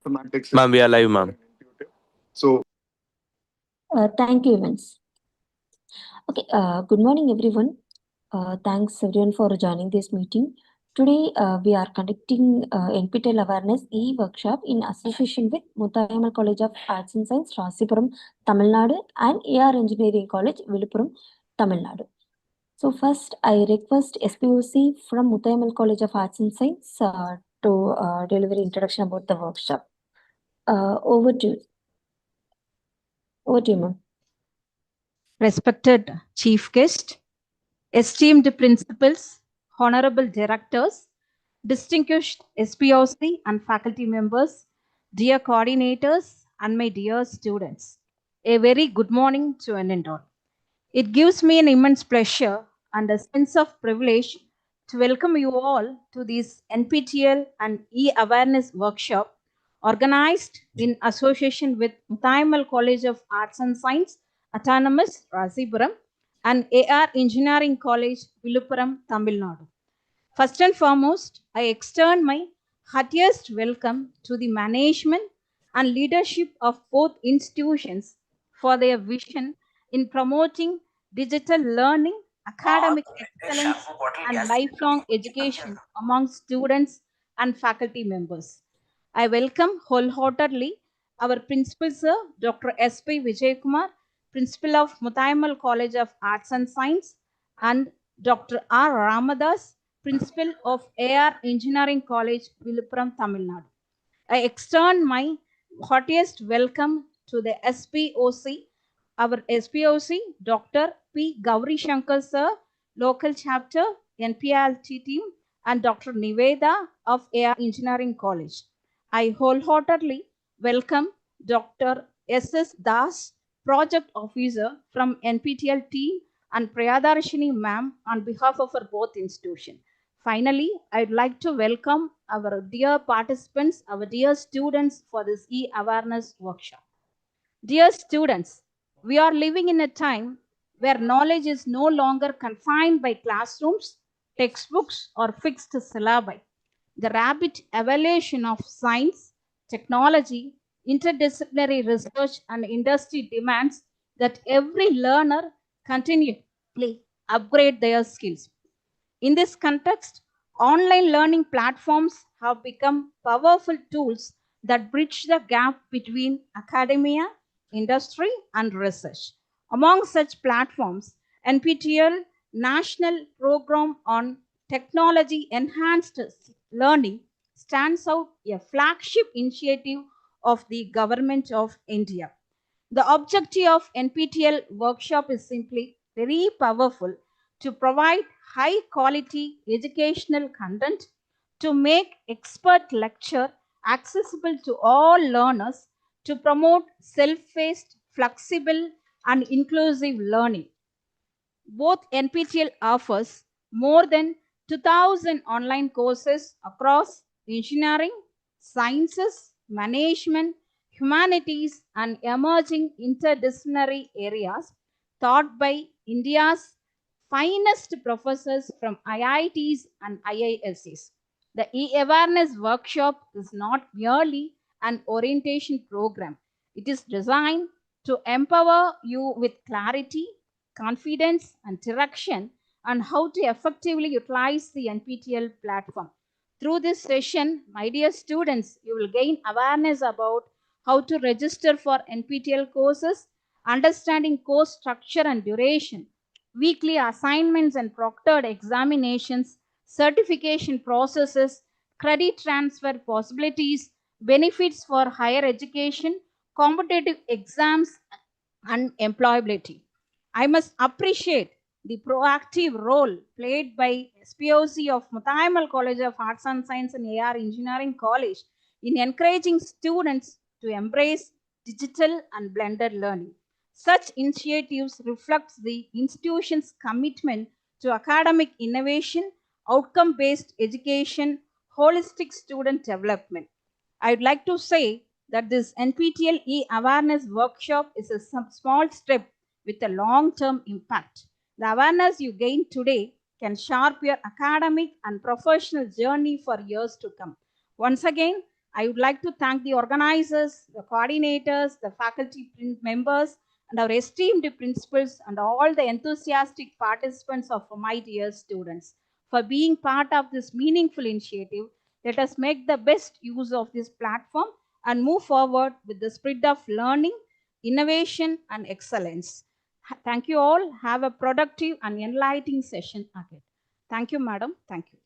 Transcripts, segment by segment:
Ma'am, we are live, ma'am. Thank you, Vince. Okay, good morning, everyone. Thanks, everyone, for joining this meeting. Today, we are conducting NPTEL Awareness e-workshop in association with Muthayammal College of Arts and Science, Rasipuram, Tamil Nadu, and AR Engineering College, Viluppuram, Tamil Nadu. So first, I request SPOC from Muthayammal College of Arts and Science to deliver introduction about the workshop. Over to you, ma'am. Respected Chief Guest, esteemed principals, honorable directors, distinguished SPOC and faculty members, dear coordinators, and my dear students, a very good morning to one and all. It gives me an immense pleasure and a sense of privilege to welcome you all to this NPTEL and e-awareness workshop organized in association with Muthayammal College of Arts and Science, Autonomous, Rasipuram, and AR Engineering College, Viluppuram, Tamil Nadu. First and foremost, I extend my heartiest welcome to the management and leadership of both institutions for their vision in promoting digital learning, academic excellence, and lifelong education among students and faculty members. I welcome wholeheartedly our Principal Sir, Dr. S.P. Vijaykumar, Principal of Muthayammal College of Arts and Science, and Dr. R. Ramadas, Principal of AR Engineering College, Viluppuram, Tamil Nadu. I extend my heartiest welcome to the SPOC, our SPOC, Dr. P. Gauri Shankar Sir, Local Chapter, NPTEL team, and Dr. Niveda of AR Engineering College. I wholeheartedly welcome Dr. S.S. Das, Project Officer from NPTEL team, and Priyadarshini ma'am on behalf of our both institutions. Finally, I'd like to welcome our dear participants, our dear students for this e-awareness workshop. Dear students, we are living in a time where knowledge is no longer confined by classrooms, textbooks, or fixed syllabi. The rapid evolution of science, technology, interdisciplinary research, and industry demands that every learner continually upgrade their skills. In this context, online learning platforms have become powerful tools that bridge the gap between academia, industry, and research. Among such platforms, NPTEL National Program on Technology Enhanced Learning stands out, a flagship initiative of the Government of India. The objective of NPTEL workshop is simply very powerful to provide high quality educational content, to make expert lecture accessible to all learners, to promote self-paced, flexible, and inclusive learning. Both NPTEL offers more than 2,000 online courses across engineering, sciences, management, humanities, and emerging interdisciplinary areas taught by India's finest professors from IITs and IIScs. The e-awareness workshop is not merely an orientation program. It is designed to empower you with clarity, confidence, and direction on how to effectively utilize the NPTEL platform. Through this session, my dear students, you will gain awareness about how to register for NPTEL courses, understanding course structure and duration, weekly assignments and proctored examinations, certification processes, credit transfer possibilities, benefits for higher education, competitive exams, and employability. I must appreciate the proactive role played by SPOC of Muthayammal College of Arts and Science and AR Engineering College in encouraging students to embrace digital and blended learning. Such initiatives reflect the institution's commitment to academic innovation, outcome-based education, holistic student development. I'd like to say that this NPTEL e-awareness workshop is a small step with a long-term impact. The awareness you gain today can sharpen your academic and professional journey for years to come. Once again, I would like to thank the organizers, the coordinators, the faculty members, and our esteemed principals and all the enthusiastic participants of my dear students for being part of this meaningful initiative. Let us make the best use of this platform and move forward with the spirit of learning, innovation, and excellence. Thank you all. Have a productive and enlightening session ahead. Thank you, madam. Thank you.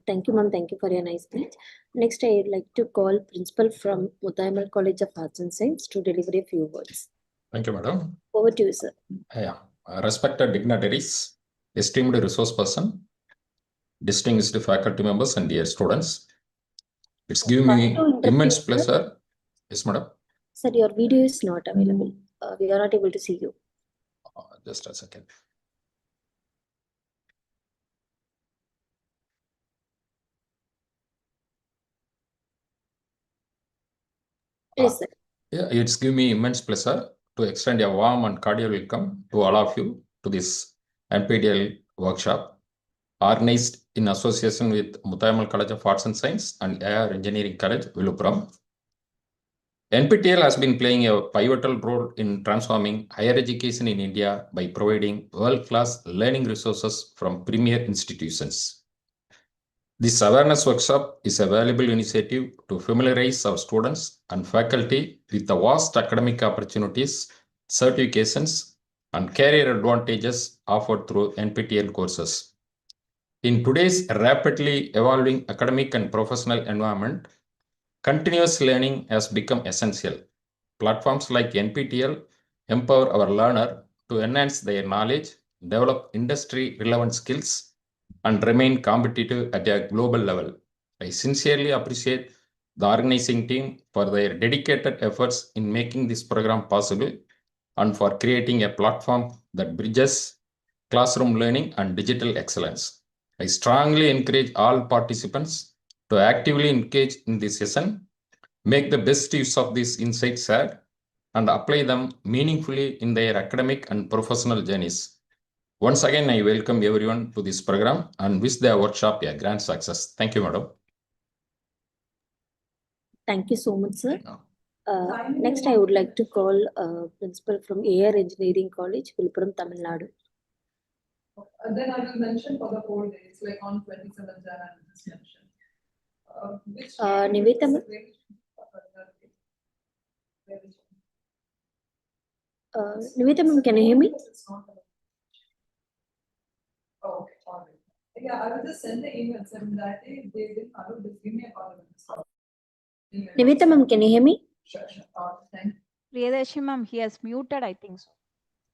Thank you, ma'am. Thank you for your nice speech. Next, I would like to call Principal from Muthayammal College of Arts and Science to deliver a few words. Thank you, madam. Over to you, sir. Respected dignitaries, esteemed resource person, distinguished faculty members, and dear students, it's giving me immense pleasure. Yes, madam. Sir, your video is not available. We are not able to see you. Just a second. Yes, sir. Yeah, it's giving me immense pleasure to extend a warm and cordial welcome to all of you to this NPTEL workshop organized in association with Muthayammal College of Arts and Science and IIT Engineering College, Viluppuram. NPTEL has been playing a pivotal role in transforming higher education in India by providing world-class learning resources from premier institutions. This awareness workshop is a valuable initiative to familiarize our students and faculty with the vast academic opportunities, certifications, and career advantages offered through NPTEL courses. In today's rapidly evolving academic and professional environment, continuous learning has become essential. Platforms like NPTEL empower our learner to enhance their knowledge, develop industry-relevant skills, and remain competitive at a global level. I sincerely appreciate the organizing team for their dedicated efforts in making this program possible and for creating a platform that bridges classroom learning and digital excellence. I strongly encourage all participants to actively engage in this session, make the best use of these insights shared, and apply them meaningfully in their academic and professional journeys. Once again, I welcome everyone to this program and wish the workshop a grand success. Thank you, madam. Thank you so much, sir. Next, I would like to call Principal from AR Engineering College, Viluppuram, Tamil Nadu. Then I will mention for the whole day. It's like on 27th Jan, I will just mention. Nivetha, Nivetha, ma'am, can you hear me? Oh, okay, all right. Yeah, I will just send the email. Send that day. They will follow. Just give me a call. Nivetha, ma'am, can you hear me? Sure. Thank you. Priyadarshi ma'am, he has muted, I think so.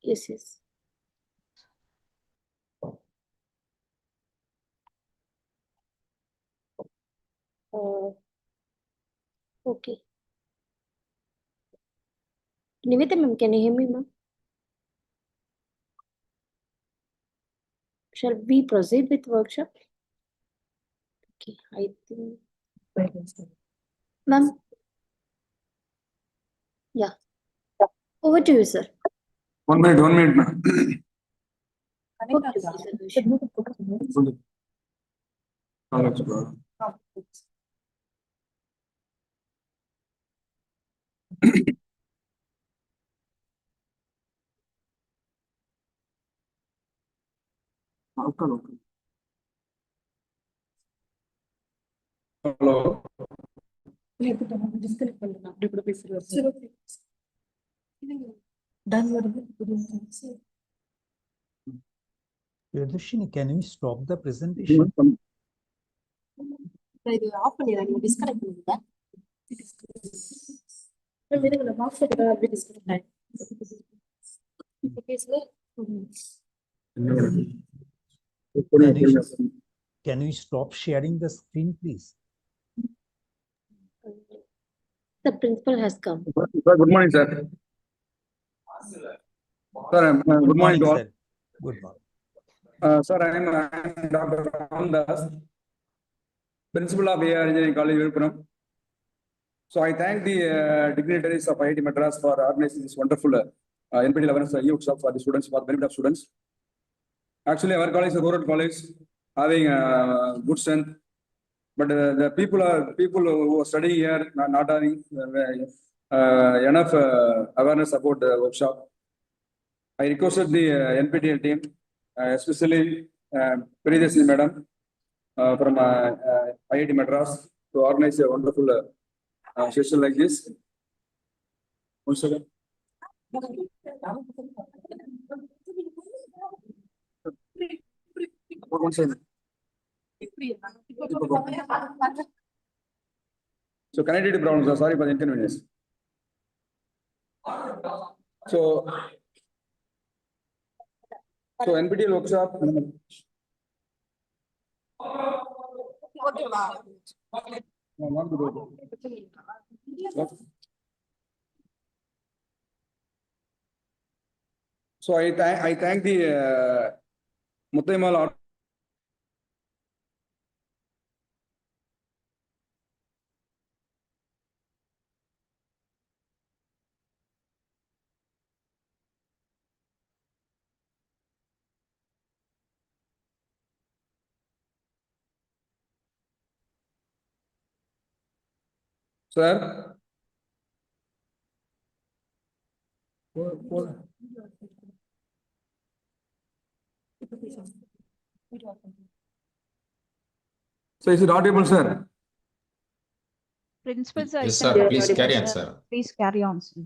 Yes. Okay. Nivetha, ma'am, can you hear me, ma'am? Shall we proceed with workshop? Okay, I think. Ma'am? Yeah. Over to you, sir. 1 minute, ma'am. Hello. Priyadarshini, can we stop the presentation? Can we stop sharing the screen, please? The principal has come. Sir, good morning, sir. Sir, good morning to all. Sir. Good morning. Sir, I am Dr. Ramdas, Principal of IIT Engineering College, Viluppuram. So I thank the dignitaries of IIT Madras for organizing this wonderful NPTEL awareness workshop for the students, for the benefit of students. Actually, our college is a rural college, having good strength, but the people who are studying here not having enough awareness about the workshop. I requested the NPTEL team, especially Priyadasi madam from IIT Madras, to organize a wonderful session like this. One second. One second. So connectivity problems, sorry for the inconvenience. So NPTEL workshop. So I thank the Muthayammal. Sir. So is it audible, sir? Principal sir, Yes, it's an sir. Please audible, carry on, sir. Please carry on, sir.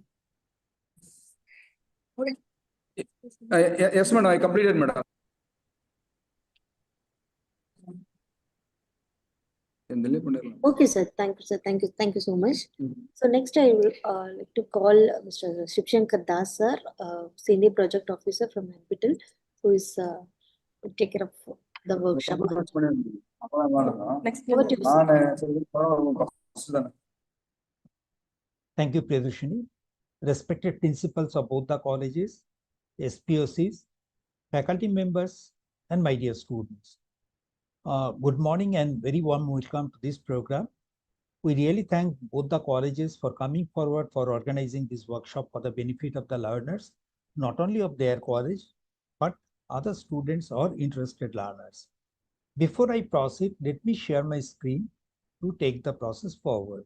Yes, madam. I completed, madam. Okay, sir. Thank you, sir. Thank you so much. So next, I will like to call Mr. Shivshankar Das, sir, Senior Project Officer from NPTEL, who is to take care of the workshop. Next, over to you, sir. Thank you, Priyadashini. Respected principals of both the colleges, SPOCs, faculty members, and my dear students. Good morning and very warm welcome to this program. We really thank both the colleges for coming forward for organizing this workshop for the benefit of the learners, not only of their college, but other students or interested learners. Before I proceed, let me share my screen to take the process forward.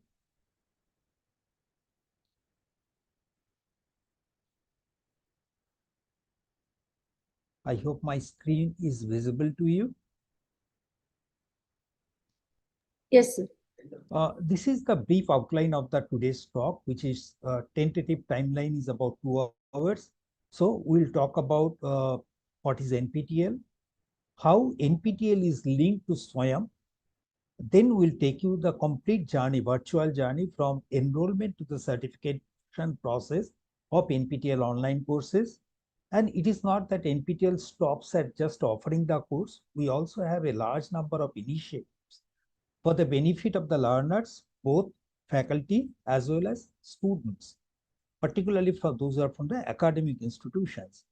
I hope my screen is visible to you. Yes, sir. This is the brief outline of the today's talk, which is tentative timeline is about 2 hours. So we'll talk about what is NPTEL, how NPTEL is linked to SWAYAM. Then we'll take you the complete journey, virtual journey from enrollment to the certification process of NPTEL online courses. And it is not that NPTEL stops at just offering the course. We also have a large number of initiatives for the benefit of the learners, both faculty as well as students, particularly for those who are from the academic institutions,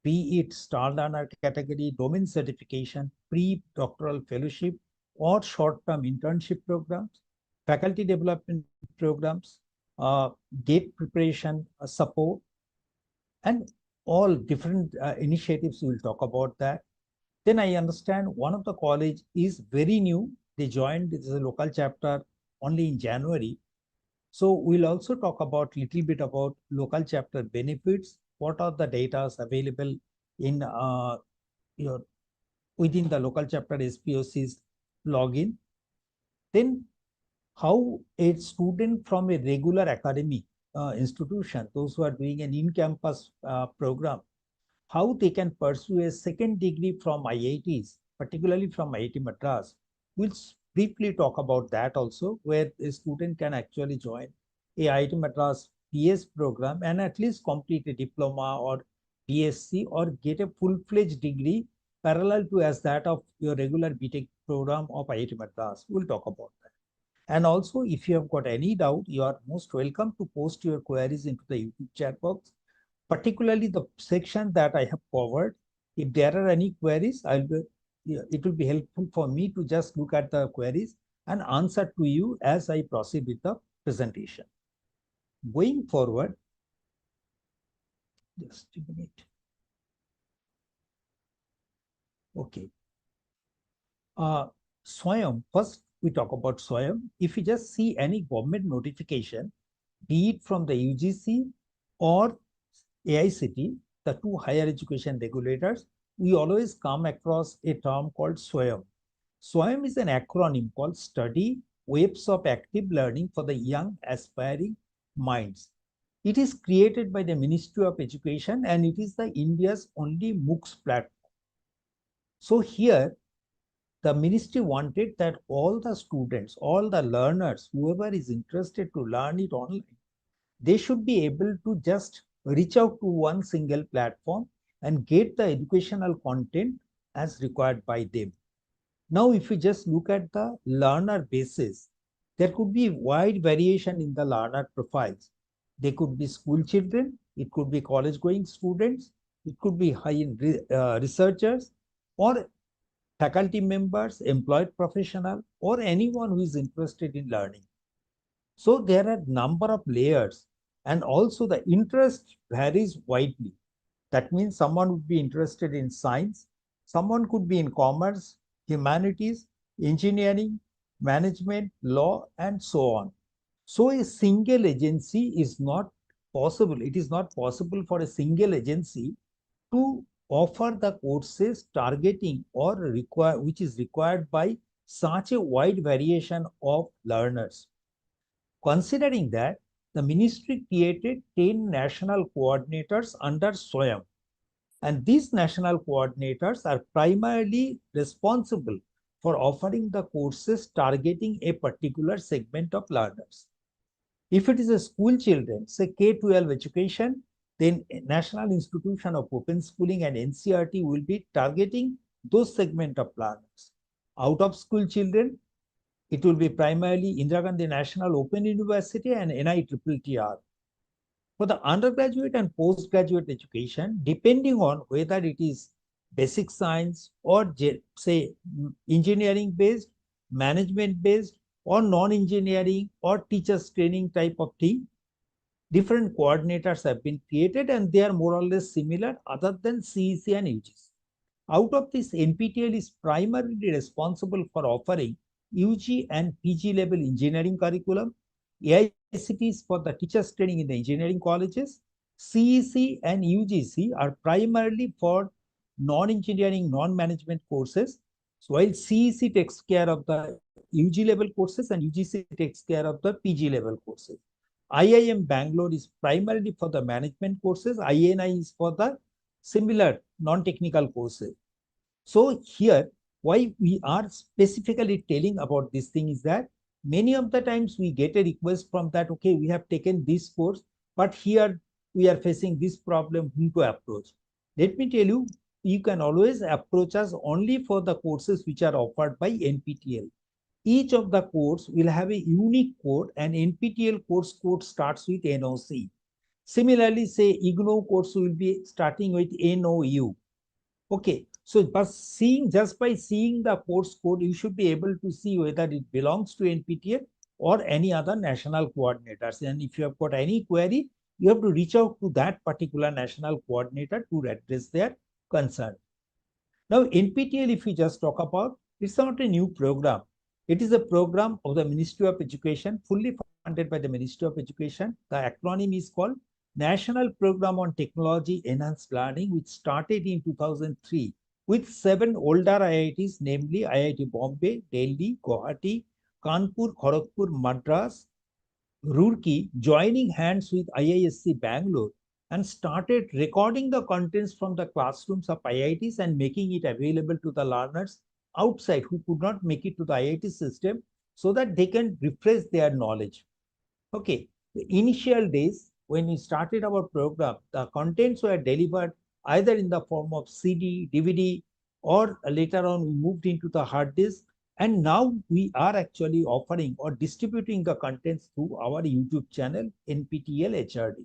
be it star learner category, domain certification, pre-doctoral fellowship, or short-term internship programs, faculty development programs, GATE preparation support, and all different initiatives. We'll talk about that. Then I understand one of the college is very new. They joined this local chapter only in January. So we'll also talk about little bit about local chapter benefits. What are the data available in within the local chapter SPOC's login? Then how a student from a regular academic institution, those who are doing an in-campus program, how they can pursue a second degree from IITs, particularly from IIT Madras. We'll briefly talk about that also, where a student can actually join a IIT Madras BS program and at least complete a diploma or BSc or get a full-fledged degree parallel to as that of your regular BTech program of IIT Madras. We'll talk about that. And also, if you have got any doubt, you are most welcome to post your queries into the YouTube chat box, particularly the section that I have covered. If there are any queries, it will be helpful for me to just look at the queries and answer to you as I proceed with the presentation. Going forward, just a minute. Okay. SWAYAM, first we talk about SWAYAM. If you just see any government notification, be it from the UGC or AICT, the two higher education regulators, we always come across a term called SWAYAM. SWAYAM is an acronym called Study Waves of Active Learning for the Young Aspiring Minds. It is created by the Ministry of Education and it is the India's only MOOCs platform. So here, the ministry wanted that all the students, all the learners, whoever is interested to learn it online, they should be able to just reach out to one single platform and get the educational content as required by them. Now, if you just look at the learner basis, there could be wide variation in the learner profiles. They could be school children, it could be college-going students, it could be high-end researchers, or faculty members, employed professional, or anyone who is interested in learning. So there are number of layers, and also the interest varies widely. That means someone would be interested in science, someone could be in commerce, humanities, engineering, management, law, and so on. So a single agency is not possible. It is not possible for a single agency to offer the courses targeting or which is required by such a wide variation of learners. Considering that, the ministry created 10 national coordinators under SWAYAM. And these national coordinators are primarily responsible for offering the courses targeting a particular segment of learners. If it is a school children, say K-12 education, then National Institution of Open Schooling and NCERT will be targeting those segment of learners. Out of school children, it will be primarily Indira Gandhi National Open University and NITTR. For the undergraduate and postgraduate education, depending on whether it is basic science or say engineering based, management based, or non-engineering or teachers training type of thing, different coordinators have been created and they are more or less similar other than CEC and UGC. Out of this, NPTEL is primarily responsible for offering UG and PG level engineering curriculum. AICT is for the teachers training in the engineering colleges. CEC and UGC are primarily for non-engineering, non-management courses. So while CEC takes care of the UG level courses and UGC takes care of the PG level courses. IIM Bangalore is primarily for the management courses. INI is for the similar non-technical courses. So here, why we are specifically telling about this thing is that many of the times we get a request from that, okay, we have taken this course, but here we are facing this problem, whom to approach. Let me tell you, you can always approach us only for the courses which are offered by NPTEL. Each of the course will have a unique code and NPTEL course code starts with NOC. Similarly, say IGNOU course will be starting with NOU. Okay, so just by seeing the course code, you should be able to see whether it belongs to NPTEL or any other national coordinators. And if you have got any query, you have to reach out to that particular national coordinator to address their concern. Now, NPTEL, if we just talk about, it's not a new program. It is a program of the Ministry of Education, fully funded by the Ministry of Education. The acronym is called National Program on Technology Enhanced Learning, which started in 2003 with 7 older IITs, namely IIT Bombay, Delhi, Guwahati, Kanpur, Kharagpur, Madras, Roorkee, joining hands with IISc Bangalore and started recording the contents from the classrooms of IITs and making it available to the learners outside who could not make it to the IIT system so that they can refresh their knowledge. Okay, the initial days when we started our program, the contents were delivered either in the form of CD, DVD, or later on we moved into the hard disk. And now we are actually offering or distributing the contents through our YouTube channel, NPTEL HRD.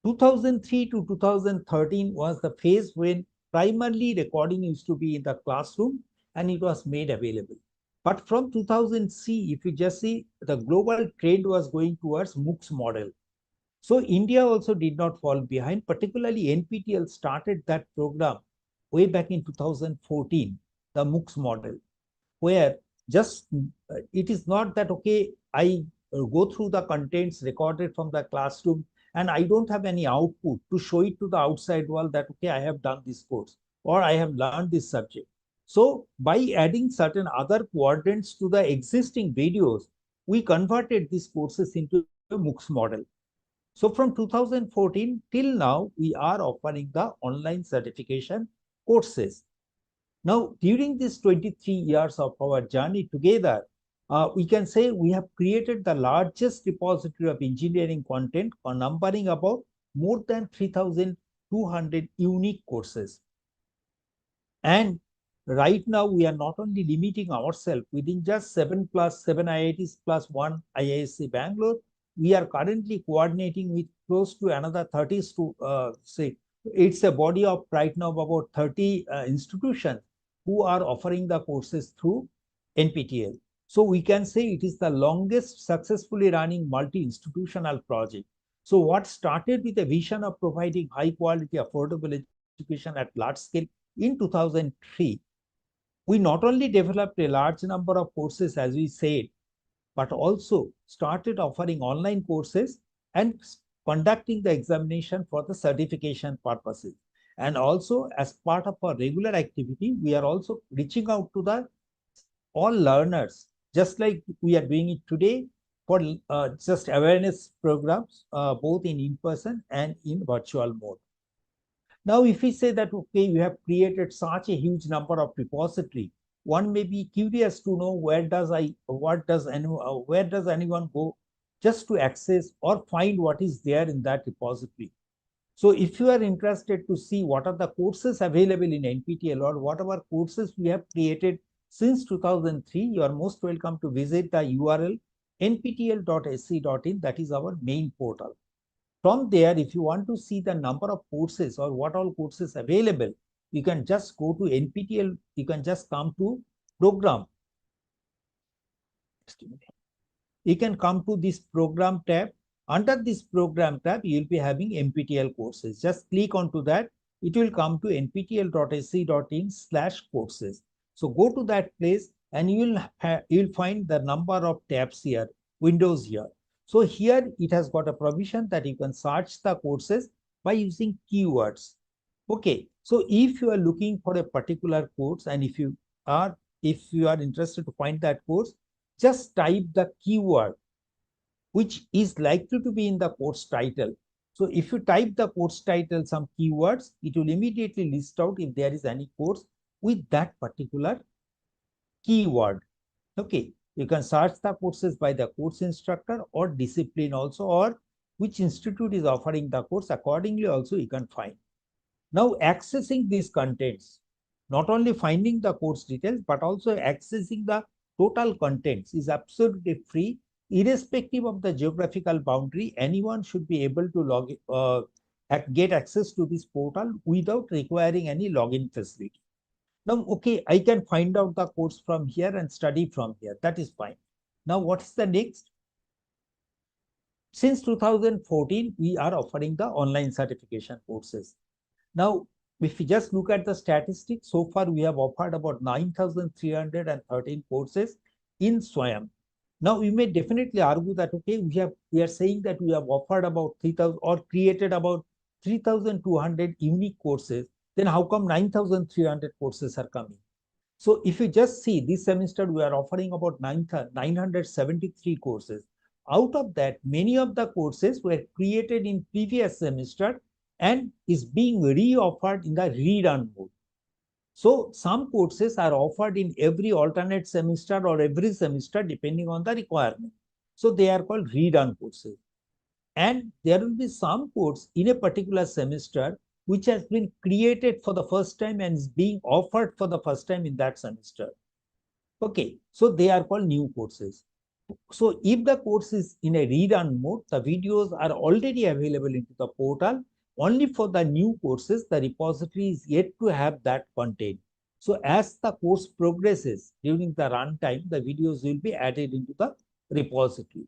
2003 to 2013 was the phase when primarily recording used to be in the classroom and it was made available. But from 2000C, if you just see, the global trend was going towards MOOCs model. So India also did not fall behind, particularly NPTEL started that program way back in 2014, the MOOCs model, where just, it is not that, okay, I go through the contents recorded from the classroom and I don't have any output to show it to the outside world that, okay, I have done this course or I have learned this subject. So by adding certain other quadrants to the existing videos, we converted these courses into a MOOCs model. So from 2014 till now, we are offering the online certification courses. Now, during these 23 years of our journey together, we can say we have created the largest repository of engineering content, numbering about more than 3,200 unique courses. And right now, we are not only limiting ourselves within just 7 IITs plus 1 IISc Bangalore, we are currently coordinating with close to another 30 say, it's a body of right now about 30 institutions who are offering the courses through NPTEL. So we can say it is the longest successfully running multi-institutional project. So what started with a vision of providing high quality, affordable education at large scale in 2003, we not only developed a large number of courses, as we said, but also started offering online courses and conducting the examination for the certification purposes. And also, as part of our regular activity, we are also reaching out to the all learners, just like we are doing it today for just awareness programs, both in person and in virtual mode. Now, if we say that, okay, we have created such a huge number of repository, one may be curious to know where does anyone go just to access or find what is there in that repository. So if you are interested to see what are the courses available in NPTEL or whatever courses we have created since 2003, you are most welcome to visit the URL nptel.sc.in. That is our main portal. From there, if you want to see the number of courses or what all courses available, you can just go to NPTEL. You can just come to program. You can come to this program tab. Under this program tab, you will be having NPTEL courses. Just click onto that. It will come to nptel.sc.in/courses. So go to that place and you will find the number of tabs here, windows here. So here it has got a provision that you can search the courses by using keywords. Okay, so if you are looking for a particular course and if you are interested to find that course, just type the keyword which is likely to be in the course title. So if you type the course title, some keywords, it will immediately list out if there is any course with that particular keyword. Okay, you can search the courses by the course instructor or discipline also, or which institute is offering the course. Accordingly also you can find. Now accessing these contents, not only finding the course details, but also accessing the total contents is absolutely free. Irrespective of the geographical boundary, anyone should be able to get access to this portal without requiring any login facility. Now, okay, I can find out the course from here and study from here. That is fine. Now, what is the next? Since 2014, we are offering the online certification courses. Now, if we just look at the statistics, so far we have offered about 9,313 courses in SWAYAM. Now, we may definitely argue that, okay, we are saying that we have offered about 3,000 or created about 3,200 unique courses. Then how come 9,300 courses are coming? So if you just see this semester, we are offering about 973 courses. Out of that, many of the courses were created in previous semester and is being re-offered in the rerun mode. So some courses are offered in every alternate semester or every semester depending on the requirement. So they are called rerun courses. And there will be some course in a particular semester which has been created for the first time and is being offered for the first time in that semester. Okay, so they are called new courses. So if the course is in a rerun mode, the videos are already available into the portal. Only for the new courses, the repository is yet to have that content. So as the course progresses during the runtime, the videos will be added into the repository.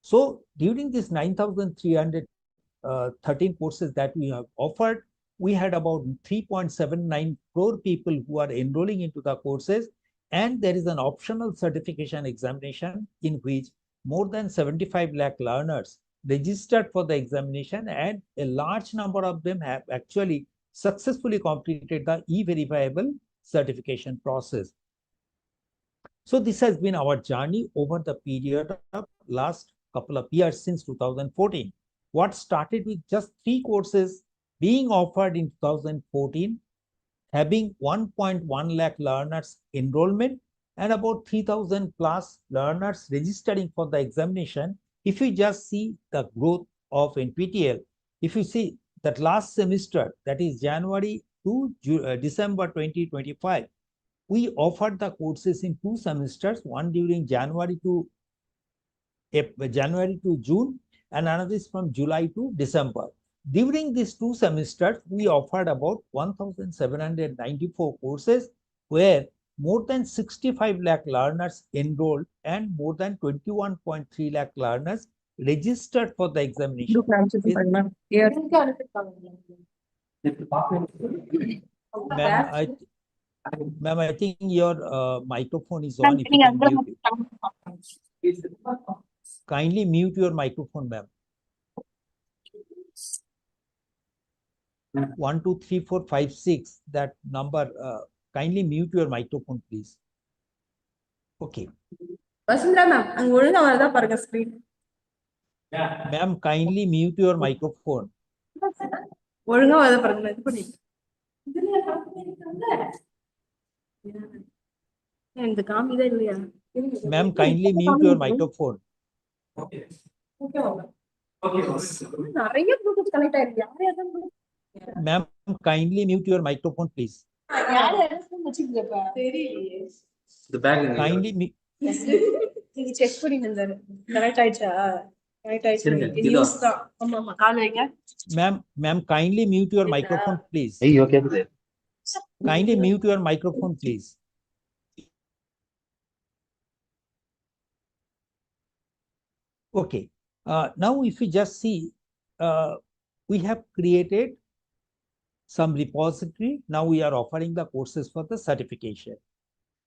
So during this 9,313 courses that we have offered, we had about 3.79 crore people who are enrolling into the courses, And there is an optional certification examination in which more than 75 lakh learners registered for the examination, and a large number of them have actually successfully completed the e-verifiable certification process. So this has been our journey over the period of last couple of years since 2014. What started with just 3 courses being offered in 2014, having 1.1 lakh learners enrollment and about 3,000 plus learners registering for the examination. If you just see the growth of NPTEL, if you see that last semester, that is January to December 2025, we offered the courses in 2 semesters, one during January to June, and another is from July to December. During these 2 semesters, we offered about 1,794 courses, where more than 65 lakh learners enrolled and more than 21.3 lakh learners registered for the examination. Ma'am, I think your microphone is on. If you can mute it. Kindly mute your microphone, ma'am. 1, 2, 3, 4, 5, 6, that number. Kindly mute your microphone, please. Okay. Ma'am, kindly mute your microphone. Ma'am, kindly mute your microphone. Ma'am, kindly mute your microphone, please. The bag. Kindly mute. Ma'am, kindly mute your microphone, please. Hey, you okay there? Kindly mute your microphone, please. Okay. Now, if we just see, we have created some repository. Now we are offering the courses for the certification.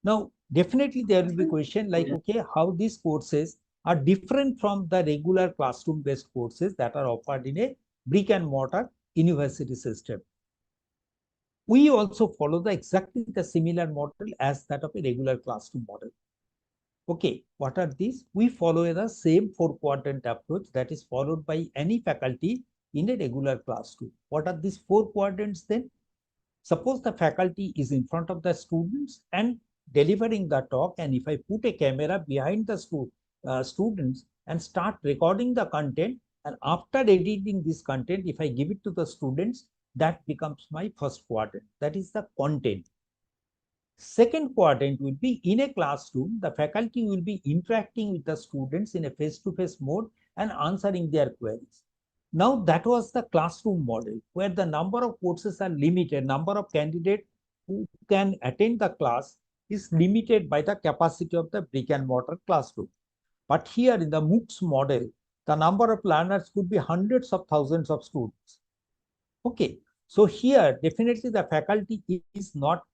Now, definitely there will be a question like, okay, how these courses are different from the regular classroom-based courses that are offered in a brick and mortar university system. We also follow exactly the similar model as that of a regular classroom model. Okay, what are these? We follow the same 4-quadrant approach that is followed by any faculty in a regular classroom. What are these 4 quadrants then? Suppose the faculty is in front of the students and delivering the talk, and if I put a camera behind the students and start recording the content, and after editing this content, if I give it to the students, that becomes my first quadrant. That is the content. Second quadrant will be in a classroom, the faculty will be interacting with the students in a face-to-face mode and answering their queries. Now, that was the classroom model where the number of courses are limited, number of candidates who can attend the class is limited by the capacity of the brick and mortar classroom. But here in the MOOCs model, the number of learners could be hundreds of thousands of students. Okay, so here definitely the faculty is not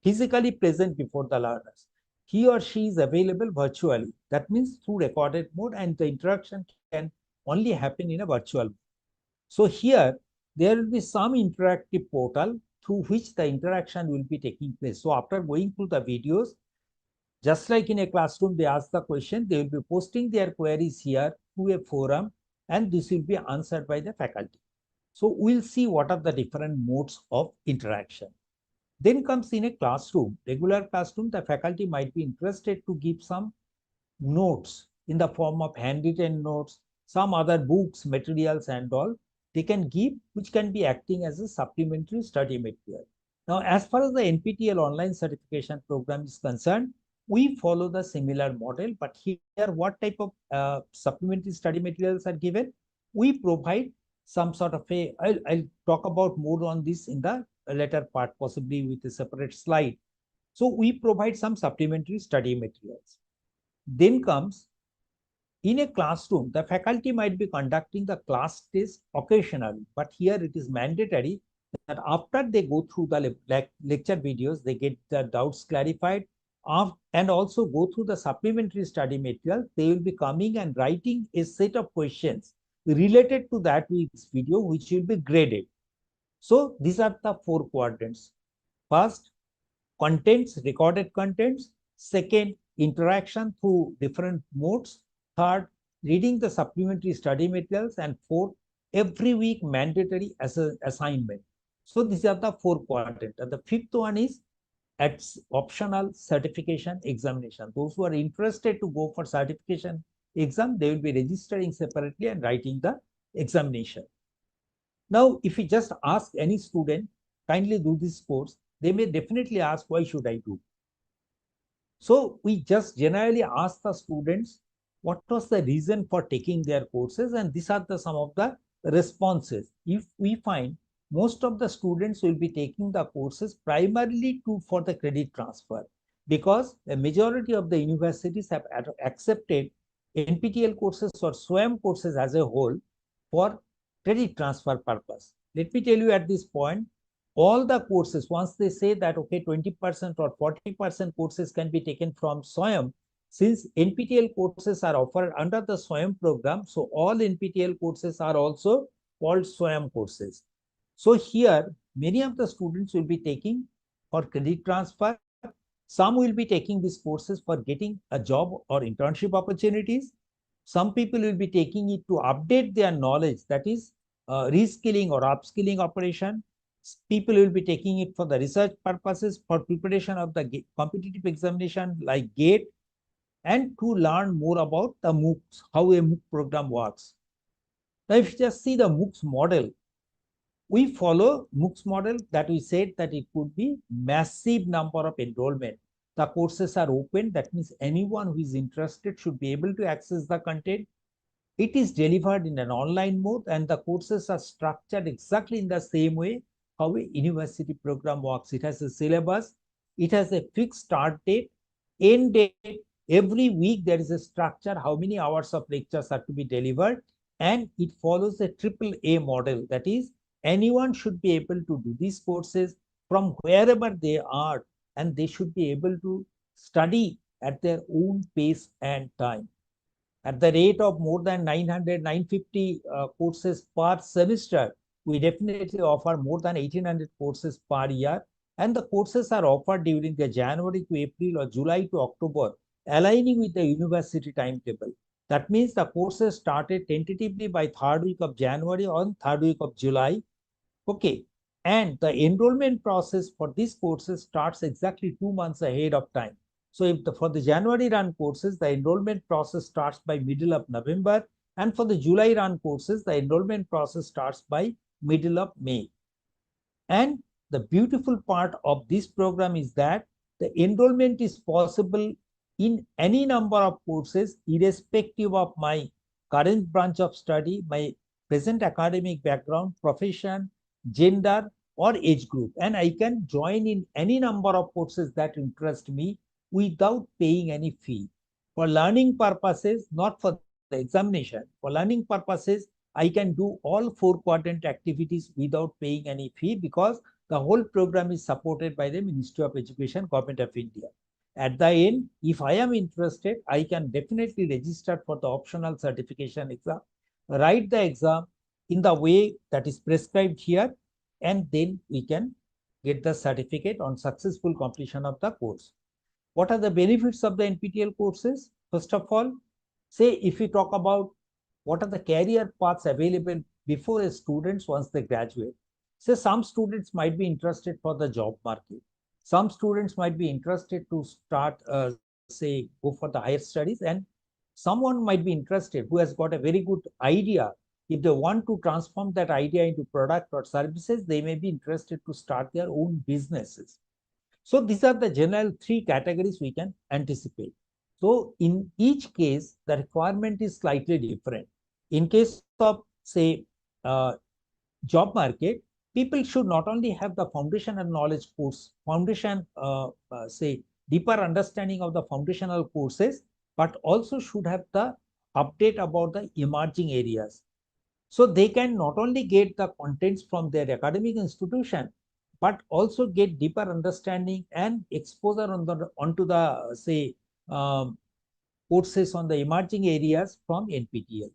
physically present before the learners. He or she is available virtually. That means through recorded mode, and the interaction can only happen in a virtual mode. So here there will be some interactive portal through which the interaction will be taking place. So after going through the videos, just like in a classroom, they ask the question, they will be posting their queries here to a forum, and this will be answered by the faculty. So we'll see what are the different modes of interaction. Then comes in a classroom, regular classroom, the faculty might be interested to give some notes in the form of handwritten notes, some other books, materials and all they can give, which can be acting as a supplementary study material. Now, as far as the NPTEL online certification program is concerned, we follow the similar model, but here what type of supplementary study materials are given? We provide some sort of a, I'll talk about more on this in the later part, possibly with a separate slide. So we provide some supplementary study materials. Then comes, in a classroom, the faculty might be conducting the class test occasionally, but here it is mandatory that after they go through the lecture videos, they get the doubts clarified, and also go through the supplementary study material. They will be coming and writing a set of questions related to that week's video, which will be graded. So these are the 4 quadrants. First, contents, recorded contents. Second, interaction through different modes. Third, reading the supplementary study materials. And fourth, every week mandatory as an assignment. So these are the 4 quadrants. And the 5th one is at optional certification examination. Those who are interested to go for certification exam, they will be registering separately and writing the examination. Now, if we just ask any student, kindly do this course, they may definitely ask, why should I do? So we just generally ask the students, what was the reason for taking their courses? And these are some of the responses. If we find most of the students will be taking the courses primarily for the credit transfer, because the majority of the universities have accepted NPTEL courses or SWAYAM courses as a whole for credit transfer purpose. Let me tell you at this point, all the courses, once they say that, okay, 20% or 40% courses can be taken from SWAYAM, since NPTEL courses are offered under the SWAYAM program, so all NPTEL courses are also called SWAYAM courses. So here, many of the students will be taking for credit transfer. Some will be taking these courses for getting a job or internship opportunities. Some people will be taking it to update their knowledge, that is reskilling or upskilling operation. People will be taking it for the research purposes, for preparation of the competitive examination like GATE, and to learn more about the MOOCs, how a MOOC program works. Now, if you just see the MOOCs model, we follow MOOCs model that we said that it could be massive number of enrollment. The courses are open. That means anyone who is interested should be able to access the content. It is delivered in an online mode, and the courses are structured exactly in the same way how a university program works. It has a syllabus. It has a fixed start date, end date. Every week there is a structure, how many hours of lectures are to be delivered, and it follows a AAA model. That is, anyone should be able to do these courses from wherever they are, and they should be able to study at their own pace and time. At the rate of more than 900, 950 courses per semester, we definitely offer more than 1800 courses per year. And the courses are offered during the January to April or July to October, aligning with the university timetable. That means the courses started tentatively by 3rd week of January or 3rd week of July. Okay. And the enrollment process for these courses starts exactly 2 months ahead of time. So if for the January run courses, the enrollment process starts by middle of November. And for the July run courses, the enrollment process starts by middle of May. And the beautiful part of this program is that the enrollment is possible in any number of courses, irrespective of my current branch of study, my present academic background, profession, gender, or age group. And I can join in any number of courses that interest me without paying any fee. For learning purposes, not for the examination, for learning purposes, I can do all 4 quadrant activities without paying any fee, because the whole program is supported by the Ministry of Education, Government of India. At the end, if I am interested, I can definitely register for the optional certification exam, write the exam in the way that is prescribed here, and then we can get the certificate on successful completion of the course. What are the benefits of the NPTEL courses? First of all, say if we talk about what are the career paths available before a students once they graduate. Say some students might be interested for the job market. Some students might be interested to start, say, go for the higher studies, and someone might be interested who has got a very good idea. If they want to transform that idea into product or services, they may be interested to start their own businesses. So these are the general 3 categories we can anticipate. So in each case, the requirement is slightly different. In case of, say, job market, people should not only have the foundational knowledge course, say, deeper understanding of the foundational courses, but also should have the update about the emerging areas. So they can not only get the contents from their academic institution, but also get deeper understanding and exposure onto the say courses on the emerging areas from NPTEL.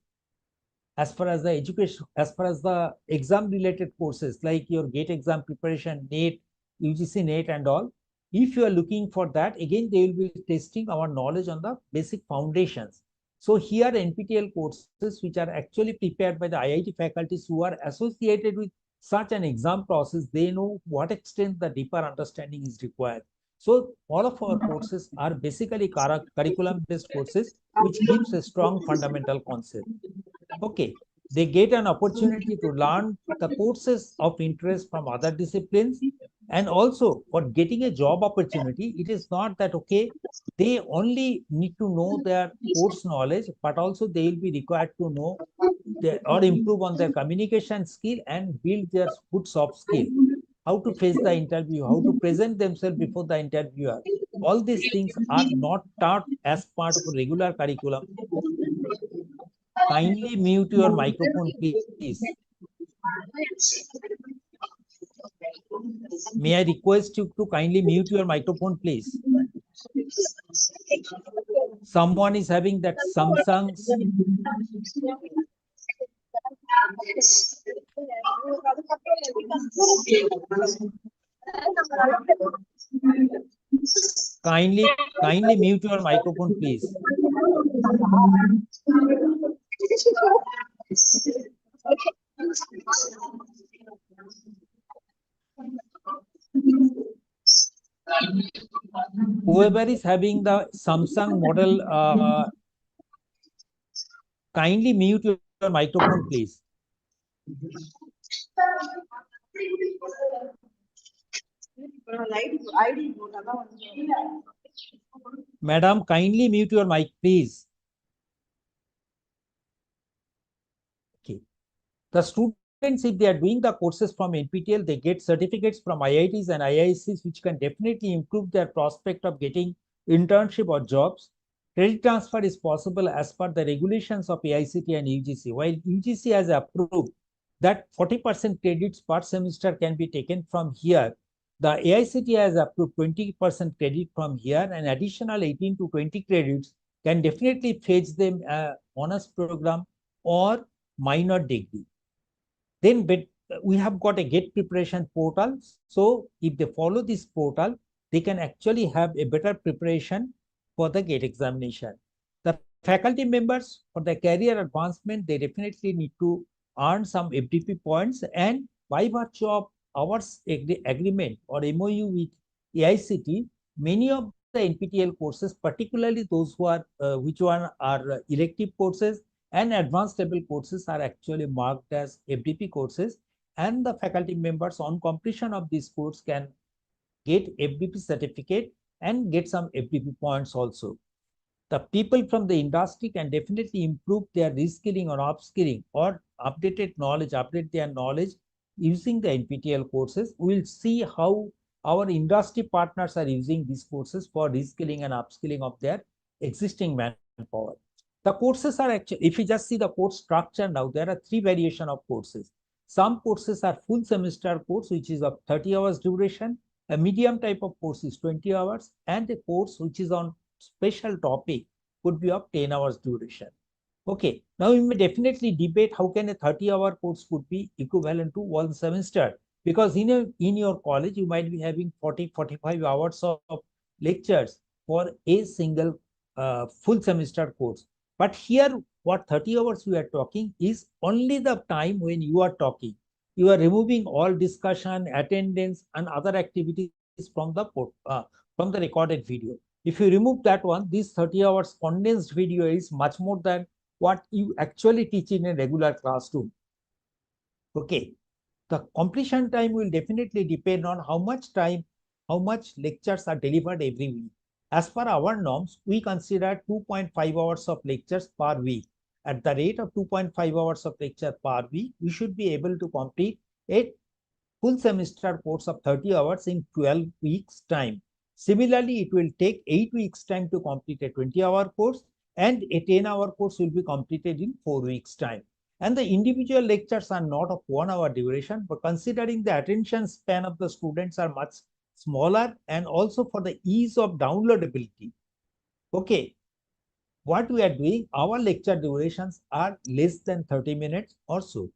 As far as the education, as far as the exam related courses like your GATE exam preparation, NET, UGC NET and all, if you are looking for that, again they will be testing our knowledge on the basic foundations. So here NPTEL courses which are actually prepared by the IIT faculties who are associated with such an exam process, they know what extent the deeper understanding is required. So all of our courses are basically curriculum based courses which gives a strong fundamental concept. Okay, they get an opportunity to learn the courses of interest from other disciplines, and also for getting a job opportunity, it is not that okay, they only need to know their course knowledge, but also they will be required to know or improve on their communication skill and build their good soft skill, how to face the interview, how to present themselves before the interviewer. All these things are not taught as part of a regular curriculum. Kindly mute your microphone, please. May I request you to kindly mute your microphone, please? Someone is having that Samsung. Kindly mute your microphone, please. Whoever is having the Samsung model, kindly mute your microphone, please. Madam, kindly mute your mic, please. Okay. The students, if they are doing the courses from NPTEL, they get certificates from IITs and IIScs, which can definitely improve their prospect of getting internship or jobs. Credit transfer is possible as per the regulations of AICTE and UGC. While UGC has approved that 40% credits per semester can be taken from here, the AICTE has approved 20% credit from here, and additional 18 to 20 credits can definitely fetch them honors program or minor degree. Then we have got a GATE preparation portal. So if they follow this portal, they can actually have a better preparation for the GATE examination. The faculty members for their career advancement, they definitely need to earn some FDP points, and by virtue of our agreement or MOU with AICTE, many of the NPTEL courses, particularly those who are which one are elective courses and advanced level courses, are actually marked as FDP courses, and the faculty members on completion of this course can get FDP certificate and get some FDP points also. The people from the industry can definitely improve their reskilling or upskilling or update their knowledge using the NPTEL courses. We will see how our industry partners are using these courses for reskilling and upskilling of their existing manpower. The courses are actually, if you just see the course structure now, there are 3 variations of courses. Some courses are full semester course, which is of 30 hours duration. A medium type of course is 20 hours, and a course which is on special topic could be of 10 hours duration. Okay, now we may definitely debate how can a 30-hour course could be equivalent to 1 semester, because in your college you might be having 40-45 hours of lectures for a single full semester course. But here what 30 hours we are talking is only the time when you are talking. You are removing all discussion, attendance and other activities from the recorded video. If you remove that one, this 30 hours condensed video is much more than what you actually teach in a regular classroom. Okay, the completion time will definitely depend on how much time, how much lectures are delivered every week. As per our norms, we consider 2.5 hours of lectures per week. At the rate of 2.5 hours of lecture per week, we should be able to complete a full semester course of 30 hours in 12 weeks time. Similarly, it will take 8 weeks time to complete a 20-hour course, and a 10-hour course will be completed in 4 weeks time. And the individual lectures are not of 1 hour duration, but considering the attention span of the students are much smaller, and also for the ease of downloadability. Okay, what we are doing, our lecture durations are less than 30 minutes or so.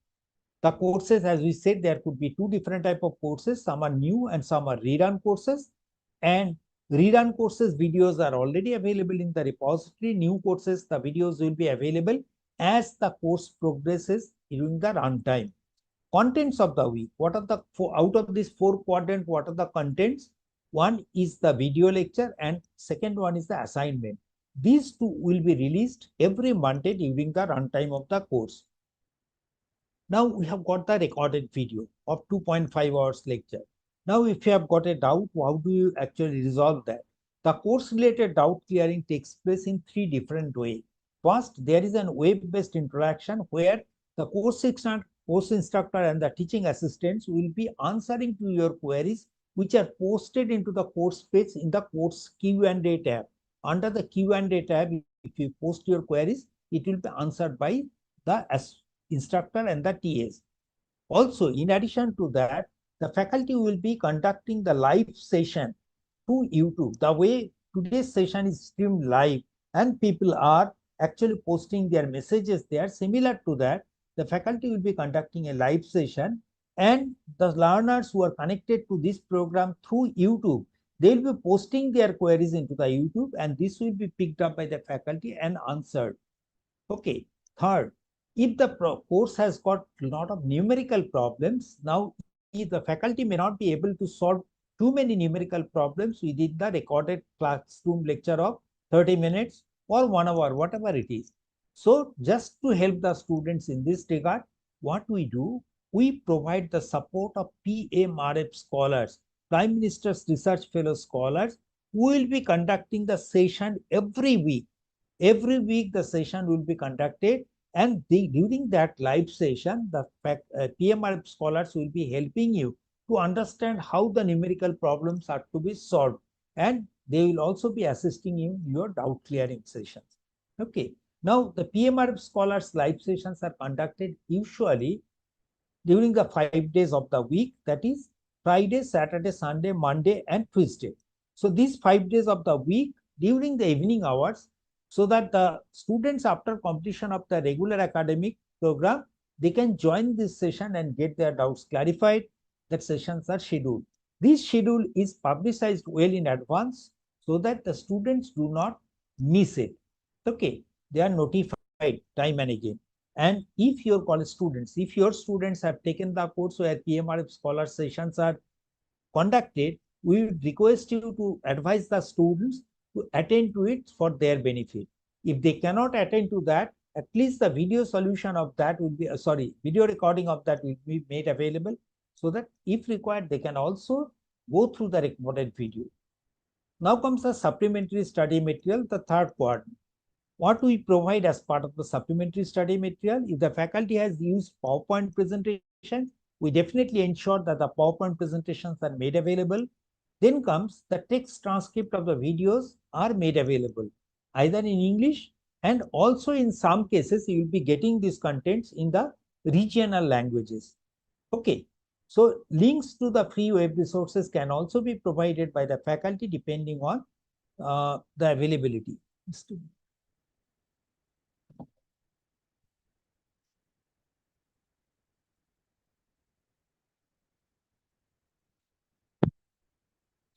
The courses, as we said, there could be 2 different type of courses. Some are new and some are rerun courses. And rerun courses videos are already available in the repository. New courses, the videos will be available as the course progresses during the runtime. Contents of the week. What are the out of these 4 quadrants? What are the contents? One is the video lecture and second one is the assignment. These 2 will be released every Monday during the runtime of the course. Now we have got the recorded video of 2.5 hours lecture. Now if you have got a doubt, how do you actually resolve that? The course related doubt clearing takes place in 3 different ways. First, there is an web-based interaction where the course instructor and the teaching assistants will be answering to your queries, which are posted into the course page in the course Q&A tab. Under the Q&A tab, if you post your queries, it will be answered by the instructor and the TAs. Also, in addition to that, the faculty will be conducting the live session to YouTube. The way today's session is streamed live and people are actually posting their messages there, similar to that, the faculty will be conducting a live session, and the learners who are connected to this program through YouTube, they will be posting their queries into the YouTube, and this will be picked up by the faculty and answered. Okay. Third, if the course has got a lot of numerical problems, now if the faculty may not be able to solve too many numerical problems within the recorded classroom lecture of 30 minutes or 1 hour, whatever it is. So just to help the students in this regard, what we do, we provide the support of PMRF scholars, Prime Minister's Research Fellow scholars, who will be conducting the session every week. Every week the session will be conducted, and during that live session, the PMR scholars will be helping you to understand how the numerical problems are to be solved, and they will also be assisting you in your doubt clearing sessions. Okay. Now the PMR scholars live sessions are conducted usually during the 5 days of the week, that is Friday, Saturday, Sunday, Monday, and Tuesday. So these 5 days of the week during the evening hours, so that the students, after completion of the regular academic program, they can join this session and get their doubts clarified. That sessions are scheduled. This schedule is publicized well in advance so that the students do not miss it. Okay, they are notified time and again. And if your college students, if your students have taken the course where PMRF scholar sessions are conducted, we would request you to advise the students to attend to it for their benefit. If they cannot attend to that, at least the video solution of that will be, video recording of that will be made available, so that if required, they can also go through the recorded video. Now comes the supplementary study material, the third quadrant. What we provide as part of the supplementary study material, if the faculty has used PowerPoint presentation, we definitely ensure that the PowerPoint presentations are made available. Then comes the text transcript of the videos are made available, either in English, and also in some cases, you will be getting these contents in the regional languages. Okay. So links to the free web resources can also be provided by the faculty depending on the availability.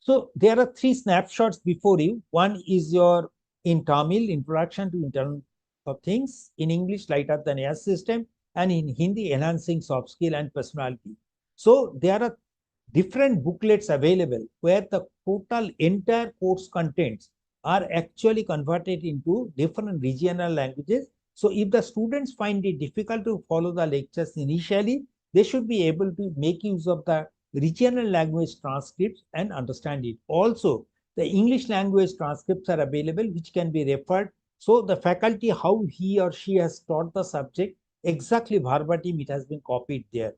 So there are 3 snapshots before you. One is your in Tamil, Introduction to Internet of Things, in English, Light Up the Air System, and in Hindi, Enhancing Soft Skill and Personality. So there are different booklets available where the total entire course contents are actually converted into different regional languages. So if the students find it difficult to follow the lectures initially, they should be able to make use of the regional language transcripts and understand it. Also, the English language transcripts are available, which can be referred. So the faculty, how he or she has taught the subject, exactly verbatim, it has been copied there.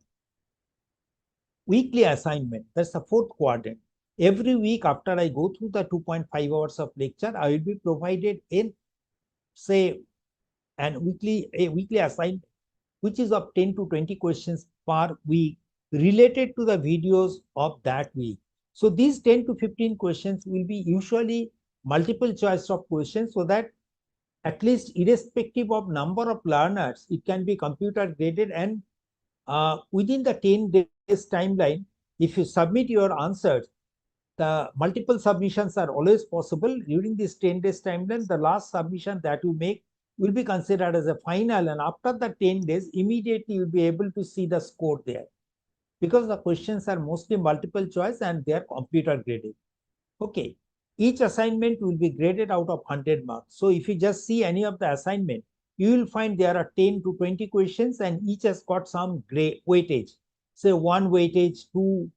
Weekly assignment, that's the 4th quadrant. Every week after I go through the 2.5 hours of lecture, I will be provided in, say, a weekly assignment which is of 10 to 20 questions per week related to the videos of that week. So these 10 to 15 questions will be usually multiple choice of questions, so that at least irrespective of number of learners, it can be computer graded, and within the 10 days timeline, if you submit your answers, the multiple submissions are always possible. During this 10 days timeline, the last submission that you make will be considered as a final, and after the 10 days, immediately you'll be able to see the score there, because the questions are mostly multiple choice and they are computer graded. Okay. Each assignment will be graded out of 100 marks. So if you just see any of the assignment, you will find there are 10 to 20 questions and each has got some weightage. Say 1 weightage, 2,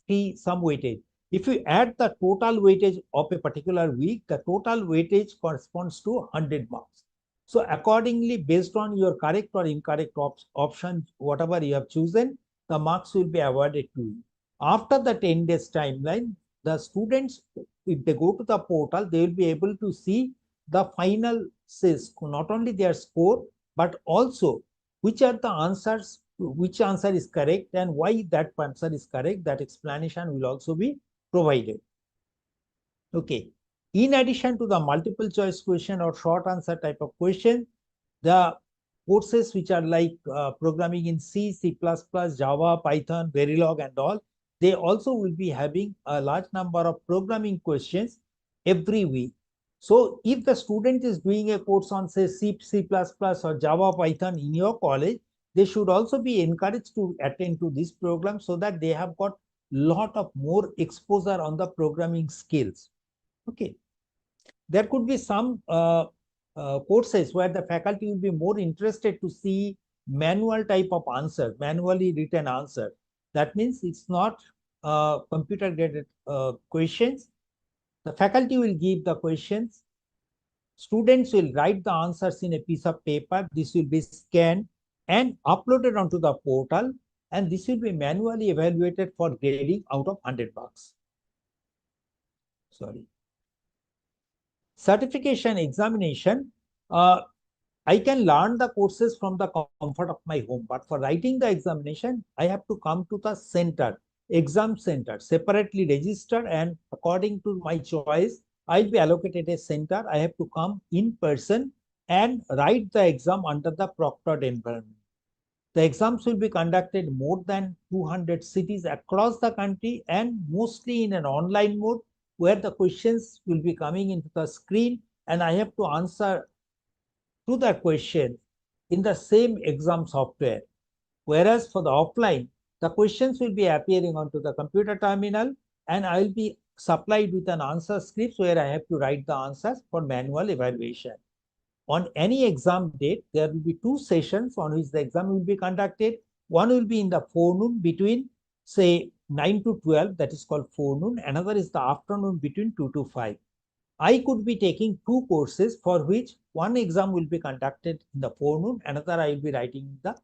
3, some weightage. If you add the total weightage of a particular week, the total weightage corresponds to 100 marks. So accordingly, based on your correct or incorrect option, whatever you have chosen, the marks will be awarded to you. After the 10 days timeline, the students, if they go to the portal, they will be able to see the final says not only their score, but also which are the answers, which answer is correct and why that answer is correct. That explanation will also be provided. Okay. In addition to the multiple choice question or short answer type of question, the courses which are like programming in C, C++, Java, Python, Verilog and all, they also will be having a large number of programming questions every week. So if the student is doing a course on say C, C++ or Java, Python in your college, they should also be encouraged to attend to this program so that they have got lot of more exposure on the programming skills. Okay. There could be some courses where the faculty will be more interested to see manual type of answer, manually written answer. That means it's not computer graded questions. The faculty will give the questions. Students will write the answers in a piece of paper. This will be scanned and uploaded onto the portal, and this will be manually evaluated for grading out of 100 marks. Sorry. Certification examination, I can learn the courses from the comfort of my home, but for writing the examination, I have to come to the center, exam center, separately registered, and according to my choice, I'll be allocated a center. I have to come in person and write the exam under the proctored environment. The exams will be conducted more than 200 cities across the country and mostly in an online mode, where the questions will be coming into the screen and I have to answer to the question in the same exam software. Whereas for the offline, the questions will be appearing onto the computer terminal and I will be supplied with an answer script where I have to write the answers for manual evaluation. On any exam date, there will be 2 sessions on which the exam will be conducted. One will be in the forenoon between, say, 9 to 12, that is called forenoon. Another is the afternoon between 2 to 5. I could be taking 2 courses for which one exam will be conducted in the forenoon, another I will be writing in the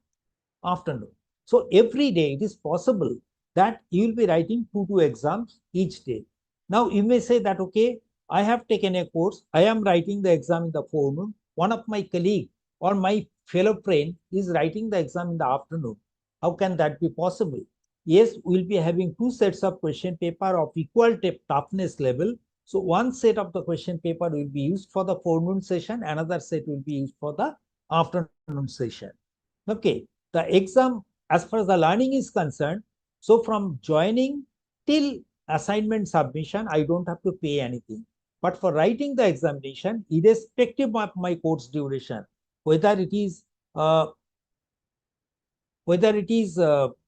afternoon. So every day it is possible that you will be writing 2 exams each day. Now you may say that, okay, I have taken a course, I am writing the exam in the forenoon. One of my colleague or my fellow friend is writing the exam in the afternoon. How can that be possible? Yes, we'll be having 2 sets of question paper of equal toughness level. So one set of the question paper will be used for the forenoon session, another set will be used for the afternoon session. Okay, the exam, as far as the learning is concerned, so from joining till assignment submission, I don't have to pay anything. But for writing the examination, irrespective of my course duration, whether it is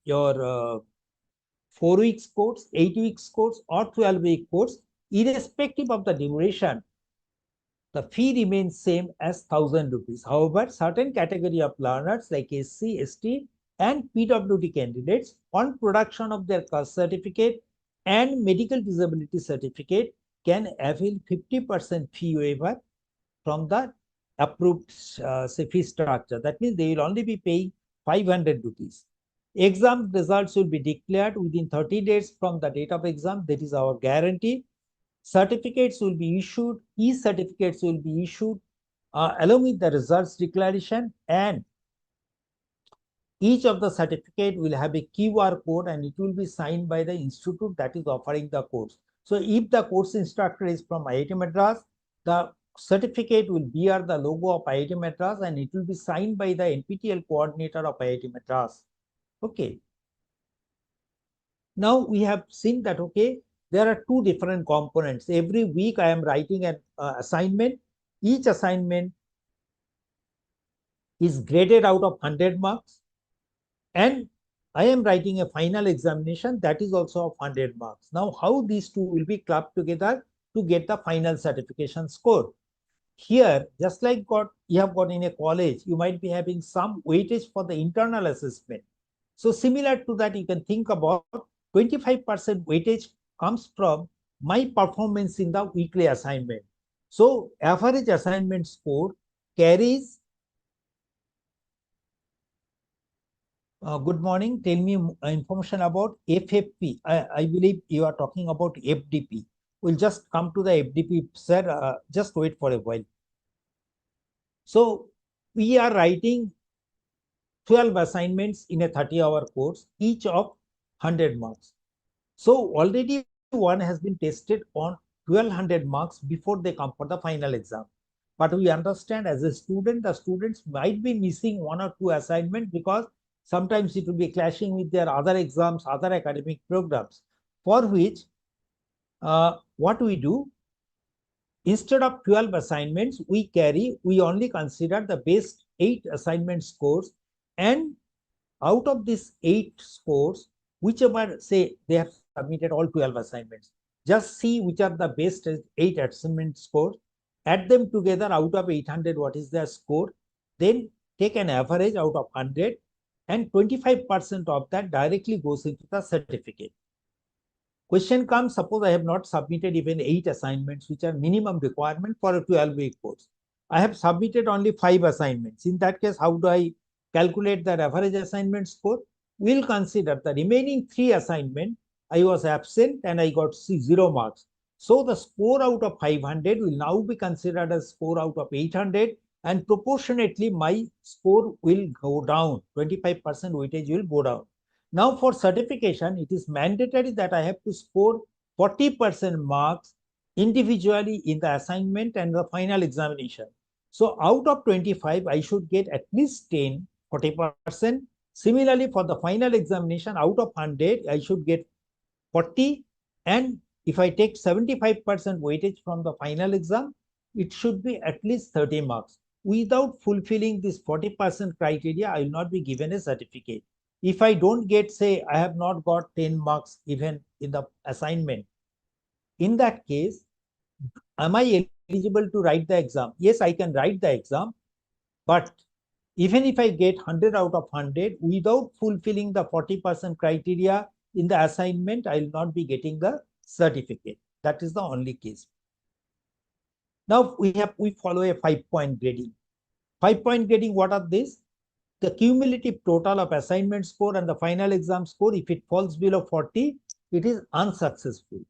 your 4 weeks course, 8 weeks course, or 12-week course, irrespective of the duration, the fee remains same as 1,000 rupees. However, certain category of learners like SC, ST, and PWD candidates on production of their caste certificate and medical disability certificate can avail 50% fee waiver from the approved fee structure. That means they will only be paying 500 rupees. Exam results will be declared within 30 days from the date of exam. That is our guarantee. Certificates will be issued, e-certificates will be issued along with the results declaration, and Each of the certificate will have a QR code and it will be signed by the institute that is offering the course. So if the course instructor is from IIT Madras, the certificate will bear the logo of IIT Madras and it will be signed by the NPTEL coordinator of IIT Madras. Okay. Now we have seen that, okay, there are two different components. Every week I am writing an assignment. Each assignment is graded out of 100 marks. And I am writing a final examination that is also of 100 marks. Now, how these two will be clubbed together to get the final certification score? Here, just like you have got in a college, you might be having some weightage for the internal assessment. So similar to that, you can think about 25% weightage comes from my performance in the weekly assignment. So average assignment score carries. Good morning. Tell me information about FFP. I believe you are talking about FDP. We'll just come to the FDP, sir. Just wait for a while. So we are writing 12 assignments in a 30-hour course, each of 100 marks. So already one has been tested on 1200 marks before they come for the final exam. But we understand as a student, the students might be missing one or two assignments because sometimes it will be clashing with their other exams, other academic programs, for which what we do, instead of 12 assignments, we only consider the best 8 assignment scores, and out of these 8 scores, whichever, say they have submitted all 12 assignments, just see which are the best 8 assignment scores, add them together out of 800, what is their score, then take an average out of 100, and 25% of that directly goes into the certificate. Question comes, suppose I have not submitted even 8 assignments, which are minimum requirement for a 12-week course. I have submitted only 5 assignments. In that case, how do I calculate that average assignment score? We'll consider the remaining 3 assignments. I was absent and I got 0 marks. So the score out of 500 will now be considered as score out of 800, and proportionately my score will go down. 25% weightage will go down. Now for certification, it is mandatory that I have to score 40% marks individually in the assignment and the final examination. So out of 25, I should get at least 10, 40%. Similarly, for the final examination, out of 100, I should get 40. And if I take 75% weightage from the final exam, it should be at least 30 marks. Without fulfilling this 40% criteria, I will not be given a certificate. If I don't get, say, I have not got 10 marks even in the assignment, in that case, am I eligible to write the exam? Yes, I can write the exam, but even if I get 100 out of 100, without fulfilling the 40% criteria in the assignment, I will not be getting the certificate. That is the only case. Now we follow a 5-point grading. 5-point grading, what are these? The cumulative total of assignment score and the final exam score, if it falls below 40, it is unsuccessful.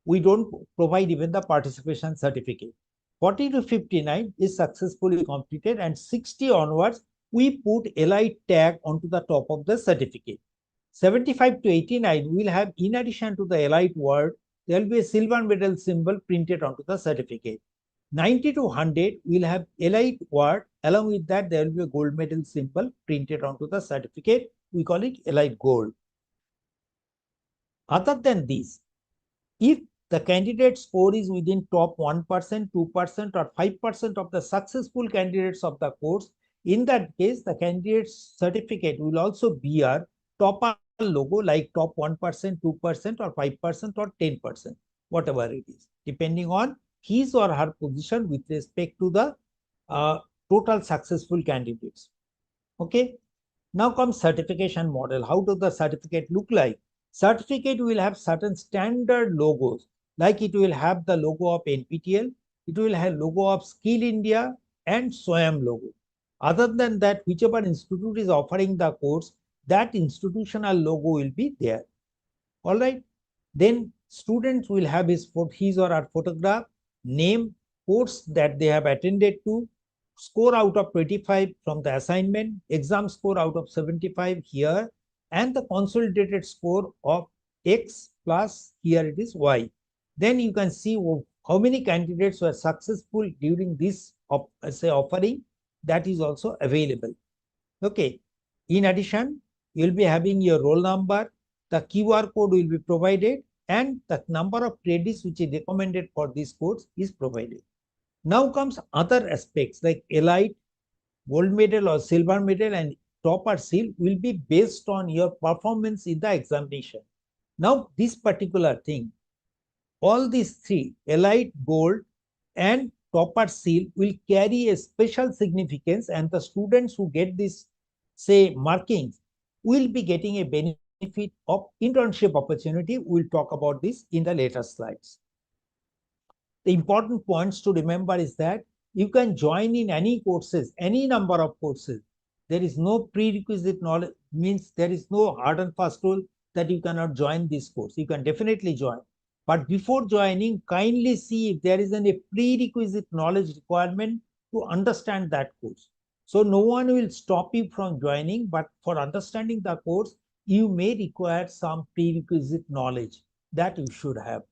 We don't provide even the participation certificate. 40 to 59 is successfully completed, and 60 onwards, we put elite tag onto the top of the certificate. 75 to 89 will have, in addition to the elite word, there will be a silver medal symbol printed onto the certificate. 90 to 100 will have elite word. Along with that, there will be a gold medal symbol printed onto the certificate. We call it elite gold. Other than this, if the candidate score is within top 1%, 2%, or 5% of the successful candidates of the course, in that case, the candidate's certificate will also bear topper logo like top 1%, 2%, or 5%, or 10%, whatever it is, depending on his or her position with respect to the total successful candidates. Okay. Now comes certification model. How does the certificate look like? Certificate will have certain standard logos, like it will have the logo of NPTEL, it will have logo of Skill India and SWAYAM logo. Other than that, whichever institute is offering the course, that institutional logo will be there. All right. Then students will have his or her photograph, name, course that they have attended to, score out of 25 from the assignment, exam score out of 75 here, and the consolidated score of X plus here it is Y. Then you can see how many candidates were successful during this offering. That is also available. Okay. In addition, you'll be having your roll number, the QR code will be provided, and the number of credits which is recommended for this course is provided. Now comes other aspects like elite, gold medal or silver medal, and topper seal will be based on your performance in the examination. Now, this particular thing, all these three, elite, gold, and topper seal, will carry a special significance, and the students who get this, say, markings will be getting a benefit of internship opportunity. We'll talk about this in the later slides. The important points to remember is that you can join in any courses, any number of courses. There is no prerequisite knowledge, means there is no hard and fast rule that you cannot join this course. You can definitely join. But before joining, kindly see if there is any prerequisite knowledge requirement to understand that course. So no one will stop you from joining, but for understanding the course, you may require some prerequisite knowledge that you should have.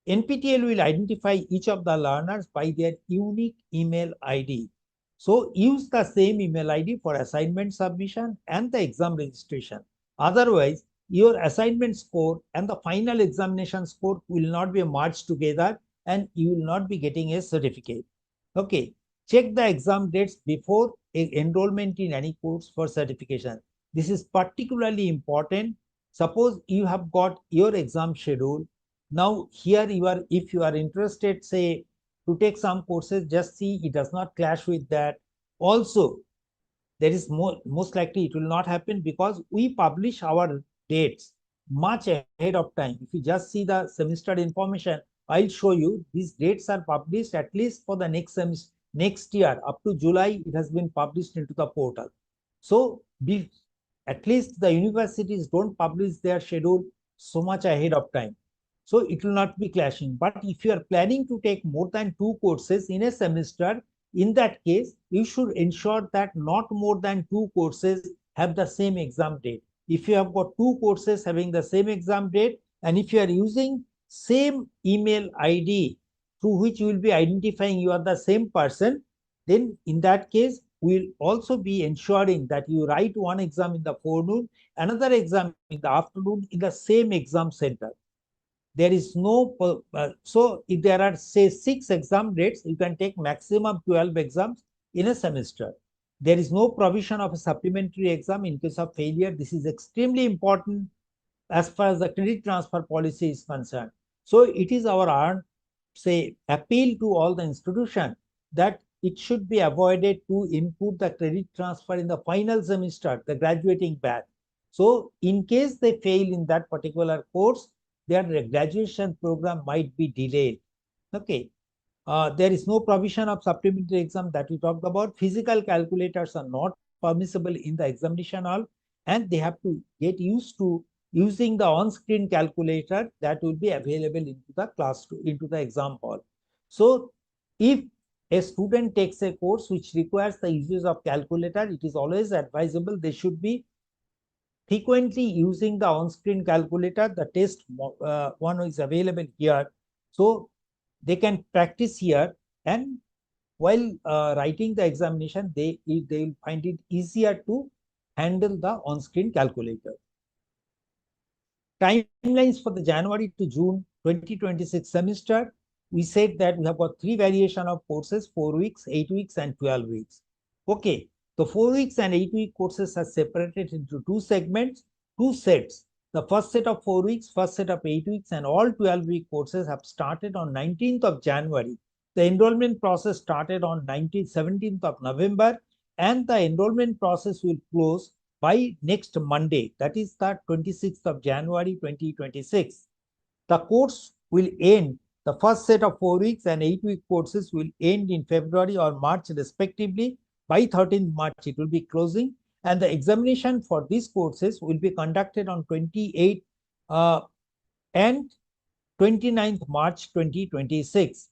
NPTEL will identify each of the learners by their unique email ID. So use the same email ID for assignment submission and the exam registration. Otherwise, your assignment score and the final examination score will not be merged together and you will not be getting a certificate. Okay, check the exam dates before enrollment in any course for certification. This is particularly important. Suppose you have got your exam schedule. Now here you are, if you are interested, say, to take some courses, just see it does not clash with that. Also, there is most likely it will not happen because we publish our dates much ahead of time. If you just see the semester information, I'll show you these dates are published at least for the next semester, next year up to July. It has been published into the portal. So at least the universities don't publish their schedule so much ahead of time. So it will not be clashing. But if you are planning to take more than 2 courses in a semester, in that case, you should ensure that not more than 2 courses have the same exam date. If you have got 2 courses having the same exam date, and if you are using same email ID through which you will be identifying you are the same person, then in that case, we'll also be ensuring that you write one exam in the forenoon, another exam in the afternoon in the same exam center. There is no, so if there are, say, 6 exam dates, you can take maximum 12 exams in a semester. There is no provision of a supplementary exam in case of failure. This is extremely important as far as the credit transfer policy is concerned. So it is our, say, appeal to all the institutions that it should be avoided to input the credit transfer in the final semester, the graduating batch. So in case they fail in that particular course, their graduation program might be delayed. Okay. There is no provision of supplementary exam that we talked about. Physical calculators are not permissible in the examination hall, and they have to get used to using the on-screen calculator that will be available into the class, into the exam hall. So if a student takes a course which requires the use of calculator, it is always advisable they should be frequently using the on-screen calculator. The test one is available here. So they can practice here, and while writing the examination, they will find it easier to handle the on-screen calculator. Timelines for the January to June 2026 semester. We said that we have got 3 variation of courses: 4 weeks, 8 weeks, and 12 weeks. Okay. The 4 weeks and 8-week courses are separated into 2 segments, 2 sets. The first set of 4 weeks, first set of 8 weeks, and all 12-week courses have started on 19th of January. The enrollment process started on 17th of November, and the enrollment process will close by next Monday, that is the 26th of January 2026. The course will end, the first set of 4 weeks and 8-week courses will end in February or March respectively. By 13th March, it will be closing, and the examination for these courses will be conducted on 28th and 29th March 2026.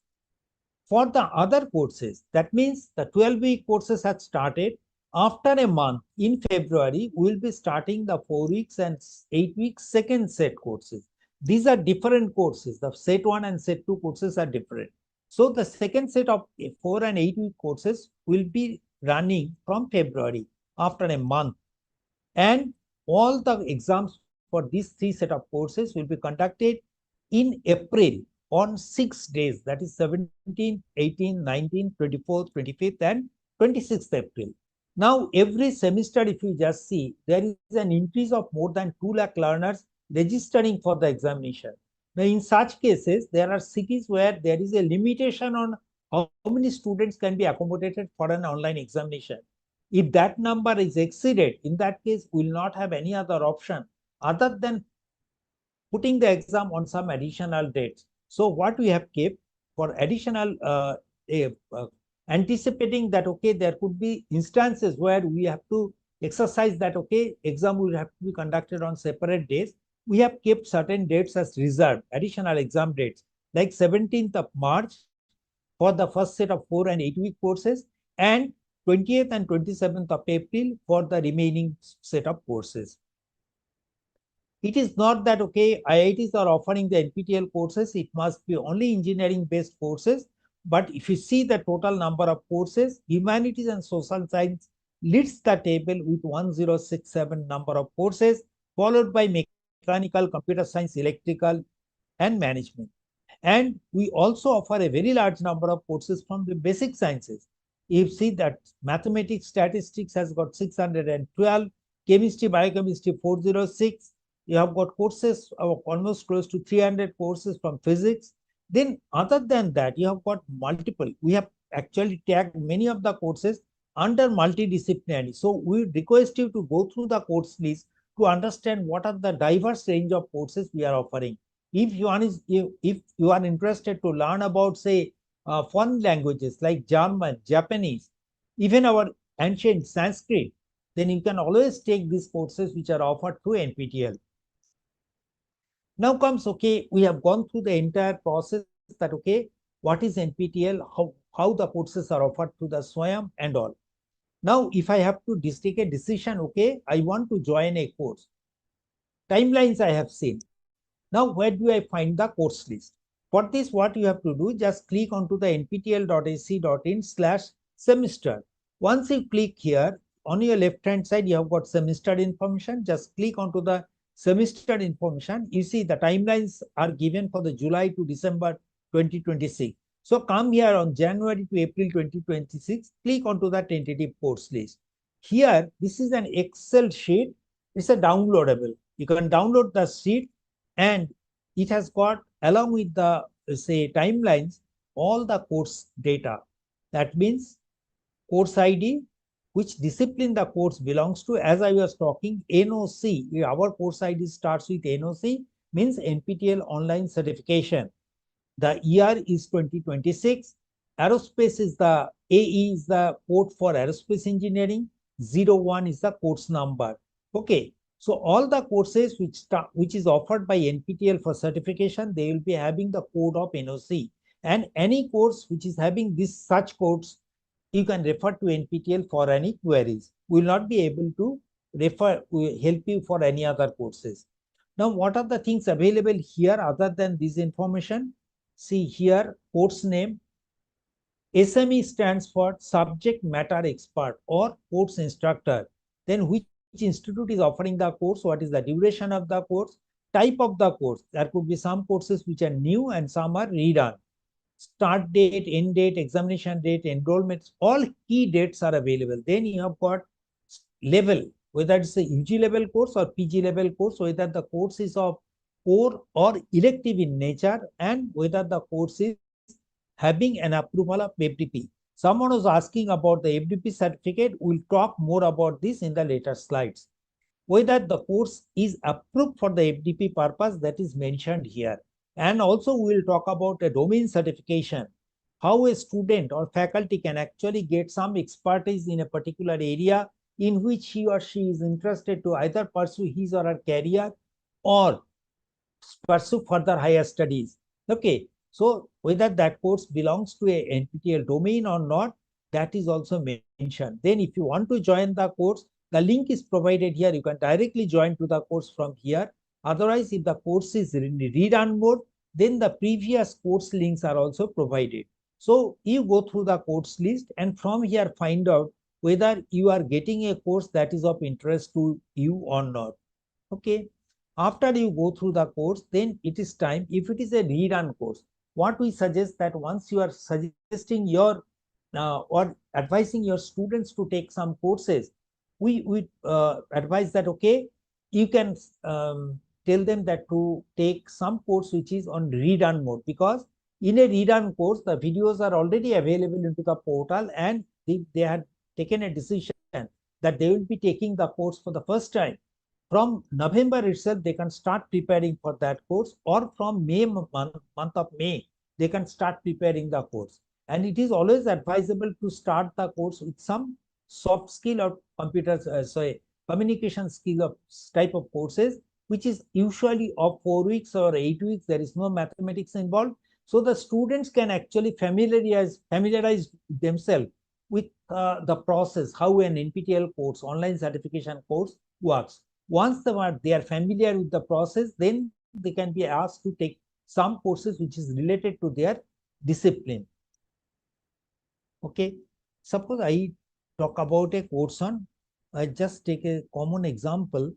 For the other courses, that means the 12-week courses had started. After a month in February, we will be starting the 4 weeks and 8 weeks second set courses. These are different courses. The set 1 and set 2 courses are different. So the second set of 4 and 8 week courses will be running from February after a month. And all the exams for these 3 set of courses will be conducted in April on 6 days, that is 17, 18, 19, 24, 25th and 26th April. Now, every semester, if you just see, there is an increase of more than 2 lakh learners registering for the examination. Now, in such cases, there are cities where there is a limitation on how many students can be accommodated for an online examination. If that number is exceeded, in that case, we will not have any other option other than putting the exam on some additional dates. So what we have kept for additional anticipating that, okay, there could be instances where we have to exercise that, okay, exam will have to be conducted on separate days. We have kept certain dates as reserved, additional exam dates, like 17th of March for the first set of 4 and 8 week courses, and 20th and 27th of April for the remaining set of courses. It is not that, okay, IITs are offering the NPTEL courses, it must be only engineering based courses. But if you see the total number of courses, humanities and social science leads the table with 1067 number of courses, followed by mechanical, computer science, electrical, and management. And we also offer a very large number of courses from the basic sciences. You see that mathematics, statistics has got 612, chemistry, biochemistry 406. You have got courses of almost close to 300 courses from physics. Then other than that, you have got multiple. We have actually tagged many of the courses under multidisciplinary. So we request you to go through the course list to understand what are the diverse range of courses we are offering. If you are interested to learn about, say, foreign languages like German, Japanese, even our ancient Sanskrit, then you can always take these courses which are offered through NPTEL. Now comes, okay, we have gone through the entire process that, okay, what is NPTEL, how the courses are offered to the SWAYAM and all. Now, if I have to take a decision, okay, I want to join a course. Timelines I have seen. Now, where do I find the course list? For this, what you have to do, just click onto the nptel.ac.in/semester. Once you click here, on your left-hand side, you have got semester information. Just click onto the semester information. You see the timelines are given for the July to December 2026. So come here on January to April 2026, click onto the tentative course list. Here, this is an Excel sheet. It's a downloadable. You can download the sheet, and it has got, along with the, say, timelines, all the course data. That means course ID, which discipline the course belongs to. As I was talking, NOC, our course ID starts with NOC, means NPTEL Online Certification. The year is 2026. Aerospace is the AE is the code for aerospace engineering. 01 is the course number. Okay. So all the courses which is offered by NPTEL for certification, they will be having the code of NOC. And any course which is having this such codes, you can refer to NPTEL for any queries. We will not be able to help you for any other courses. Now, what are the things available here other than this information? See here, course name. SME stands for subject matter expert or course instructor. Then which institute is offering the course, what is the duration of the course, type of the course. There could be some courses which are new and some are redone. Start date, end date, examination date, enrollments, all key dates are available. Then you have got level, whether it's a UG level course or PG level course, whether the course is of core or elective in nature, and whether the course is having an approval of FDP. Someone was asking about the FDP certificate. We'll talk more about this in the later slides. Whether the course is approved for the FDP purpose, that is mentioned here. And also we will talk about a domain certification, how a student or faculty can actually get some expertise in a particular area in which he or she is interested to either pursue his or her career or pursue further higher studies. Okay. So whether that course belongs to a NPTEL domain or not, that is also mentioned. Then if you want to join the course, the link is provided here. You can directly join to the course from here. Otherwise, if the course is in read-on mode, then the previous course links are also provided. So you go through the course list and from here find out whether you are getting a course that is of interest to you or not. Okay. After you go through the course, then it is time, if it is a read-on course, what we suggest that once you are suggesting your or advising your students to take some courses, we advise that, okay, you can tell them that to take some course which is on read-on mode, because in a read-on course, the videos are already available into the portal, and they had taken a decision that they will be taking the course for the first time. From November itself, they can start preparing for that course, or from month of May, they can start preparing the course. And it is always advisable to start the course with some soft skill or communication skill of type of courses, which is usually of 4 weeks or 8 weeks. There is no mathematics involved. So the students can actually familiarize themselves with the process, how an NPTEL course, online certification course works. Once they are familiar with the process, then they can be asked to take some courses which is related to their discipline. Okay, suppose I talk about a course on, I just take a common example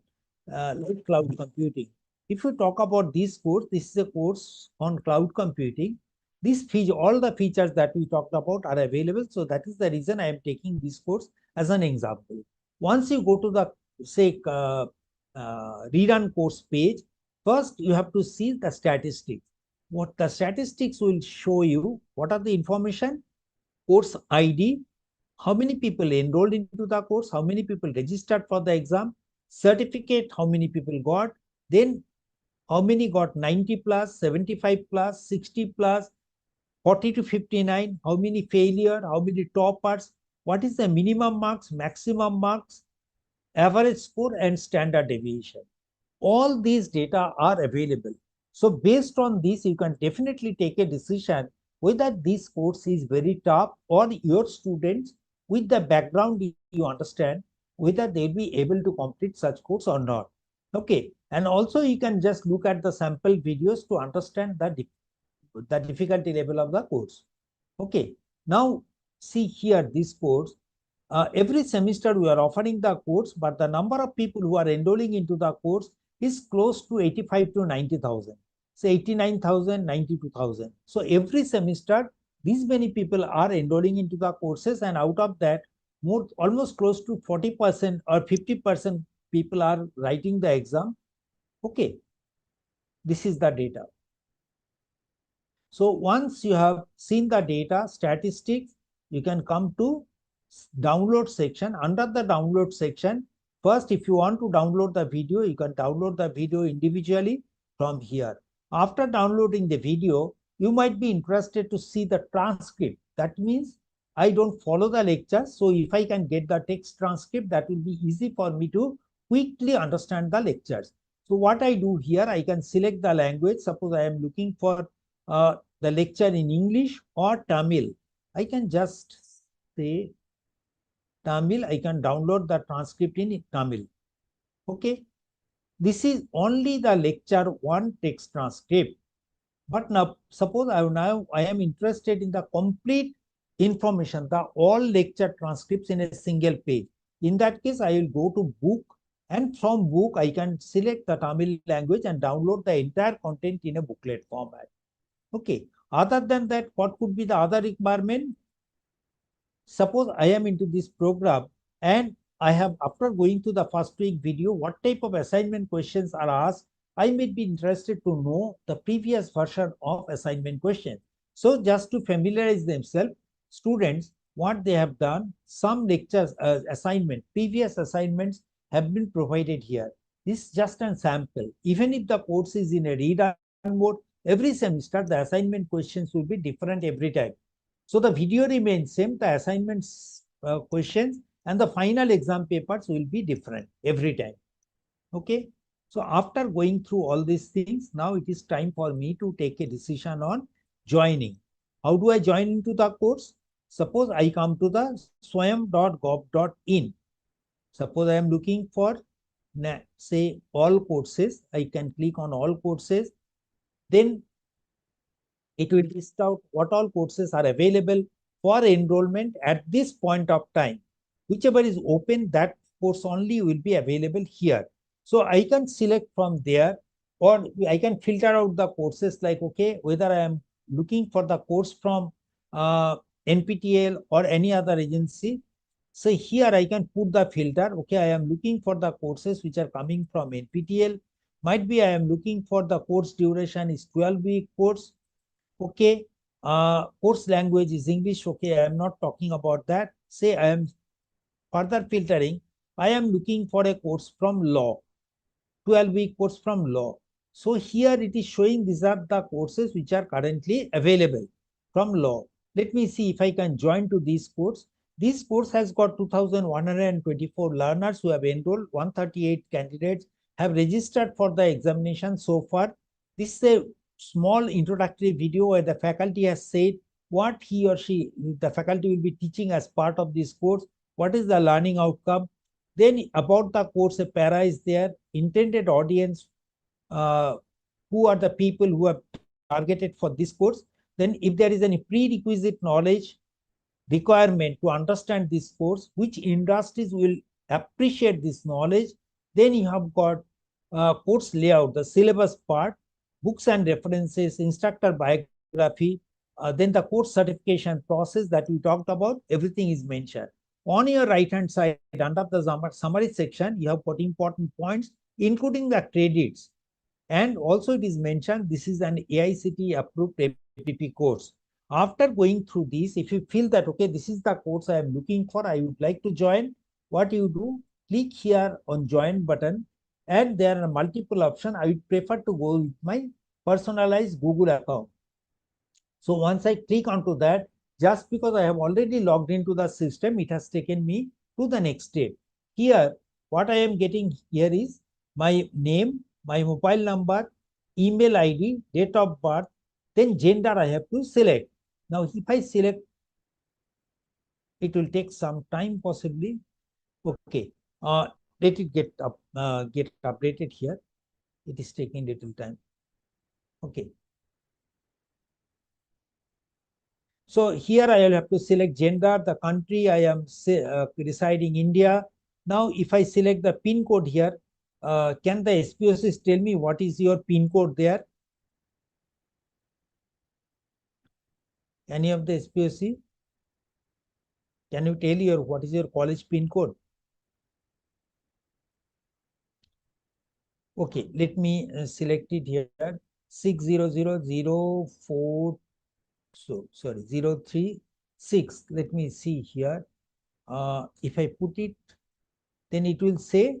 like cloud computing. If you talk about this course, this is a course on cloud computing. All the features that we talked about are available. So that is the reason I am taking this course as an example. Once you go to the read-on course page, first you have to see the statistics. What the statistics will show you, what are the information? Course ID, how many people enrolled into the course, how many people registered for the exam, certificate, how many people got, then how many got 90 plus, 75 plus, 60 plus, 40 to 59, how many failure, how many toppers, what is the minimum marks, maximum marks, average score, and standard deviation. All these data are available. So based on this, you can definitely take a decision whether this course is very tough, or your students with the background you understand whether they'll be able to complete such course or not. Okay, and also you can just look at the sample videos to understand the difficulty level of the course. Okay, now see here this course. Every semester we are offering the course, but the number of people who are enrolling into the course is close to 85 to 90,000. So 89,000, 92,000. So every semester, these many people are enrolling into the courses, and out of that, almost close to 40% or 50% people are writing the exam. Okay, this is the data. So once you have seen the data statistics, you can come to download section. Under the download section, first, if you want to download the video, you can download the video individually from here. After downloading the video, you might be interested to see the transcript. That means I don't follow the lecture. So if I can get the text transcript, that will be easy for me to quickly understand the lectures. So what I do here, I can select the language. Suppose I am looking for the lecture in English or Tamil. I can just say Tamil. I can download the transcript in Tamil. Okay. This is only the lecture one text transcript. But now, suppose I am interested in the complete information, the all lecture transcripts in a single page. In that case, I will go to book, and from book, I can select the Tamil language and download the entire content in a booklet format. Okay. Other than that, what could be the other requirement? Suppose I am into this program, and I have, after going to the first week video, what type of assignment questions are asked, I may be interested to know the previous version of assignment question. So just to familiarize themselves, students, what they have done, some lectures, previous assignments have been provided here. This is just a sample. Even if the course is in a read-on mode, every semester the assignment questions will be different every time. So the video remains same, the assignments questions and the final exam papers will be different every time. Okay. So after going through all these things, now it is time for me to take a decision on joining. How do I join into the course? Suppose I come to the swayam.gov.in. Suppose I am looking for, say, all courses. I can click on all courses. Then it will list out what all courses are available for enrollment at this point of time. Whichever is open, that course only will be available here. So I can select from there, or I can filter out the courses like, okay, whether I am looking for the course from NPTEL or any other agency. So here I can put the filter. Okay, I am looking for the courses which are coming from NPTEL. Might be I am looking for the course duration is 12-week course. Okay, course language is English. Okay, I am not talking about that. Say I am further filtering. I am looking for a course from law, 12-week course from law. So here it is showing these are the courses which are currently available from law. Let me see if I can join to this course. This course has got 2,124 learners who have enrolled. 138 candidates have registered for the examination so far. This is a small introductory video where the faculty has said what he or she, the faculty will be teaching as part of this course, what is the learning outcome. Then about the course, a para is there, intended audience, who are the people who are targeted for this course. Then if there is any prerequisite knowledge requirement to understand this course, which industries will appreciate this knowledge, then you have got course layout, the syllabus part, books and references, instructor biography, then the course certification process that we talked about, everything is mentioned. On your right hand side, under the summary section, you have got important points, including the credits. And also it is mentioned this is an AICTE approved APP course. After going through this, if you feel that, okay, this is the course I am looking for, I would like to join, what you do, click here on join button, and there are multiple options. I would prefer to go with my personalized Google account. So once I click onto that, just because I have already logged into the system, it has taken me to the next step. Here, what I am getting here is my name, my mobile number, email ID, date of birth, then gender I have to select. Now, if I select, it will take some time possibly. Okay, let it get updated here. It is taking little time. Okay. So here I will have to select gender, the country I am residing India. Now, if I select the pin code here, can the SPOCs tell me what is your pin code there? Any of the SPOC? Can you tell what is your college pin code? Okay, let me select it here. 60004. So sorry, 036. Let me see here. If I put it, then it will say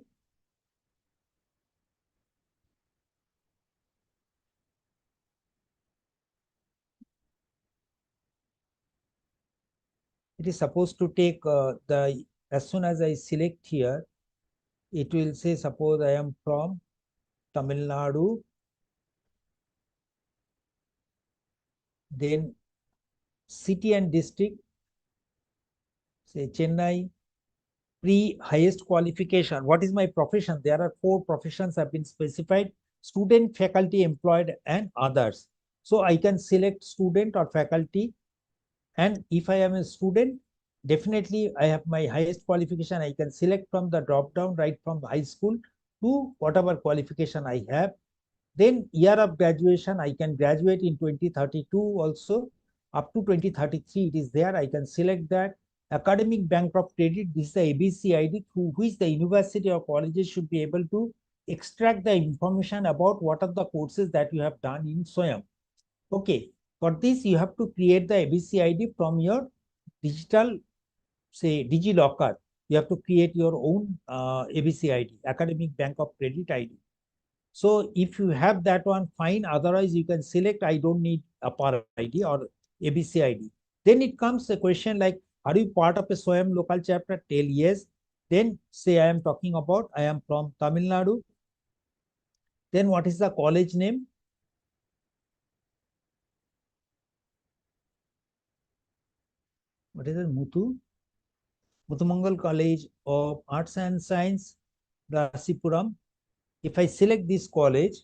it is supposed to take as soon as I select here, it will say, suppose I am from Tamil Nadu, then city and district, say Chennai, highest qualification. What is my profession? There are 4 professions have been specified: student, faculty, employed, and others. So I can select student or faculty. And if I am a student, definitely I have my highest qualification. I can select from the drop down right from high school to whatever qualification I have. Then year of graduation, I can graduate in 2032 also. Up to 2033 it is there. I can select that. Academic bank of credit, this is the ABC ID through which the university or colleges should be able to extract the information about what are the courses that you have done in SWAYAM. Okay, for this you have to create the ABC ID from your digital, say, DigiLocker. You have to create your own ABC ID, Academic Bank of Credit ID. So if you have that one, fine. Otherwise, you can select I don't need a PAR ID or ABC ID. Then it comes a question like, are you part of a SWAYAM local chapter? Tell yes. Then say I am talking about I am from Tamil Nadu. Then what is the college name? what is it? Muthamangal College of Arts and Science, Rasipuram. If I select this college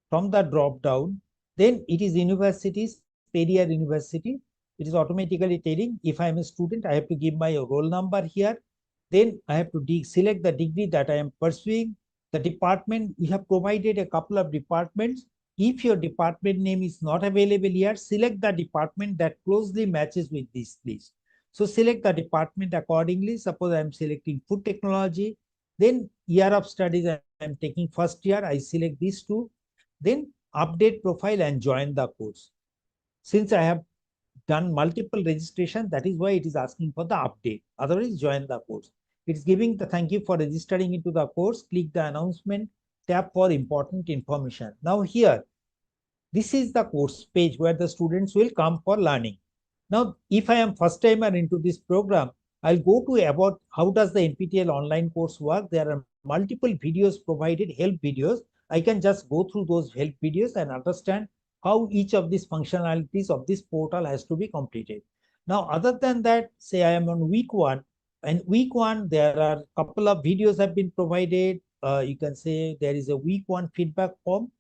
from the drop down, then it is universities, Periyar University. It is automatically telling if I am a student, I have to give my roll number here. Then I have to select the degree that I am pursuing. The department, we have provided a couple of departments. If your department name is not available here, select the department that closely matches with this list. So select the department accordingly. Suppose I am selecting food technology. Then year of studies, I am taking first year. I select these two. Then update profile and join the course. Since I have done multiple registration, that is why it is asking for the update. Otherwise, join the course. It's giving the thank you for registering into the course. Click the announcement tab for important information. Now here, this is the course page where the students will come for learning. Now, if I am first timer into this program, I'll go to about how does the NPTEL online course work. There are multiple videos provided, help videos. I can just go through those help videos and understand how each of these functionalities of this portal has to be completed. Now, other than that, say I am on week 1, and week 1, there are a couple of videos have been provided. You can say there is a week 1 feedback form.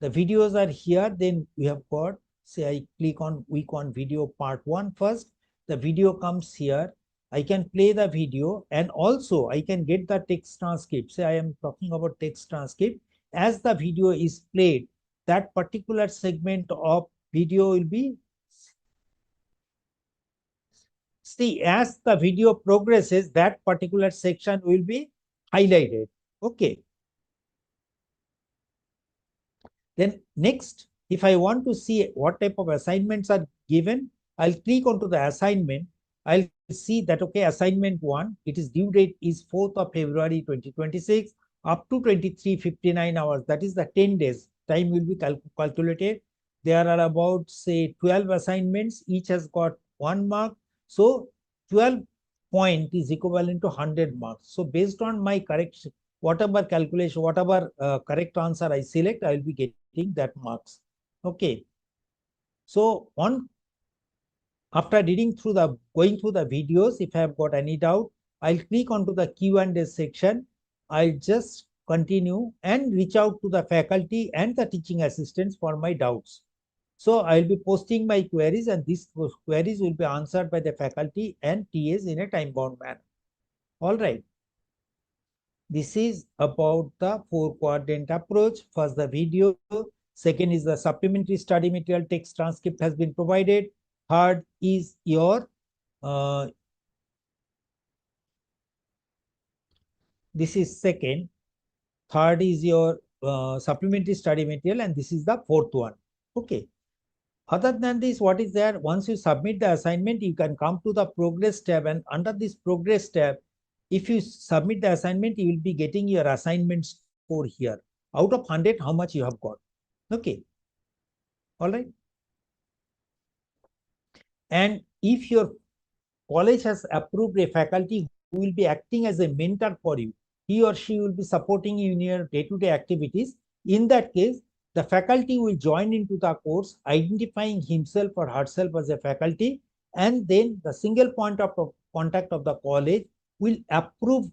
The videos are here. Then we have got, say I click on week 1 video part 1 first. The video comes here. I can play the video, and also I can get the text transcript. Say I am talking about text transcript. As the video is played, that particular segment of video will be, see, as the video progresses, that particular section will be highlighted. Okay. Then next, if I want to see what type of assignments are given, I'll click onto the assignment. I'll see that, okay, assignment 1, it is due date is 4th of February 2026 up to 23:59 hours. That is the 10 days. Time will be calculated. There are about, say, 12 assignments. Each has got 1 mark. So 12 point is equivalent to 100 marks. So based on my correction, whatever calculation, whatever correct answer I select, I will be getting that marks. Okay. So after going through the videos, if I have got any doubt, I'll click onto the Q&A section. I'll just continue and reach out to the faculty and the teaching assistants for my doubts. So I'll be posting my queries, and these queries will be answered by the faculty and TAs in a time-bound manner. All right. This is about the 4-quadrant approach. First, the video. Second is the supplementary study material text transcript has been provided. Third is your this is second. Third is your supplementary study material, and this is the fourth one. Okay. Other than this, what is there? Once you submit the assignment, you can come to the progress tab, and under this progress tab, if you submit the assignment, you will be getting your assignment score here. Out of 100, how much you have got. Okay. All right. And if your college has approved a faculty who will be acting as a mentor for you, he or she will be supporting you in your day-to-day activities. In that case, the faculty will join into the course, identifying himself or herself as a faculty, and then the single point of contact of the college will approve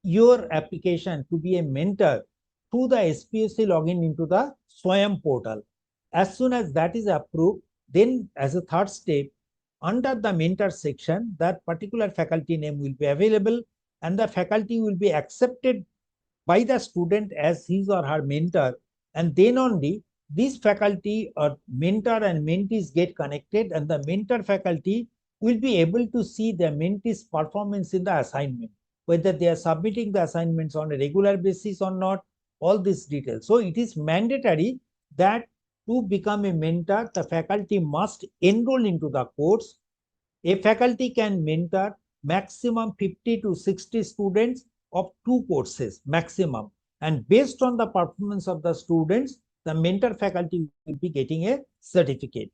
your application to be a mentor through the SPOC login into the SWAYAM portal. As soon as that is approved, then as a third step, under the mentor section, that particular faculty name will be available, and the faculty will be accepted by the student as his or her mentor. And then only this faculty or mentor and mentees get connected, and the mentor faculty will be able to see the mentee's performance in the assignment, whether they are submitting the assignments on a regular basis or not, all these details. So it is mandatory that to become a mentor, the faculty must enroll into the course. A faculty can mentor maximum 50 to 60 students of 2 courses maximum. And based on the performance of the students, the mentor faculty will be getting a certificate.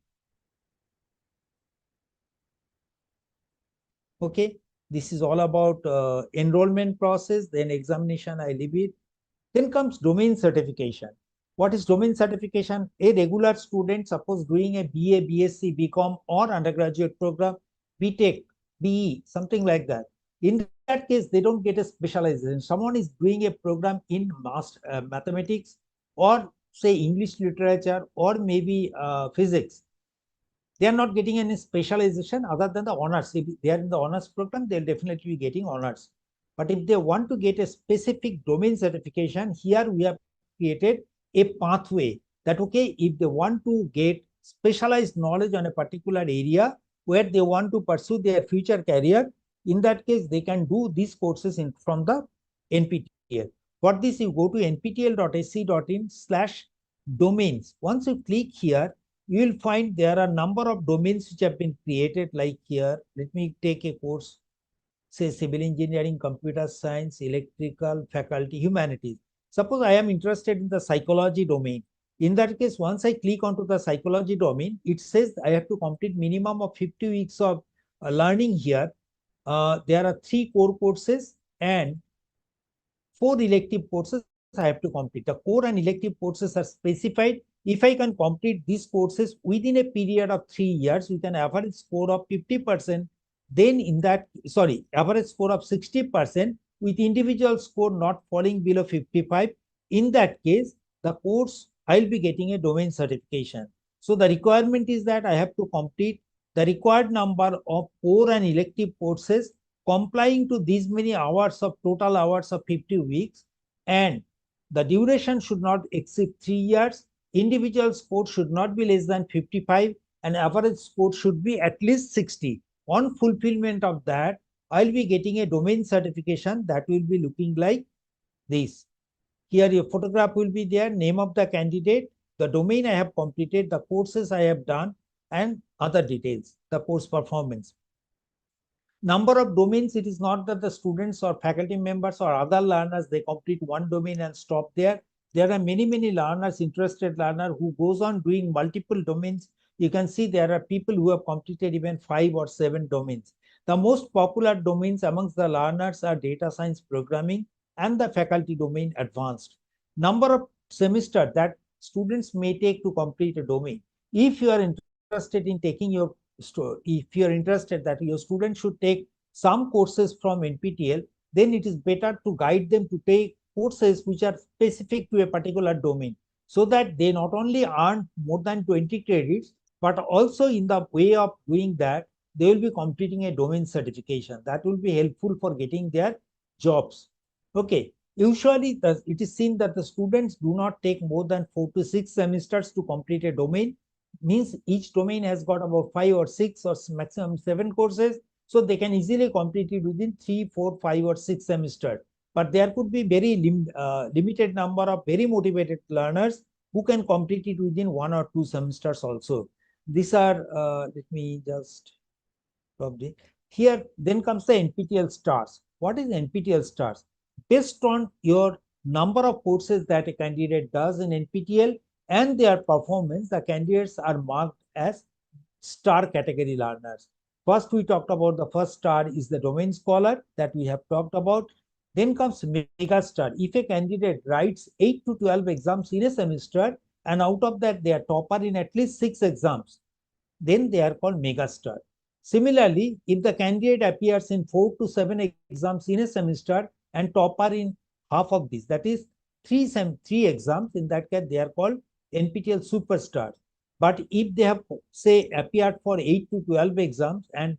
Okay, this is all about enrollment process, then examination, I leave it. Then comes domain certification. What is domain certification? A regular student, suppose doing a BA, BSc, BCom or undergraduate program, BTech, BE, something like that. In that case, they don't get a specialization. Someone is doing a program in mathematics, or say English literature, or maybe physics. They are not getting any specialization other than the honors. If they are in the honors program, they'll definitely be getting honors. But if they want to get a specific domain certification, here we have created a pathway that, okay, if they want to get specialized knowledge on a particular area where they want to pursue their future career, in that case, they can do these courses from the NPTEL. For this, you go to nptel.ac.in/domains. Once you click here, you will find there are a number of domains which have been created, like here. Let me take a course, say civil engineering, computer science, electrical, faculty, humanities. Suppose I am interested in the psychology domain. In that case, once I click onto the psychology domain, it says I have to complete minimum of 50 weeks of learning here. There are 3 core courses and 4 elective courses I have to complete. The core and elective courses are specified. If I can complete these courses within a period of 3 years with an average score of 50%, then in that, average score of 60% with individual score not falling below 55, in that case, the course I'll be getting a domain certification. So the requirement is that I have to complete the required number of core and elective courses complying to these many hours of total hours of 50 weeks, and the duration should not exceed 3 years. Individual score should not be less than 55, and average score should be at least 60. On fulfillment of that, I'll be getting a domain certification that will be looking like this. Here your photograph will be there, name of the candidate, the domain I have completed, the courses I have done, and other details, the course performance. Number of domains, it is not that the students or faculty members or other learners, they complete one domain and stop there. There are many learners, interested learner, who goes on doing multiple domains. You can see there are people who have completed even 5 or 7 domains. The most popular domains amongst the learners are data science programming and the faculty domain advanced. Number of semester that students may take to complete a domain. If you are interested in taking your if you're interested that your students should take some courses from NPTEL, then it is better to guide them to take courses which are specific to a particular domain, so that they not only earn more than 20 credits, but also in the way of doing that, they will be completing a domain certification that will be helpful for getting their jobs. Okay. Usually, it is seen that the students do not take more than 4 to 6 semesters to complete a domain. Means each domain has got about 5 or 6 or maximum 7 courses, so they can easily complete it within 3, 4, 5 or 6 semesters. But there could be very limited number of very motivated learners who can complete it within 1 or 2 semesters also. These are, let me just probably here. Then comes the NPTEL stars. What is NPTEL stars? Based on your number of courses that a candidate does in NPTEL and their performance, the candidates are marked as star category learners. First, we talked about the first star is the domain scholar that we have talked about. Then comes mega star. If a candidate writes 8 to 12 exams in a semester, and out of that they are topper in at least 6 exams, then they are called mega star. Similarly, if the candidate appears in 4 to 7 exams in a semester and topper in half of these, that is 3 exams, in that case they are called NPTEL superstars. But if they have, say, appeared for 8 to 12 exams and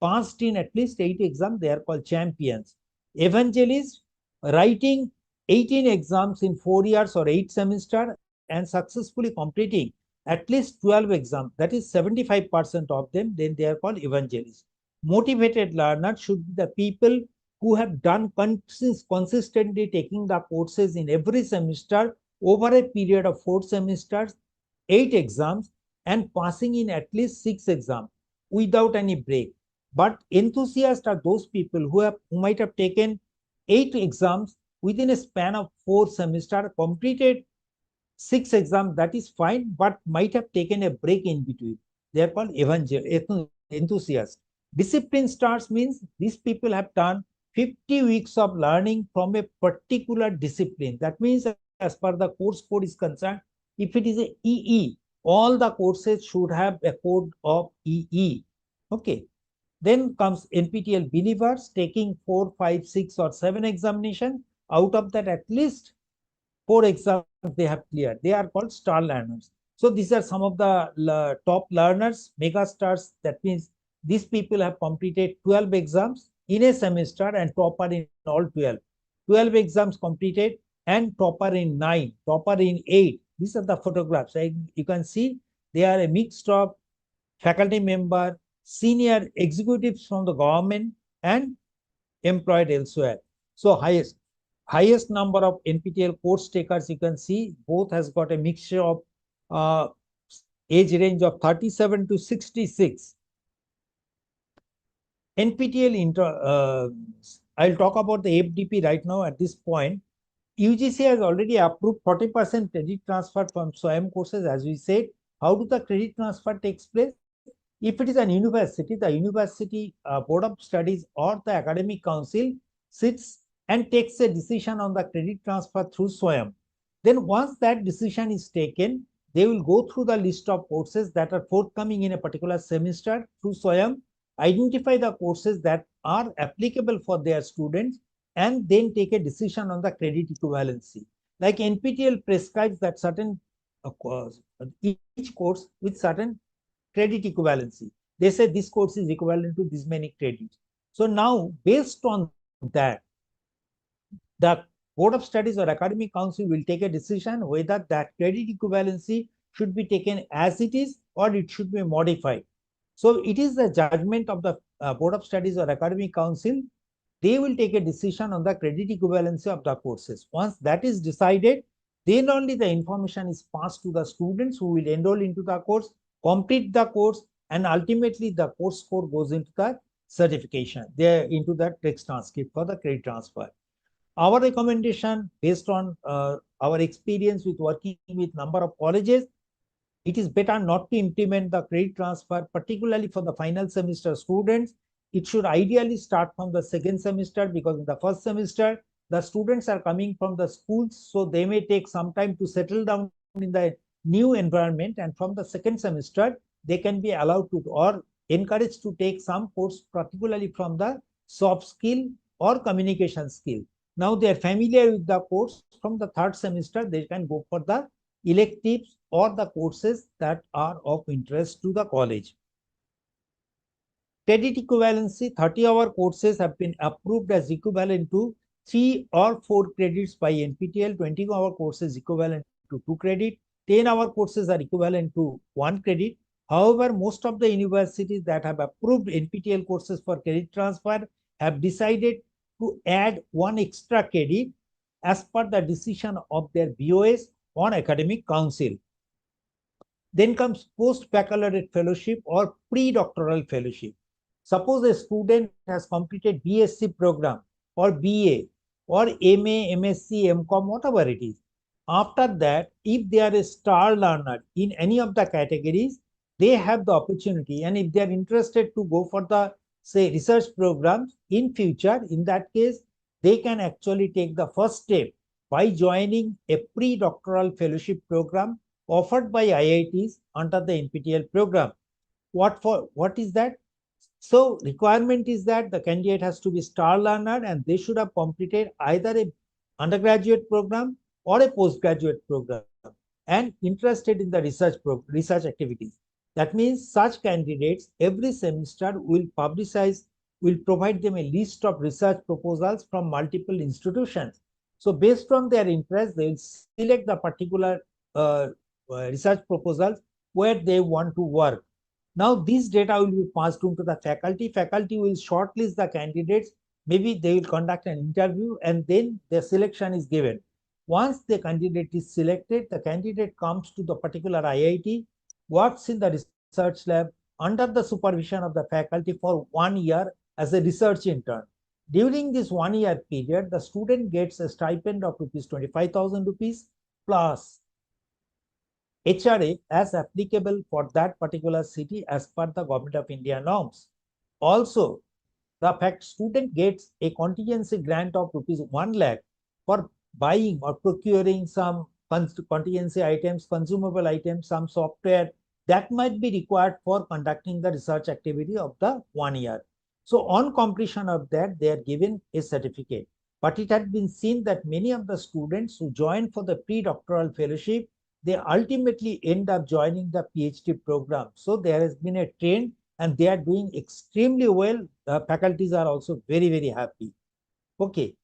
passed in at least 8 exams, they are called champions. Evangelists, writing 18 exams in 4 years or 8 semesters and successfully completing at least 12 exams, that is 75% of them, then they are called evangelists. Motivated learners should be the people who have done consistently taking the courses in every semester over a period of 4 semesters, 8 exams, and passing in at least 6 exams without any break. But enthusiasts are those people who might have taken 8 exams within a span of 4 semesters, completed 6 exams, that is fine, but might have taken a break in between. They are called enthusiasts. Discipline stars means these people have done 50 weeks of learning from a particular discipline. That means, as per the course code is concerned, if it is a EE, all the courses should have a code of EE. Okay. Then comes NPTEL believers taking 4, 5, 6 or 7 examinations. Out of that, at least 4 exams they have cleared. They are called star learners. So these are some of the top learners, mega stars. That means these people have completed 12 exams in a semester and topper in all 12. 12 exams completed and topper in 9, topper in 8. These are the photographs. You can see they are a mixed of faculty member, senior executives from the government, and employed elsewhere. So highest number of NPTEL course takers, you can see both has got a mixture of age range of 37 to 66. NPTEL I'll talk about the FDP right now at this point. UGC has already approved 40% credit transfer from SWAYAM courses, as we said. How do the credit transfer takes place? If it is an university, the university board of studies or the academic council sits and takes a decision on the credit transfer through SWAYAM. Then once that decision is taken, they will go through the list of courses that are forthcoming in a particular semester through SWAYAM, identify the courses that are applicable for their students, and then take a decision on the credit equivalency. Like NPTEL prescribes that certain each course with certain credit equivalency. They say this course is equivalent to this many credits. So now, based on that, the Board of Studies or Academic Council will take a decision whether that credit equivalency should be taken as it is or it should be modified. So it is the judgment of the Board of Studies or Academic Council. They will take a decision on the credit equivalency of the courses. Once that is decided, then only the information is passed to the students who will enroll into the course, complete the course, and ultimately the course score goes into the certification, into that text transcript for the credit transfer. Our recommendation, based on our experience with working with number of colleges, it is better not to implement the credit transfer, particularly for the final semester students. It should ideally start from the second semester, because in the first semester, the students are coming from the schools, so they may take some time to settle down in the new environment. And from the second semester, they can be allowed to or encouraged to take some course, particularly from the soft skill or communication skill. Now they are familiar with the course. From the third semester, they can go for the electives or the courses that are of interest to the college. Credit equivalency, 30-hour courses have been approved as equivalent to 3 or 4 credits by NPTEL. 20-hour courses equivalent to 2 credit. 10-hour courses are equivalent to 1 credit. However, most of the universities that have approved NPTEL courses for credit transfer have decided to add 1 extra credit as per the decision of their BOS on academic council. Then comes post-baccalaureate fellowship or pre-doctoral fellowship. Suppose a student has completed BSc program or BA or MA, MSc, MCom, whatever it is. After that, if they are a star learner in any of the categories, they have the opportunity. And if they are interested to go for the, say, research programs in future, in that case, they can actually take the first step by joining a pre-doctoral fellowship program offered by IITs under the NPTEL program. What is that? So requirement is that the candidate has to be star learner and they should have completed either a undergraduate program or a postgraduate program and interested in the research activities. That means such candidates every semester will provide them a list of research proposals from multiple institutions. So based on their interest, they will select the particular research proposals where they want to work. Now, this data will be passed on to the faculty. Faculty will shortlist the candidates. Maybe they will conduct an interview and then the selection is given. Once the candidate is selected, the candidate comes to the particular IIT, works in the research lab under the supervision of the faculty for 1 year as a research intern. During this 1 year period, the student gets a stipend of ₹25,000 plus HRA as applicable for that particular city as per the Government of India norms. Also, the student gets a contingency grant of ₹1 lakh for buying or procuring some contingency items, consumable items, some software that might be required for conducting the research activity of the 1 year. So on completion of that, they are given a certificate. But it had been seen that many of the students who join for the pre-doctoral fellowship, they ultimately end up joining the PhD program. So there has been a trend and they are doing extremely well. The faculties are also very, very happy. Okay.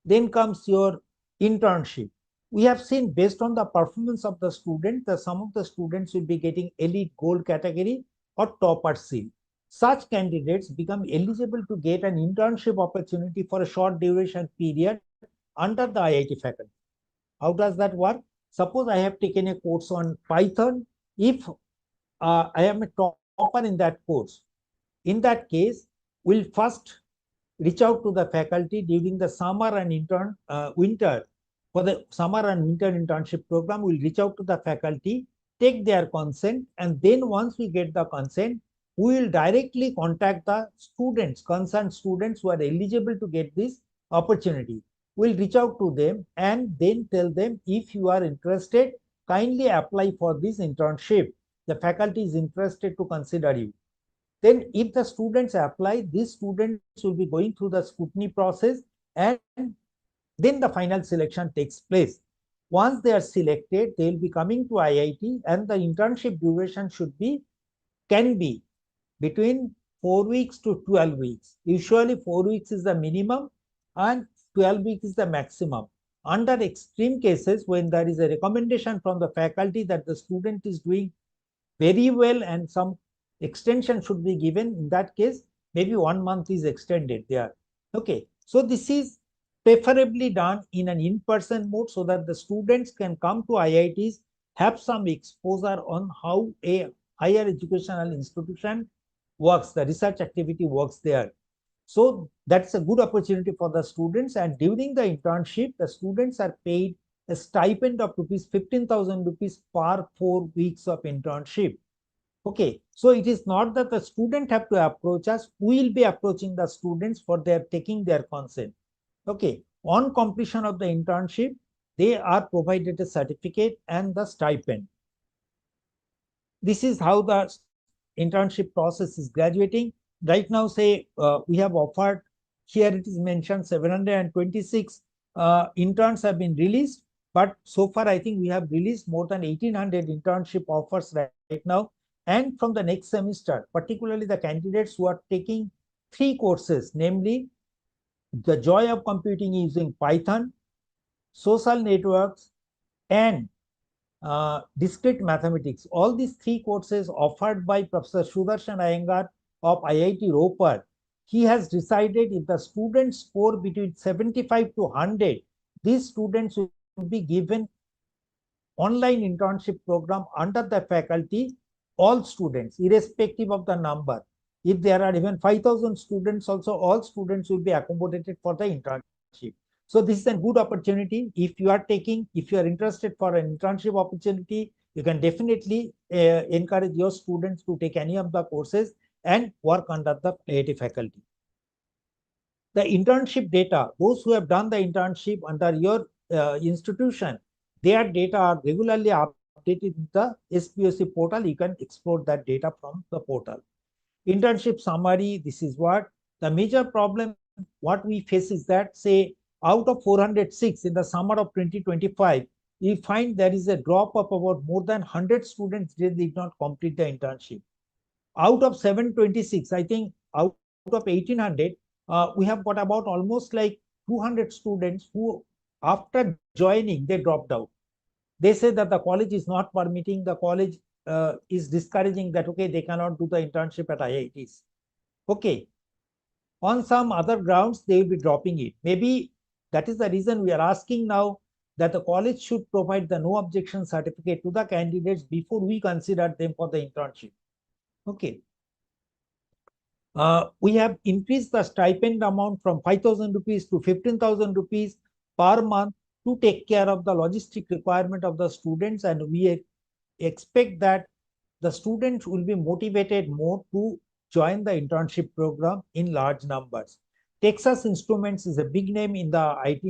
Then comes your internship. We have seen based on the performance of the student, that some of the students will be getting elite gold category or topper seal. Such candidates become eligible to get an internship opportunity for a short duration period under the IIT faculty. How does that work? Suppose I have taken a course on Python. If I am a topper in that course, in that case, we'll first reach out to the faculty during the summer and winter. For the summer and winter internship program, we'll reach out to the faculty, take their consent, and then once we get the consent, we will directly contact the students, concerned students who are eligible to get this opportunity. We'll reach out to them and then tell them, if you are interested, kindly apply for this internship. The faculty is interested to consider you. Then if the students apply, these students will be going through the scrutiny process and then the final selection takes place. Once they are selected, they will be coming to IIT and the internship duration can be between 4 weeks to 12 weeks. Usually 4 weeks is the minimum and 12 weeks is the maximum. Under extreme cases, when there is a recommendation from the faculty that the student is doing very well and some extension should be given, in that case, maybe 1 month is extended there. Okay, so this is preferably done in an in-person mode so that the students can come to IITs, have some exposure on how a higher educational institution works, the research activity works there. So that's a good opportunity for the students. And during the internship, the students are paid a stipend of rupees 15,000 rupees per 4 weeks of internship. Okay, so it is not that the student have to approach us, we will be approaching the students for their taking their consent. Okay, on completion of the internship, they are provided a certificate and the stipend. This is how the internship process is graduating. Right now, say we have offered, here it is mentioned 726 interns have been released, but so far I think we have released more than 1800 internship offers right now. And from the next semester, particularly the candidates who are taking 3 courses, namely the joy of computing using Python, social networks, and discrete mathematics. All these 3 courses offered by Professor Sudarshan Iyengar of IIT Ropar. He has decided if the students score between 75 to 100, these students will be given online internship program under the faculty, all students, irrespective of the number. If there are even 5,000 students also, all students will be accommodated for the internship. So this is a good opportunity. If you are interested for an internship opportunity, you can definitely encourage your students to take any of the courses and work under the IIT faculty. The internship data, those who have done the internship under your institution, their data are regularly updated in the SPOC portal. You can explore that data from the portal. Internship summary, this is what the major problem what we face is that, say, out of 406 in the summer of 2025, we find there is a drop of about more than 100 students they did not complete the internship. Out of 726, I think out of 1800, we have got about almost like 200 students who after joining, they dropped out. They say that the college is not permitting, the college is discouraging that, okay, they cannot do the internship at IITs. Okay. On some other grounds, they will be dropping it. Maybe that is the reason we are asking now that the college should provide the no objection certificate to the candidates before we consider them for the internship. Okay. We have increased the stipend amount from 5,000 rupees to 15,000 rupees per month to take care of the logistic requirement of the students, and we expect that the students will be motivated more to join the internship program in large numbers. Texas Instruments is a big name in the IT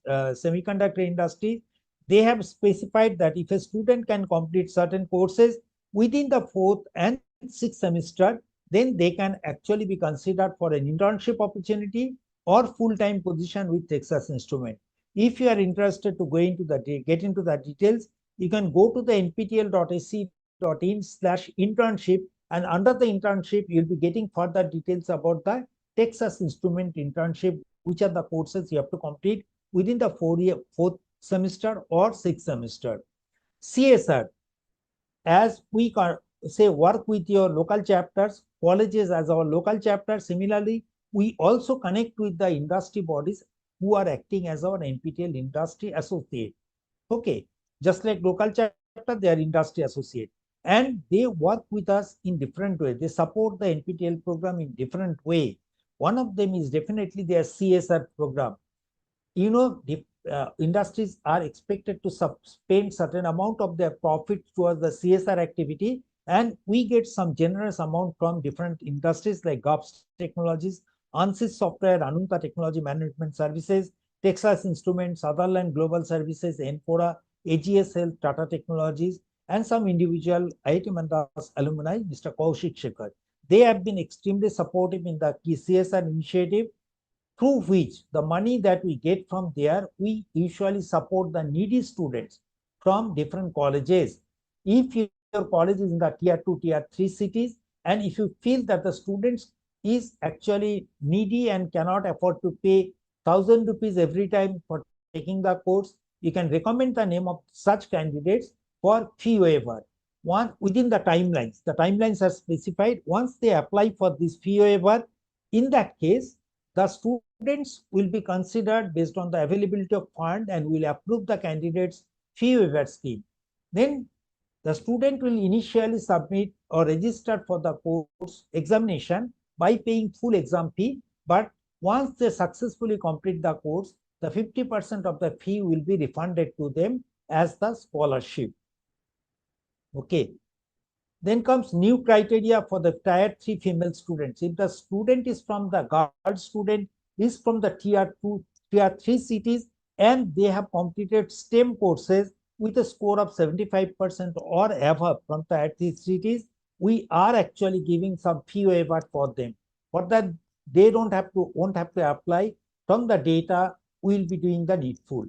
semiconductor industry. They have specified that if a student can complete certain courses within the 4th and 6th semester, then they can actually be considered for an internship opportunity or full-time position with Texas Instrument. If you are interested to get into the details, you can go to the nptel.ac.in/internship, and under the internship, you'll be getting further details about the Texas Instrument internship, which are the courses you have to complete within the fourth semester or sixth semester. CSR, as we say, work with your local chapters, colleges as our local chapter. Similarly, we also connect with the industry bodies who are acting as our NPTEL industry associate. Okay, just like local chapter, they are industry associate, and they work with us in different ways. They support the NPTEL program in different way. One of them is definitely their CSR program. You know, the industries are expected to spend certain amount of their profit towards the CSR activity, and we get some generous amount from different industries like GOPS Technologies, ANSYS Software, Anunta Technology Management Services, Texas Instruments, Sutherland Global Services, Enfora, AGS Health, Tata Technologies, and some individual IIT Madras alumni, Mr. Kaushik Shekhar. They have been extremely supportive in the CSR initiative, through which the money that we get from there, we usually support the needy students from different colleges. If your college is in the tier 2, tier 3 cities, and if you feel that the students is actually needy and cannot afford to pay 1,000 rupees every time for taking the course, you can recommend the name of such candidates for fee waiver. One, within the timelines are specified. Once they apply for this fee waiver, in that case, the students will be considered based on the availability of fund and will approve the candidate's fee waiver scheme. Then the student will initially submit or register for the course examination by paying full exam fee, but once they successfully complete the course, the 50% of the fee will be refunded to them as the scholarship. Okay. Then comes new criteria for the tier 3 female students. If the student is from the girl student is from the tier 2, tier 3 cities, and they have completed STEM courses with a score of 75% or above from the tier 3 cities, we are actually giving some fee waiver for them. For that, they won't have to apply. From the data, we will be doing the needful.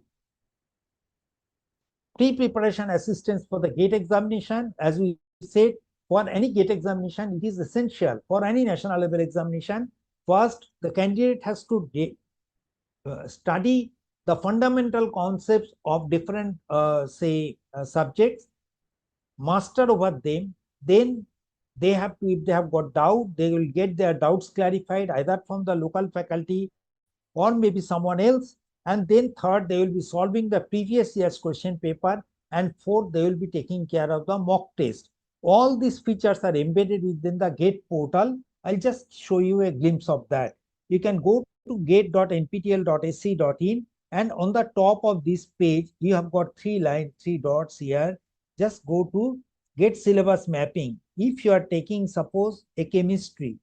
Pre-preparation assistance for the GATE examination. As we said, for any GATE examination, it is essential for any national level examination. First, the candidate has to study the fundamental concepts of different, subjects, master over them. Then they have to, if they have got doubt, they will get their doubts clarified either from the local faculty or maybe someone else. And then third, they will be solving the previous year's question paper. And fourth, they will be taking care of the mock test. All these features are embedded within the GATE portal. I'll just show you a glimpse of that. You can go to gate.nptel.ac.in, and on the top of this page, you have got three dots here. Just go to GATE syllabus mapping. If you are taking, suppose, a chemistry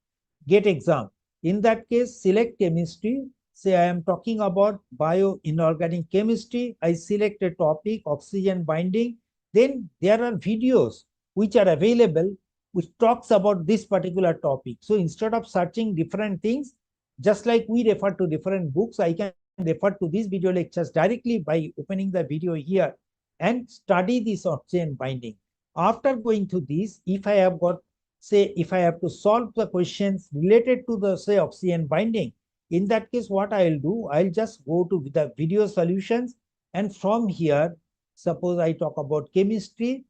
GATE exam, in that case, select chemistry. Say I am talking about bioinorganic chemistry. I select a topic, oxygen binding. Then there are videos which are available which talks about this particular topic. So instead of searching different things, just like we refer to different books, I can refer to these video lectures directly by opening the video here and study this oxygen binding. After going to this, if I have got, say, if I have to solve the questions related to the, say, oxygen binding, in that case, what I'll do, I'll just go to the video solutions, and from here, suppose I talk about chemistry,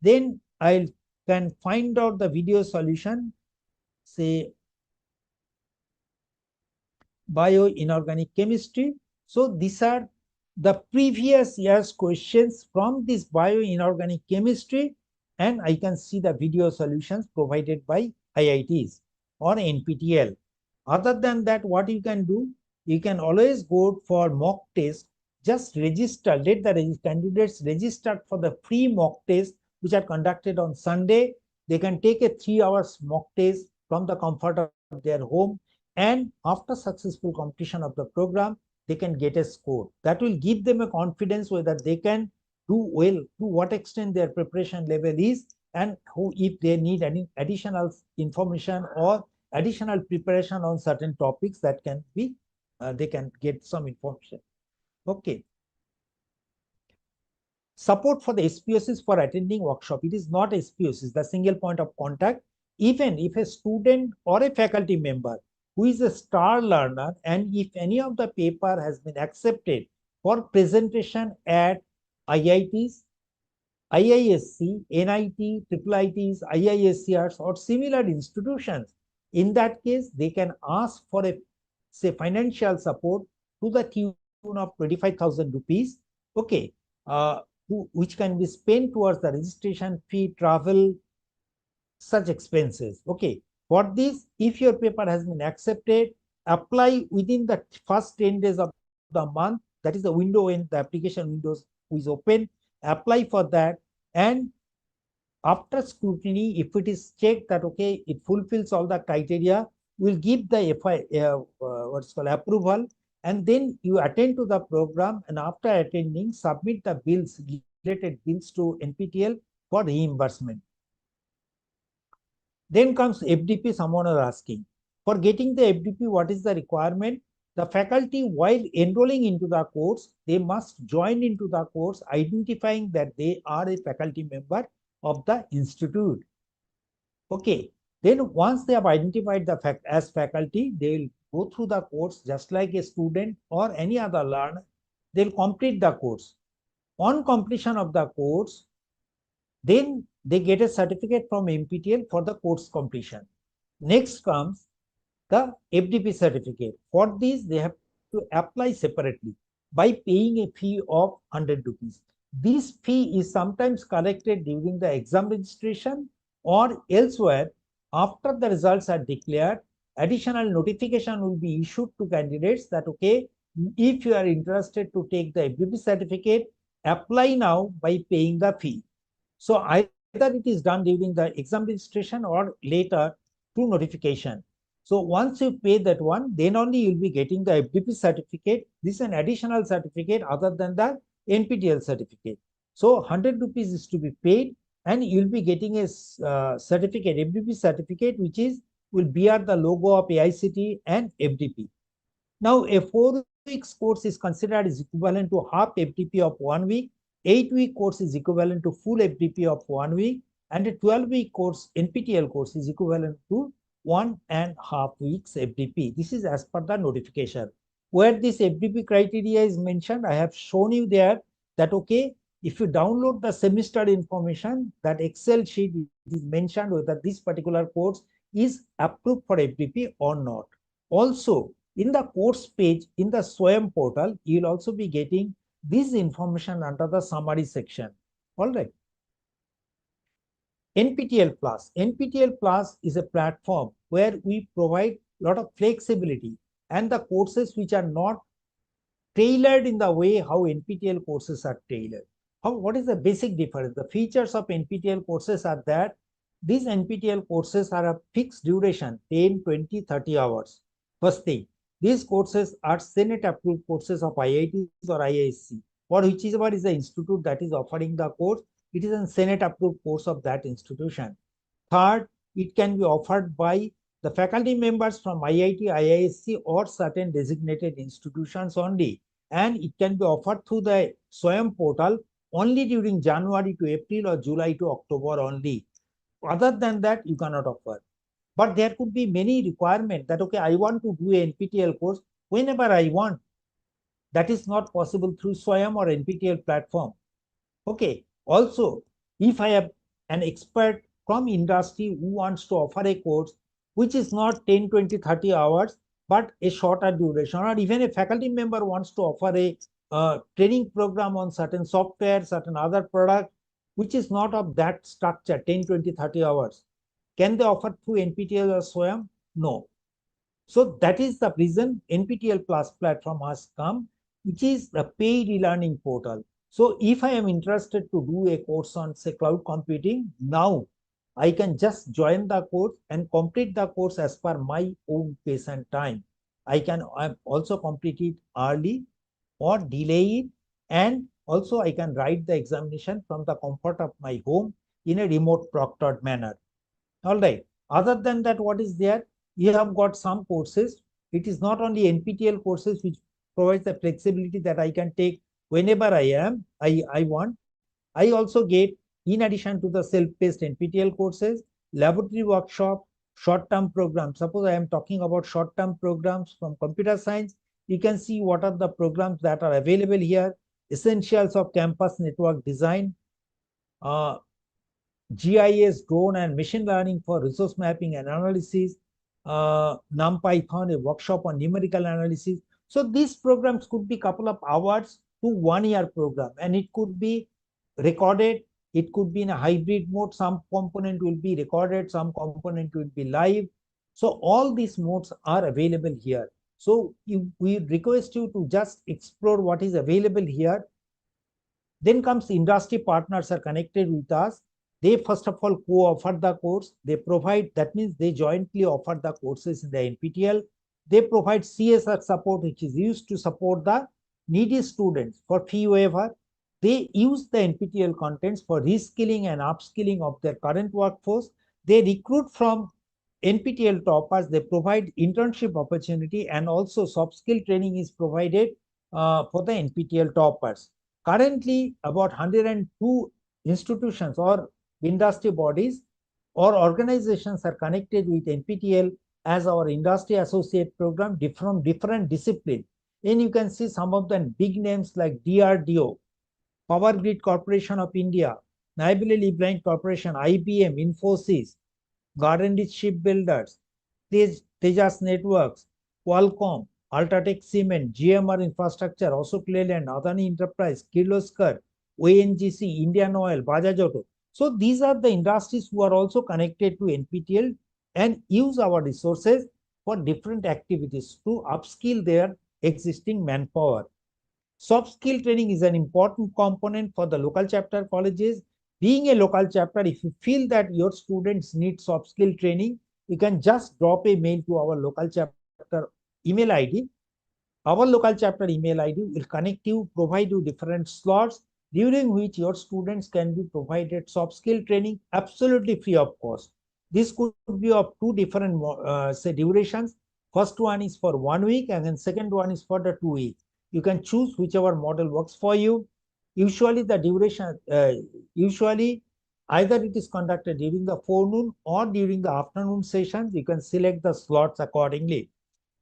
then I can find out the video solution, say bioinorganic chemistry. So these are the previous year's questions from this bioinorganic chemistry, and I can see the video solutions provided by IITs or NPTEL. Other than that, what you can do, you can always go for mock test. Just register, let the candidates register for the free mock test which are conducted on Sunday. They can take a 3 hours mock test from the comfort of their home, and after successful completion of the program, they can get a score. That will give them a confidence whether they can do well, to what extent their preparation level is, and who, if they need any additional information or additional preparation on certain topics, that can be, they can get some information. Okay. Support for the SPOCs for attending workshop. It is not SPOCs, the single point of contact. Even if a student or a faculty member who is a star learner, and if any of the paper has been accepted for presentation at IITs, IISc, NIT, IIITs, IISCRs, or similar institutions, in that case, they can ask for a, say, financial support to the tune of 25,000 rupees, okay, which can be spent towards the registration fee, travel, such expenses. Okay. For this, if your paper has been accepted, apply within the first 10 days of the month. That is the window when the application windows is open. Apply for that, and after scrutiny, if it is checked that okay, it fulfills all the criteria, we'll give the what's called approval, and then you attend to the program, and after attending, submit the bills, related bills to NPTEL for reimbursement. Then comes FDP. Someone are asking, for getting the FDP, what is the requirement? The faculty, while enrolling into the course, they must join into the course identifying that they are a faculty member of the institute. Okay. Then once they have identified the fact as faculty, they will go through the course just like a student or any other learner. They'll complete the course. On completion of the course, then they get a certificate from NPTEL for the course completion. Next comes the FDP certificate. For this, they have to apply separately by paying a fee of 100 rupees. This fee is sometimes collected during the exam registration or elsewhere. After the results are declared, additional notification will be issued to candidates that, okay, if you are interested to take the FDP certificate, apply now by paying the fee. So either it is done during the exam registration or later through notification. So once you pay that one, then only you'll be getting the FDP certificate. This is an additional certificate other than the NPTEL certificate. So 100 rupees is to be paid, and you'll be getting a certificate, FDP certificate, which is will bear the logo of AICTE and FDP. Now, a 4 weeks course is considered is equivalent to half FDP of 1 week. 8-week course is equivalent to full FDP of 1 week, and a 12-week course, NPTEL course, is equivalent to 1.5 weeks FDP. This is as per the notification. Where this FDP criteria is mentioned, I have shown you there that, okay, if you download the semester information, that Excel sheet is mentioned whether this particular course is approved for FDP or not. Also, in the course page in the SWAYAM portal, you will also be getting this information under the summary section. All right. NPTEL Plus. NPTEL Plus is a platform where we provide a lot of flexibility, and the courses which are not tailored in the way how NPTEL courses are tailored. What is the basic difference? The features of NPTEL courses are that these NPTEL courses are a fixed duration, 10, 20, 30 hours. First thing, these courses are Senate approved courses of IITs or IISc, or whichever is the institute that is offering the course. It is a Senate approved course of that institution. Third, it can be offered by the faculty members from IIT, IISc, or certain designated institutions only. And it can be offered through the SWAYAM portal only during January to April or July to October only. Other than that, you cannot offer. But there could be many requirements that, okay, I want to do an NPTEL course whenever I want. That is not possible through SWAYAM or NPTEL platform. Okay. Also, if I have an expert from industry who wants to offer a course which is not 10, 20, 30 hours, but a shorter duration, or even a faculty member wants to offer a training program on certain software, certain other product, which is not of that structure, 10, 20, 30 hours. Can they offer through NPTEL or SWAYAM? No. So that is the reason NPTEL Plus platform has come, which is the paid e-learning portal. So if I am interested to do a course on, say, cloud computing, now I can just join the course and complete the course as per my own pace and time. I can also complete it early or delay it, and also I can write the examination from the comfort of my home in a remote proctored manner. All right. Other than that, what is there? You have got some courses. It is not only NPTEL courses which provides the flexibility that I can take whenever I want. I also get, in addition to the self-paced NPTEL courses, laboratory workshop, short-term programs. Suppose I am talking about short-term programs from computer science. You can see what are the programs that are available here. Essentials of campus network design, GIS, drone and machine learning for resource mapping and analysis, NumPython, a workshop on numerical analysis. So these programs could be couple of hours to 1 year program, and it could be recorded. It could be in a hybrid mode. Some component will be recorded, some component will be live. So all these modes are available here. So we request you to just explore what is available here. Then comes industry partners are connected with us. They first of all co-offer the course. They provide, that means they jointly offer the courses in the NPTEL. They provide CSR support, which is used to support the needy students for fee waiver. They use the NPTEL contents for reskilling and upskilling of their current workforce. They recruit from NPTEL toppers. They provide internship opportunity, and also soft skill training is provided for the NPTEL toppers. Currently, about 102 institutions or industry bodies or organizations are connected with NPTEL as our industry associate program from different disciplines. And you can see some of the big names like DRDO, Power Grid Corporation of India, Nabil Ibrahim Corporation, IBM, Infosys, Garden Shipbuilders, Tejas Networks, Qualcomm, Ultratech Cement, GMR Infrastructure, Ashok Leyland, Adani Enterprise, Kirloskar, ONGC, Indian Oil, Bajaj Auto. So these are the industries who are also connected to NPTEL and use our resources for different activities to upskill their existing manpower. Soft skill training is an important component for the local chapter colleges. Being a local chapter, if you feel that your students need soft skill training, you can just drop a mail to our local chapter email ID. Our local chapter email ID will connect you, provide you different slots during which your students can be provided soft skill training absolutely free of cost. This could be of two different say durations. First one is for 1 week, and then second one is for the 2 weeks. You can choose whichever model works for you. Usually the duration, usually either it is conducted during the forenoon or during the afternoon sessions. You can select the slots accordingly.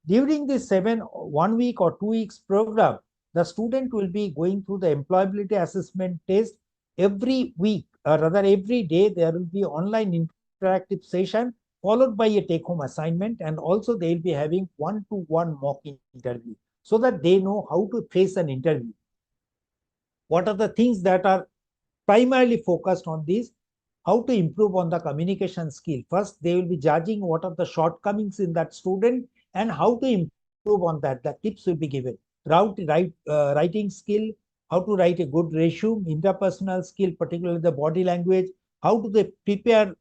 During this 1 week or 2 weeks program, the student will be going through the employability assessment test every week, or rather every day. There will be online interactive session followed by a take-home assignment, and also they will be having one-to-one mock interview so that they know how to face an interview. What are the things that are primarily focused on this? How to improve on the communication skill. First, they will be judging what are the shortcomings in that student and how to improve on that. The tips will be given. Writing skill, how to write a good resume, interpersonal skill, particularly the body language, how do they prepare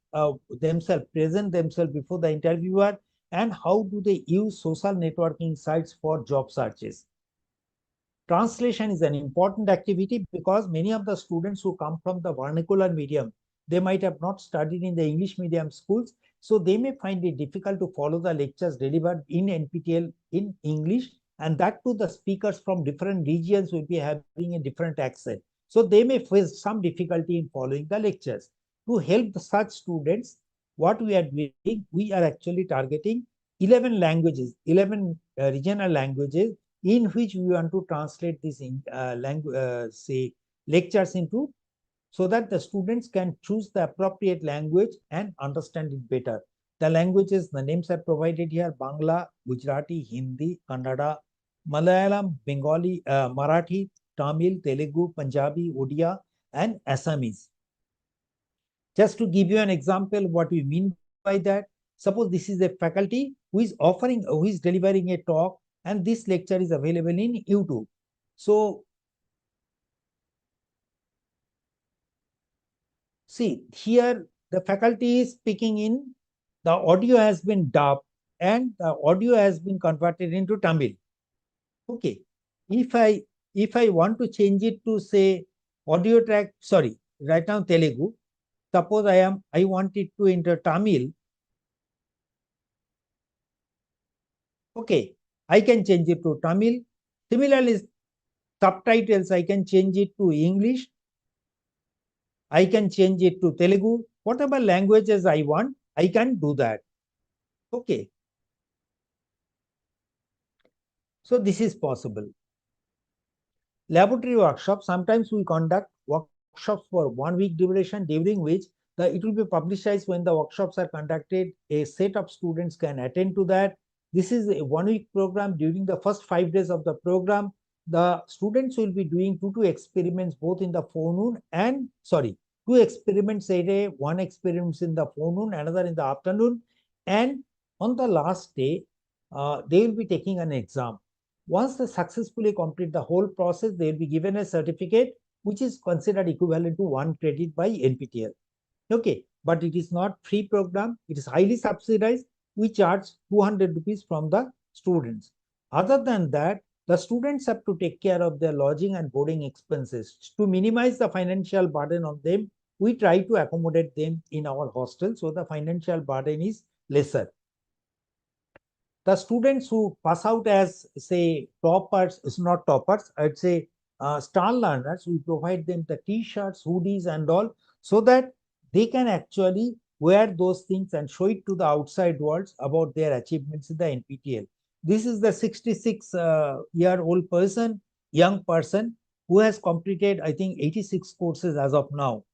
themselves, present themselves before the interviewer, and how do they use social networking sites for job searches. Translation is an important activity because many of the students who come from the vernacular medium, they might have not studied in the English medium schools, so they may find it difficult to follow the lectures delivered in NPTEL in English, and that too the speakers from different regions will be having a different accent. So they may face some difficulty in following the lectures. To help such students, what we are doing, we are actually targeting 11 languages, 11 regional languages in which we want to translate this in say lectures into, so that the students can choose the appropriate language and understand it better. The languages, the names are provided here: Bangla, Gujarati, Hindi, Kannada, Malayalam, Bengali, Marathi, Tamil, Telugu, Punjabi, Odia, and Assamese. Just to give you an example what we mean by that, suppose this is a faculty who is delivering a talk, and this lecture is available in YouTube. So see here the faculty is speaking in, the audio has been dubbed and the audio has been converted into Tamil. Okay. If I want to change it to say audio track, sorry, right now Telugu, suppose I wanted to enter Tamil. Okay, I can change it to Tamil. Similarly, subtitles, I can change it to English. I can change it to Telugu. Whatever languages I want, I can do that. Okay. So this is possible. Laboratory workshops, sometimes we conduct workshops for 1 week duration, during which it will be publicized when the workshops are conducted. A set of students can attend to that. This is a 1 week program. During the first 5 days of the program, the students will be doing 2 experiments both in the forenoon and 2 experiments a day, 1 experiment in the forenoon, another in the afternoon, and on the last day, they will be taking an exam. Once they successfully complete the whole process, they will be given a certificate which is considered equivalent to 1 credit by NPTEL. Okay, but it is not free program. It is highly subsidized. We charge 200 rupees from the students. Other than that, the students have to take care of their lodging and boarding expenses. To minimize the financial burden on them, we try to accommodate them in our hostel, so the financial burden is lesser. The students who pass out as, say, toppers, is not toppers, I'd say star learners, we provide them the t-shirts, hoodies and all, so that they can actually wear those things and show it to the outside world about their achievements in the NPTEL. This is the 66-year-old person, young person, who has completed, I think, 86 courses as of now.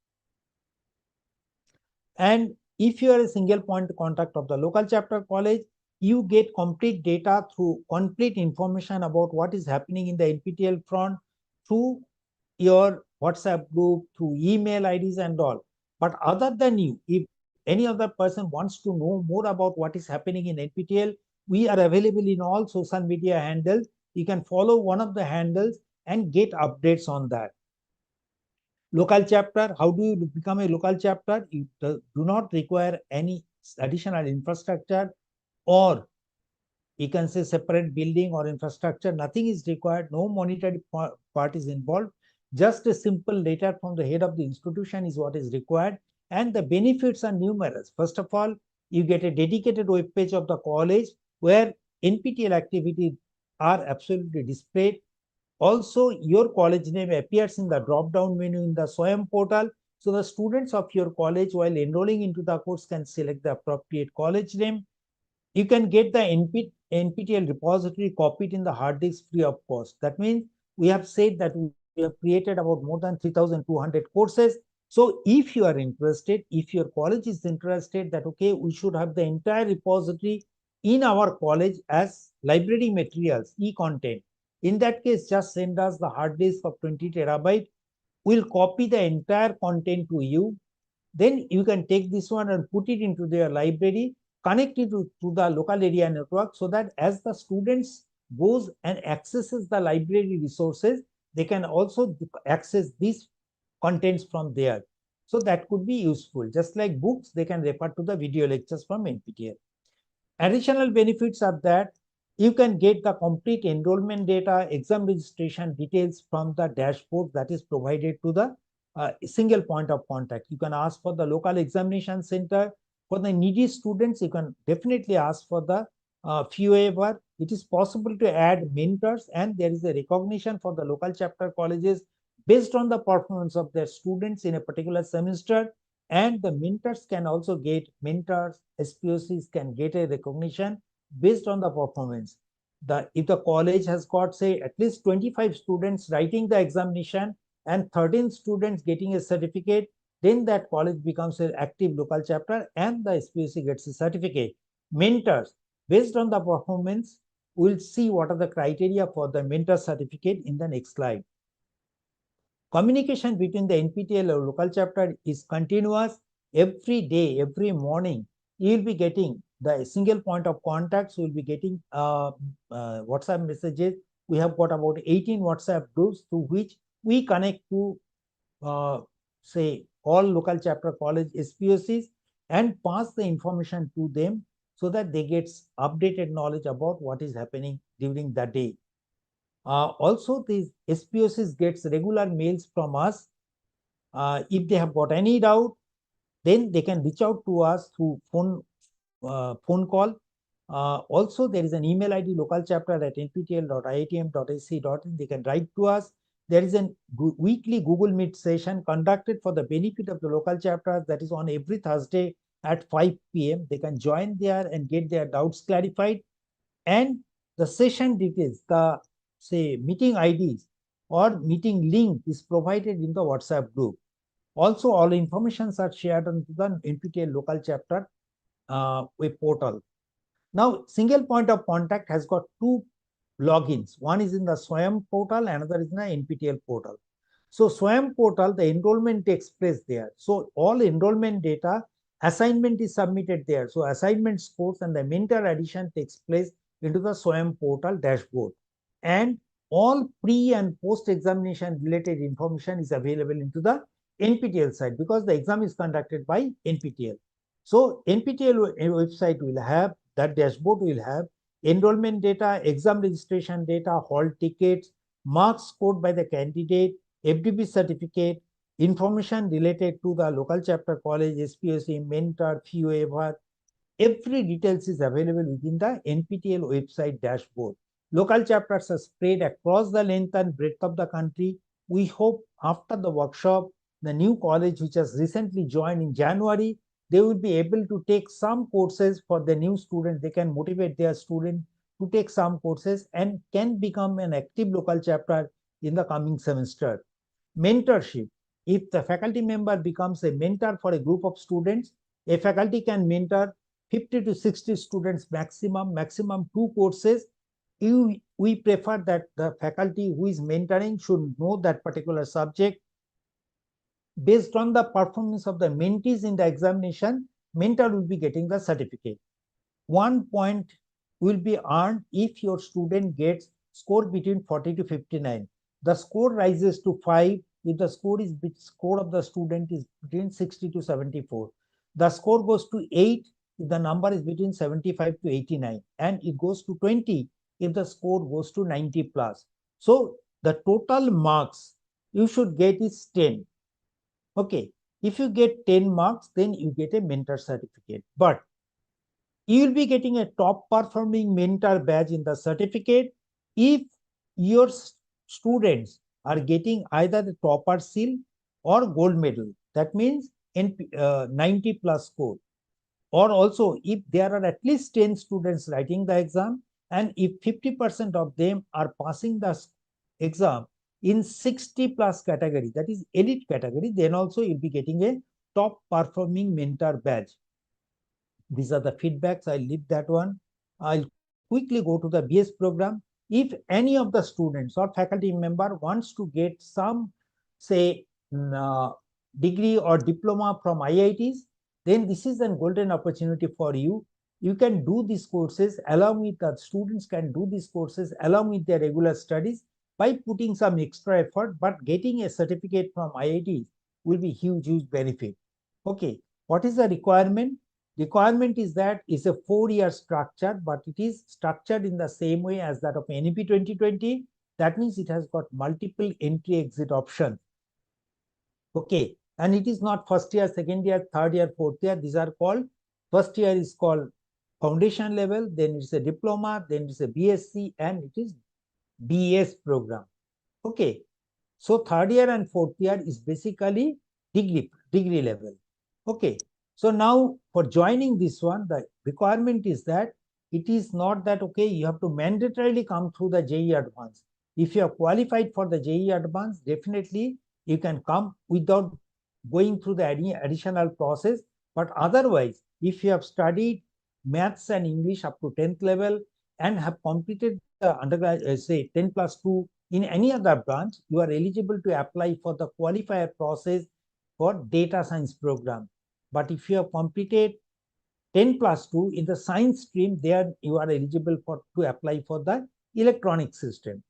And if you are a single point contact of the local chapter college, you get complete data through complete information about what is happening in the NPTEL front through your WhatsApp group, through email IDs and all. But other than you, if any other person wants to know more about what is happening in NPTEL, we are available in all social media handles. You can follow one of the handles and get updates on that. Local chapter, how do you become a local chapter? You do not require any additional infrastructure, or you can say separate building or infrastructure. Nothing is required. No monetary part is involved. Just a simple letter from the head of the institution is what is required. And the benefits are numerous. First of all, you get a dedicated web page of the college where NPTEL activities are absolutely displayed. Also, your college name appears in the drop-down menu in the SWAYAM portal. So the students of your college, while enrolling into the course, can select the appropriate college name. You can get the NPTEL repository copied in the hard disk free of cost. That means we have said that we have created about more than 3,200 courses. So if you are interested, if your college is interested that, okay, we should have the entire repository in our college as library materials, e-content. In that case, just send us the hard disk of 20 terabyte. We'll copy the entire content to you. Then you can take this one and put it into their library, connect it to the local area network, so that as the students goes and accesses the library resources, they can also access these contents from there. So that could be useful. Just like books, they can refer to the video lectures from NPTEL. Additional benefits are that you can get the complete enrollment data, exam registration details from the dashboard that is provided to the single point of contact. You can ask for the local examination center. For the needy students, you can definitely ask for the waiver. It is possible to add mentors, and there is a recognition for the local chapter colleges based on the performance of their students in a particular semester. And the mentors can also get mentors, SPOCs can get a recognition based on the performance. If the college has got, say, at least 25 students writing the examination and 13 students getting a certificate, then that college becomes an active local chapter and the SPOC gets a certificate. Mentors, based on the performance, we'll see what are the criteria for the mentor certificate in the next slide. Communication between the NPTEL or local chapter is continuous. Every day, every morning, you will be getting the single point of contacts. You will be getting WhatsApp messages. We have got about 18 WhatsApp groups through which we connect to, say, all local chapter college SPOCs and pass the information to them so that they get updated knowledge about what is happening during the day. Also, these SPOCs gets regular mails from us. If they have got any doubt, then they can reach out to us through phone call. Also, there is an email ID localchapter@nptel.iitm.ac.in. They can write to us. There is a weekly Google Meet session conducted for the benefit of the local chapters that is on every Thursday at 5 p.m. They can join there and get their doubts clarified. And the session details, the meeting IDs or meeting link is provided in the WhatsApp group. Also, all informations are shared on the NPTEL local chapter web portal. Now, single point of contact has got two logins. One is in the SWAYAM portal, another is in the NPTEL portal. So SWAYAM portal, the enrollment takes place there. So all enrollment data, assignment is submitted there. So assignment scores and the mentor addition takes place into the SWAYAM portal dashboard. And all pre and post examination related information is available into the NPTEL site because the exam is conducted by NPTEL. So NPTEL website will have, that dashboard will have enrollment data, exam registration data, hall tickets, marks scored by the candidate, FDP certificate, information related to the local chapter college, SPOC, mentor, fee waiver. Every details is available within the NPTEL website dashboard. Local chapters are spread across the length and breadth of the country. We hope after the workshop, the new college which has recently joined in January, they will be able to take some courses for the new students. They can motivate their students to take some courses and can become an active local chapter in the coming semester. Mentorship. If the faculty member becomes a mentor for a group of students, a faculty can mentor 50 to 60 students maximum 2 courses. We prefer that the faculty who is mentoring should know that particular subject. Based on the performance of the mentees in the examination, mentor will be getting the certificate. 1 point will be earned if your student gets score between 40 to 59. The score rises to 5 if the score of the student is between 60 to 74. The score goes to 8 if the number is between 75 to 89, and it goes to 20 if the score goes to 90 plus. So the total marks you should get is 10. Okay, if you get 10 marks, then you get a mentor certificate. But you will be getting a top performing mentor badge in the certificate if your students are getting either the topper seal or gold medal. That means 90 plus score. Or also if there are at least 10 students writing the exam, and if 50% of them are passing the exam in 60 plus category, that is elite category, then also you'll be getting a top performing mentor badge. These are the feedbacks. I'll leave that one. I'll quickly go to the BS program. If any of the students or faculty member wants to get some, say, degree or diploma from IITs, then this is a golden opportunity for you. You can do these courses along with the students can do these courses along with their regular studies by putting some extra effort, but getting a certificate from IIT will be huge benefit. Okay, what is the requirement? Requirement is that it's a 4-year structure, but it is structured in the same way as that of NEP 2020. That means it has got multiple entry-exit options. Okay, and it is not first year, second year, third year, fourth year. These are called, first year is called foundation level, then it's a diploma, then it's a BSc, and it is BS program. Okay, so third year and fourth year is basically degree level. Okay, so now for joining this one, the requirement is that it is not that, okay, you have to mandatorily come through the JEE Advanced. If you are qualified for the JEE Advanced, definitely you can come without going through the additional process. But otherwise, if you have studied maths and English up to 10th level and have completed the undergraduate, say 10 plus 2 in any other branch, you are eligible to apply for the qualifier process for data science program. But if you have completed 10 plus 2 in the science stream, there you are eligible to apply for the electronic system.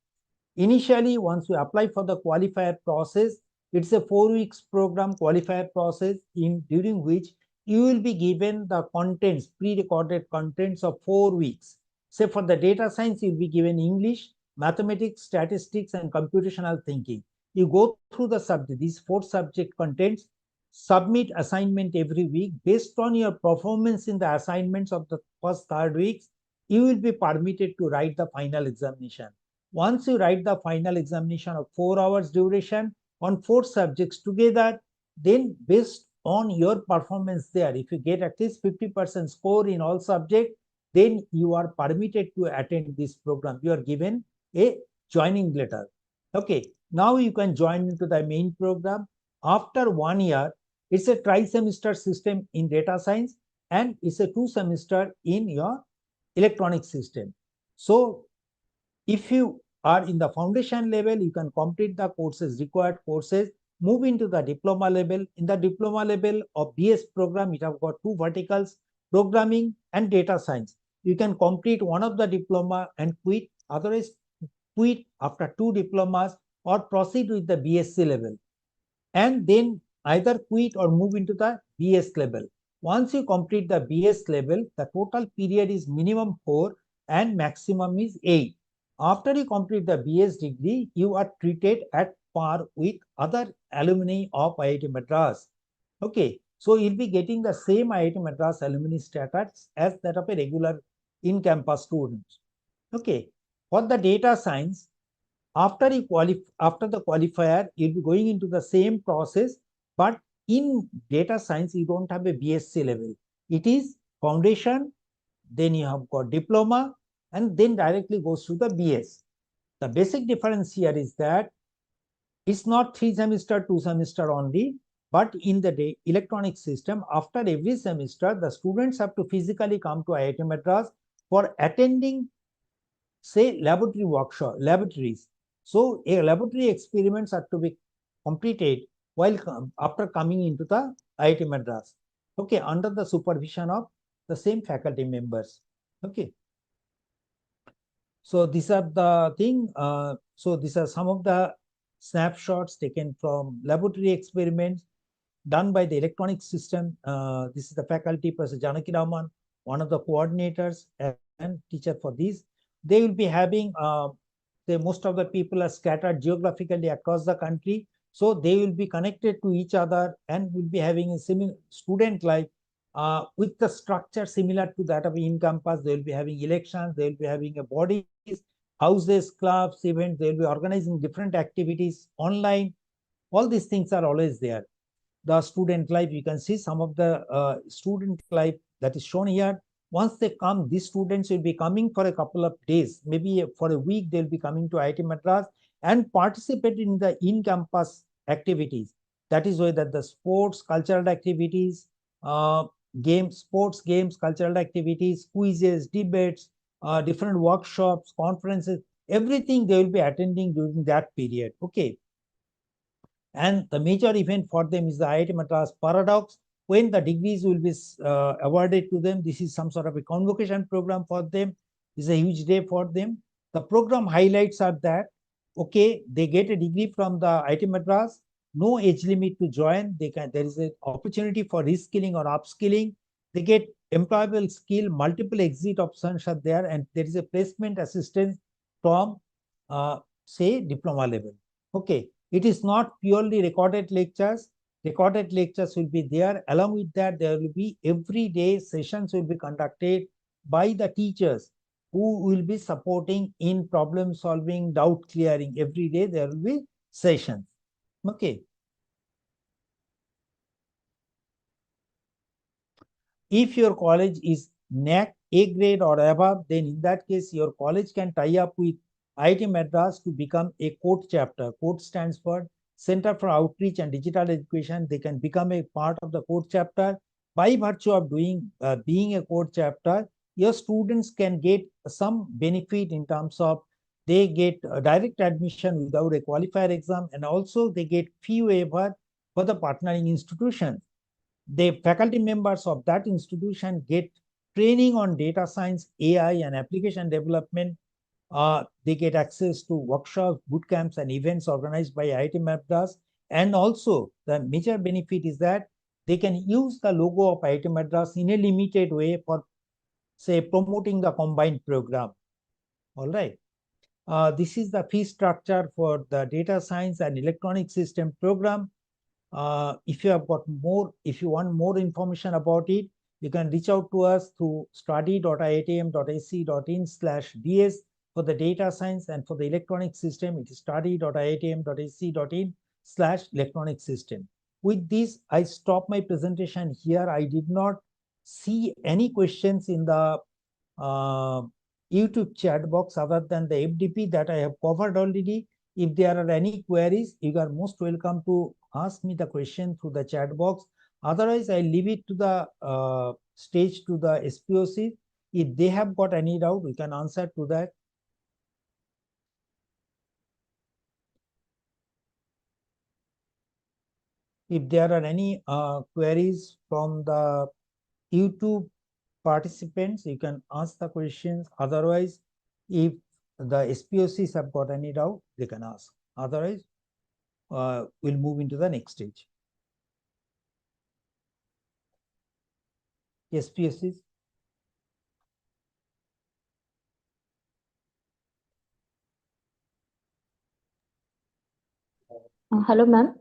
Initially, once you apply for the qualifier process, it's a 4 weeks program qualifier process during which you will be given the contents, pre-recorded contents of 4 weeks. Say for the data science, you'll be given English, mathematics, statistics, and computational thinking. You go through the subject, these 4 subject contents. submit assignment every week. Based on your performance in the assignments of the first 3 weeks, you will be permitted to write the final examination. Once you write the final examination of 4 hours duration on 4 subjects together, then based on your performance there, if you get at least 50% score in all subjects, then you are permitted to attend this program. You are given a joining letter. Okay, now you can join into the main program. After 1 year, it's a tri-semester system in data science, and it's a 2-semester in your electronic system. So if you are in the foundation level, you can complete the courses, required courses, move into the diploma level. In the diploma level of BS program, it have got 2 verticals, programming and data science. You can complete one of the diploma and quit, otherwise quit after 2 diplomas or proceed with the BSc level, and then either quit or move into the BS level. Once you complete the BS level, the total period is minimum 4 and maximum is 8. After you complete the BS degree, you are treated at par with other alumni of IIT Madras. Okay, so you'll be getting the same IIT Madras alumni status as that of a regular in-campus student. Okay, for the data science, after the qualifier, you'll be going into the same process, but in data science, you don't have a BSc level. It is foundation, then you have got diploma, and then directly goes to the BS. The basic difference here is that it's not 3 semester, 2 semester only, but in the electronic system, after every semester, the students have to physically come to IIT Madras for attending, say, laboratories. So a laboratory experiments are to be completed while after coming into the IIT Madras. Okay, under the supervision of the same faculty members. Okay. So these are the thing. So these are some of the snapshots taken from laboratory experiments done by the electronic system. This is the faculty, Professor Janaki Raman, one of the coordinators and teacher for these. They will be having, most of the people are scattered geographically across the country. So they will be connected to each other and will be having a similar student life with the structure similar to that of in-campus. They will be having elections, they will be having a bodies, houses, clubs, events, they will be organizing different activities online. All these things are always there. The student life, you can see some of the student life that is shown here. Once they come, these students will be coming for a couple of days, maybe for a week, they'll be coming to IIT Madras and participate in the in-campus activities. That is why that the sports, cultural activities, sports, games, cultural activities, quizzes, debates, different workshops, conferences, everything they will be attending during that period. Okay. And the major event for them is the IIT Madras Paradox, when the degrees will be awarded to them. This is some sort of a convocation program for them. It's a huge day for them. The program highlights are that, okay, they get a degree from the IIT Madras, no age limit to join. There is an opportunity for reskilling or upskilling. They get employable skill, multiple exit options are there, and there is a placement assistance from, say, diploma level. Okay. It is not purely recorded lectures. Recorded lectures will be there. Along with that, there will be everyday sessions will be conducted by the teachers who will be supporting in problem solving, doubt clearing. Every day there will be sessions. Okay. If your college is NAC A grade or above, then in that case, your college can tie up with IIT Madras to become a CODE chapter. CODE stands for Center for Outreach and Digital Education. They can become a part of the CODE chapter. By virtue of being a CODE chapter, your students can get some benefit in terms of they get direct admission without a qualifier exam, and also they get fee waiver for the partnering institutions. The faculty members of that institution get training on data science, AI, and application development. They get access to workshops, boot camps, and events organized by IIT Madras. And also, the major benefit is that they can use the logo of IIT Madras in a limited way for, say, promoting the combined program. All right. This is the fee structure for the data science and electronic system program. If you want more information about it, you can reach out to us through study.iitm.ac.in/ds for the data science, and for the electronic system, it is study.iitm.ac.in/electronic system. With this, I stop my presentation here. I did not see any questions in the YouTube chat box other than the FDP that I have covered already. If there are any queries, you are most welcome to ask me the question through the chat box. Otherwise, I leave it to the stage to the SPOC. If they have got any doubt, we can answer to that. If there are any queries from the YouTube participants, you can ask the questions. Otherwise, if the SPOCs have got any doubt, they can ask. Otherwise, we'll move into the next stage. SPOCs. Hello, ma'am.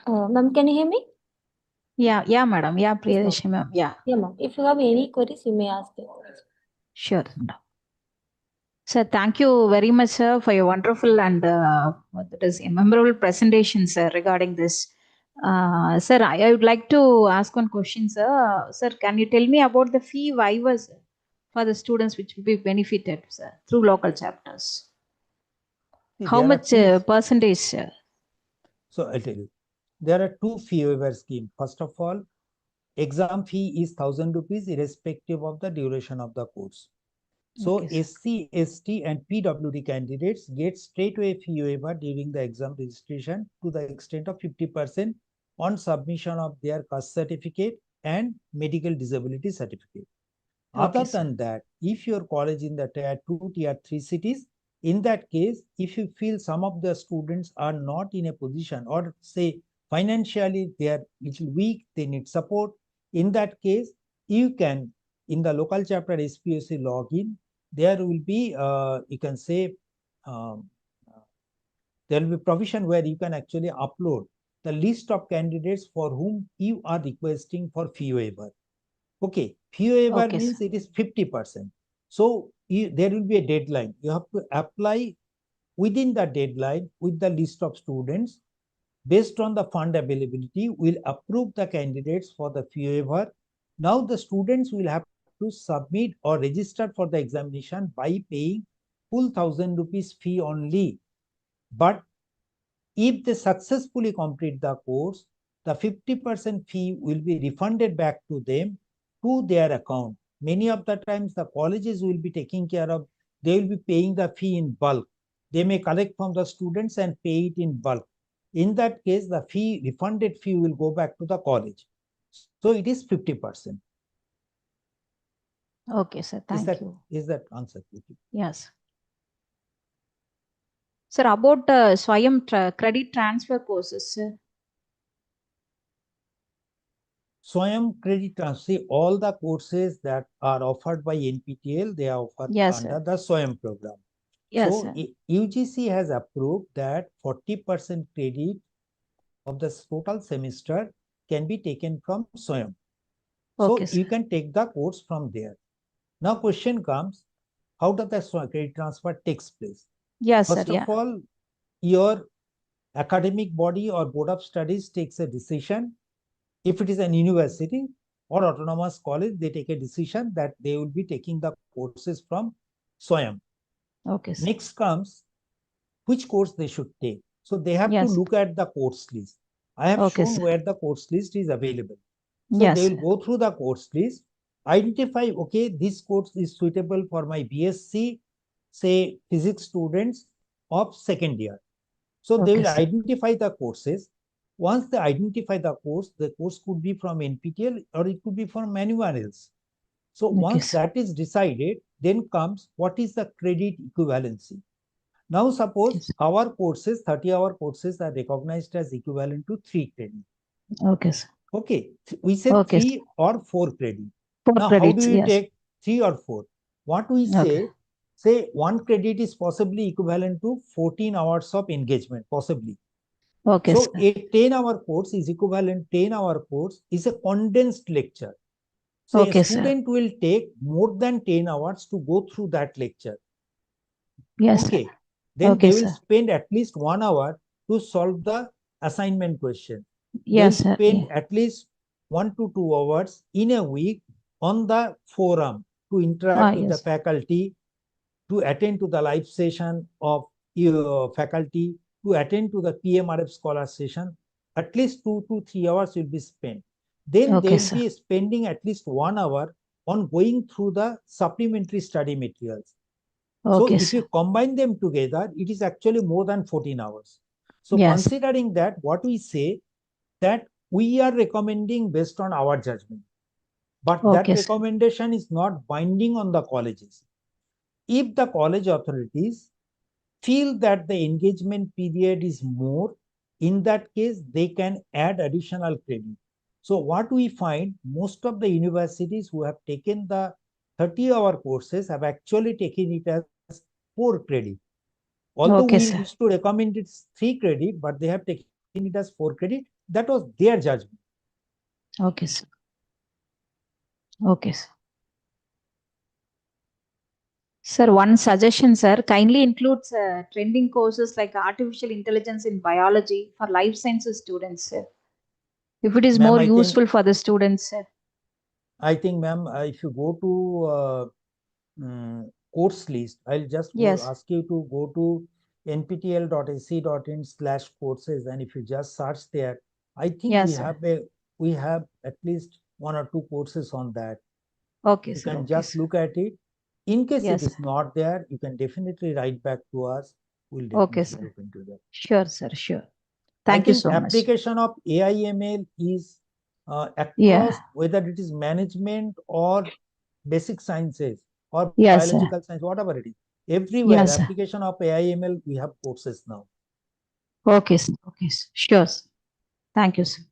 Ma'am, can you hear me? Yeah, madam. Yeah, Priyadarshini ma'am. Yeah, ma'am. If you have any queries, you may ask me. sure, madam. Sir, thank you very much, sir, for your wonderful and that is a memorable presentation, sir, regarding this. Sir, I would like to ask one question, sir. Sir, can you tell me about the fee waivers for the students which will be benefited, sir, through local chapters? How much percentage, sir? So I'll tell you. There are two fee waiver schemes. First of all, exam fee is 1,000 rupees irrespective of the duration of the course. So Okay, SC, ST and PWD candidates get straightaway fee waiver during the exam registration to the extent of 50% on submission of their caste certificate and medical disability certificate. Other than that, if your college in the tier 2, tier 3 cities, in that case, if you feel some of the students are not in a position, or say financially they are little weak, they need support, in that case, you can, in the local chapter SPOC login, there will be, you can say, there will be provision where you can actually upload the list of candidates for whom you are requesting for fee waiver. Okay, fee waiver means it is 50%. So there will be a deadline. You have to apply within the deadline with the list of students. Based on the fund availability, we'll approve the candidates for the fee waiver. Now the students will have to submit or register for the examination by paying full 1,000 rupees fee only. But if they successfully complete the course, the 50% fee will be refunded back to them to their account. Many of the times the colleges will be taking care of, they will be paying the fee in bulk. They may collect from the students and pay it in bulk. In that case, the refunded fee will go back to the college. So it is 50%. Okay, sir. Thank you. Is that answer? Yes. Sir, about Swayam credit transfer courses, sir. Swayam credit transfer, all the courses that are offered by NPTEL, they are offered under the Swayam program. Yes, so sir. UGC has approved that 40% credit of the total semester can be taken from Swayam. So you can take the course from there. Now question comes, how does the credit transfer takes place? Yes, First of all, your academic body or board of studies takes a decision. If it is an university or autonomous college, they take a decision that they will be taking the courses from Swayam. Okay. Next comes which course they should take. So they have to look at the course list. I have shown where the course list is available. So they will go through the course list, identify, okay, this course is suitable for my BSc, say physics students of second year. So they will identify the courses. Once they identify the course could be from NPTEL or it could be from anyone else. So once that is decided, then comes what is the credit equivalency. Now suppose our courses, 30-hour courses are recognized as equivalent to 3 credit. Okay, sir. Okay, we said 3 or 4 credit. Now how do you take 3 or 4? What we say, say 1 credit is possibly equivalent to 14 hours of engagement, possibly. Okay, So sir. a 10-hour course is equivalent, 10-hour course is a condensed lecture. So Okay, a sir. student will take more than 10 hours to go through that lecture. Yes, Okay. sir. Then Okay, they will sir. spend at least 1 hour to solve the assignment question. Yes, They'll sir. spend Yeah. at least 1 to 2 hours in a week on the forum to interact with the Yes. faculty, to attend to the live session of faculty, to attend to the PMRF scholar session. At least 2 to 3 hours will be spent. Then Okay, they'll sir. be spending at least 1 hour on going through the supplementary study materials. So Okay, if sir. you combine them together, it is actually more than 14 hours. So Yes. considering that, what we say that we are recommending based on our judgment, but that Okay, sir. recommendation is not binding on the colleges. If the college authorities feel that the engagement period is more, in that case, they can add additional credit. So what we find, most of the universities who have taken the 30-hour courses have actually taken it as 4 credit. Although Okay, we sir. used to recommend it 3 credit, but they have taken it as 4 credit. That was their judgment. Okay, sir. Okay, sir. Sir, one suggestion, sir. Kindly includes trending courses like artificial intelligence in biology for life sciences students, sir. If it is Ma'am, more I think- useful for the students, sir. I think, ma'am, if you go to course list, I'll just Yes. ask you to go to nptel.ac.in/courses, and if you just search there, I think Yes, sir. we have at least 1 or 2 courses on that. Okay, You sir. can Okay, just sir. look at it. In case Yes, it is sir. not there, you can definitely write back to us. We'll Okay, definitely sir. look into that. Sure, sir. Sure. I Thank you think so much. application of AI/ML is across, Yeah. whether it is management or basic sciences or Yes, sir. biological science, whatever it is. Everywhere, Yes, sir. application of AI/ML, we have courses now. Okay, sir. Okay, sir. Sure, sir. Thank you, sir.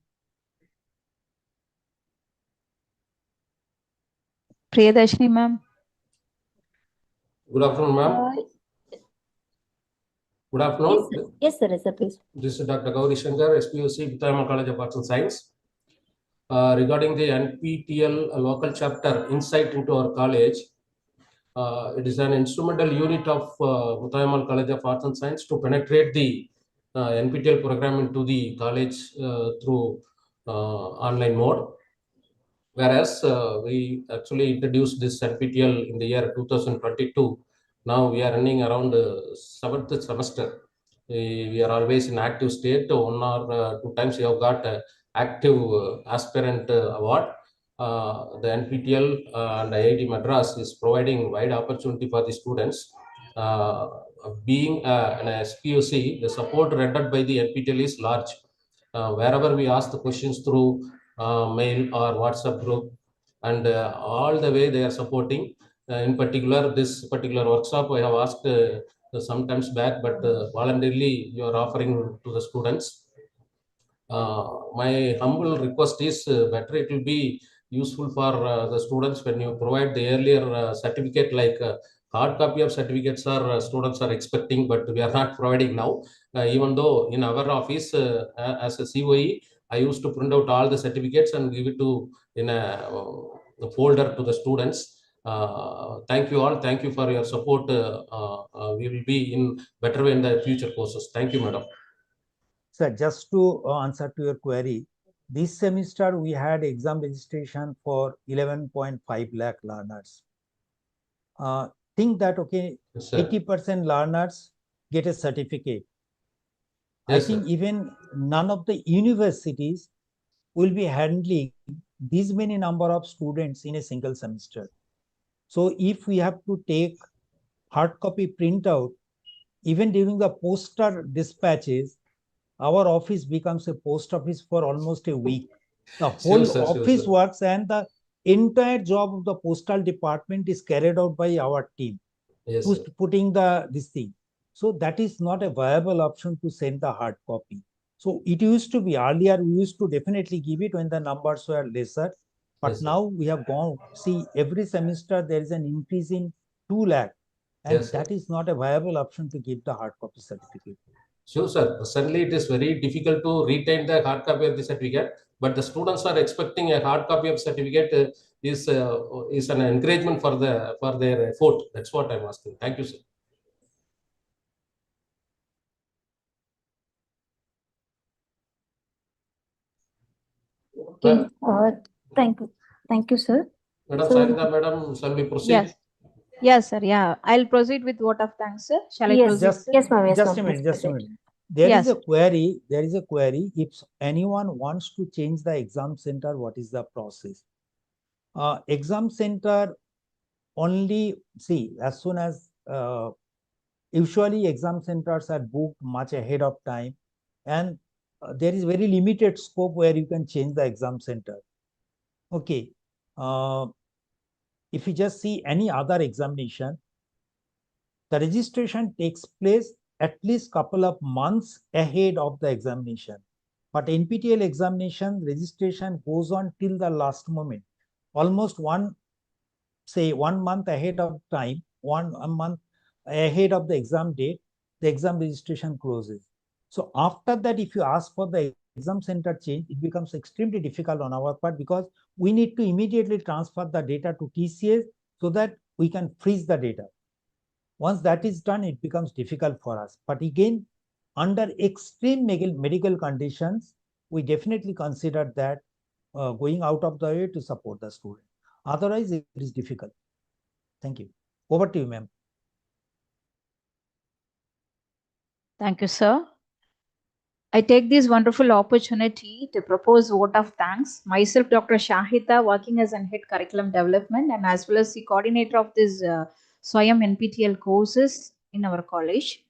Priyadarshini, ma'am. Good afternoon, ma'am. Good afternoon. Yes, sir. Yes, sir, please. This is Dr. Gauri Shankar, SPUC, Muthayammal College of Arts and Science. Regarding the NPTEL local chapter insight into our college, it is an instrumental unit of Muthayammal College of Arts and Science to penetrate the NPTEL program into the college through online mode. Whereas we actually introduced this NPTEL in the year 2022. Now we are running around 7th semester. We are always in active state. 1 or 2 times we have got active aspirant award. The NPTEL and IIT Madras is providing wide opportunity for the students. Being an SPUC, the support rendered by the NPTEL is large. Wherever we ask the questions through mail or WhatsApp group, and all the way they are supporting. In particular, this particular workshop I have asked sometimes back, but voluntarily you are offering to the students. My humble request is better it will be useful for the students when you provide the earlier certificate, like hard copy of certificates are students are expecting, but we are not providing now. Even though in our office as a COE, I used to print out all the certificates and give it to in a folder to the students. Thank you all. Thank you for your support. We will be in better way in the future courses. Thank you, madam. Sir, just to answer to your query, this semester we had exam registration for 11.5 lakh learners. Think that, okay, Yes, sir. 80% learners get a certificate. Yes, I think sir. even none of the universities will be handling this many number of students in a single semester. So if we have to take hard copy printout, even during the poster dispatches, our office becomes a post office for almost a week. The whole Sure, sir, sure, office sir. works, and the entire job of the postal department is carried out by our team. Yes, Who's sir. putting this thing. So that is not a viable option to send the hard copy. So it used to be earlier, we used to definitely give it when the numbers were lesser. But Yes, sir. now we have gone, see, every semester there is an increase in 2 lakh. And Yes, sir. that is not a viable option to give the hard copy certificate. Sure, sir. Presently, it is very difficult to retain the hard copy of the certificate, but the students are expecting a hard copy of certificate is an encouragement for their effort. That's what I'm asking. Thank you, sir. Okay, Ma'am. thank you, sir. Madam So- Sarinda, madam, shall we proceed? Yes. Yes, sir. Yeah. I'll proceed with vote of thanks, sir. Shall I Yes, proceed, sir? Yes, ma'am. Yes, Just ma'am. a minute, Please just a proceed. minute. There is Yes. a query. If anyone wants to change the exam center, what is the process? Exam center only, see, as soon as usually exam centers are booked much ahead of time, and there is very limited scope where you can change the exam center. Okay. If you just see any other examination, the registration takes place at least couple of months ahead of the examination. But NPTEL examination registration goes on till the last moment, almost 1 month ahead of time, a month ahead of the exam date, the exam registration closes. So after that, if you ask for the exam center change, it becomes extremely difficult on our part, because we need to immediately transfer the data to TCS so that we can freeze the data. Once that is done, it becomes difficult for us. But again, under extreme medical conditions, we definitely consider that going out of the way to support the student. Otherwise, it is difficult. Thank you. Over to you, ma'am. Thank you, sir. I take this wonderful opportunity to propose vote of thanks. Myself, Dr. Shahita, working as an head curriculum development and as well as the coordinator of this SWAYAM NPTEL courses in our college.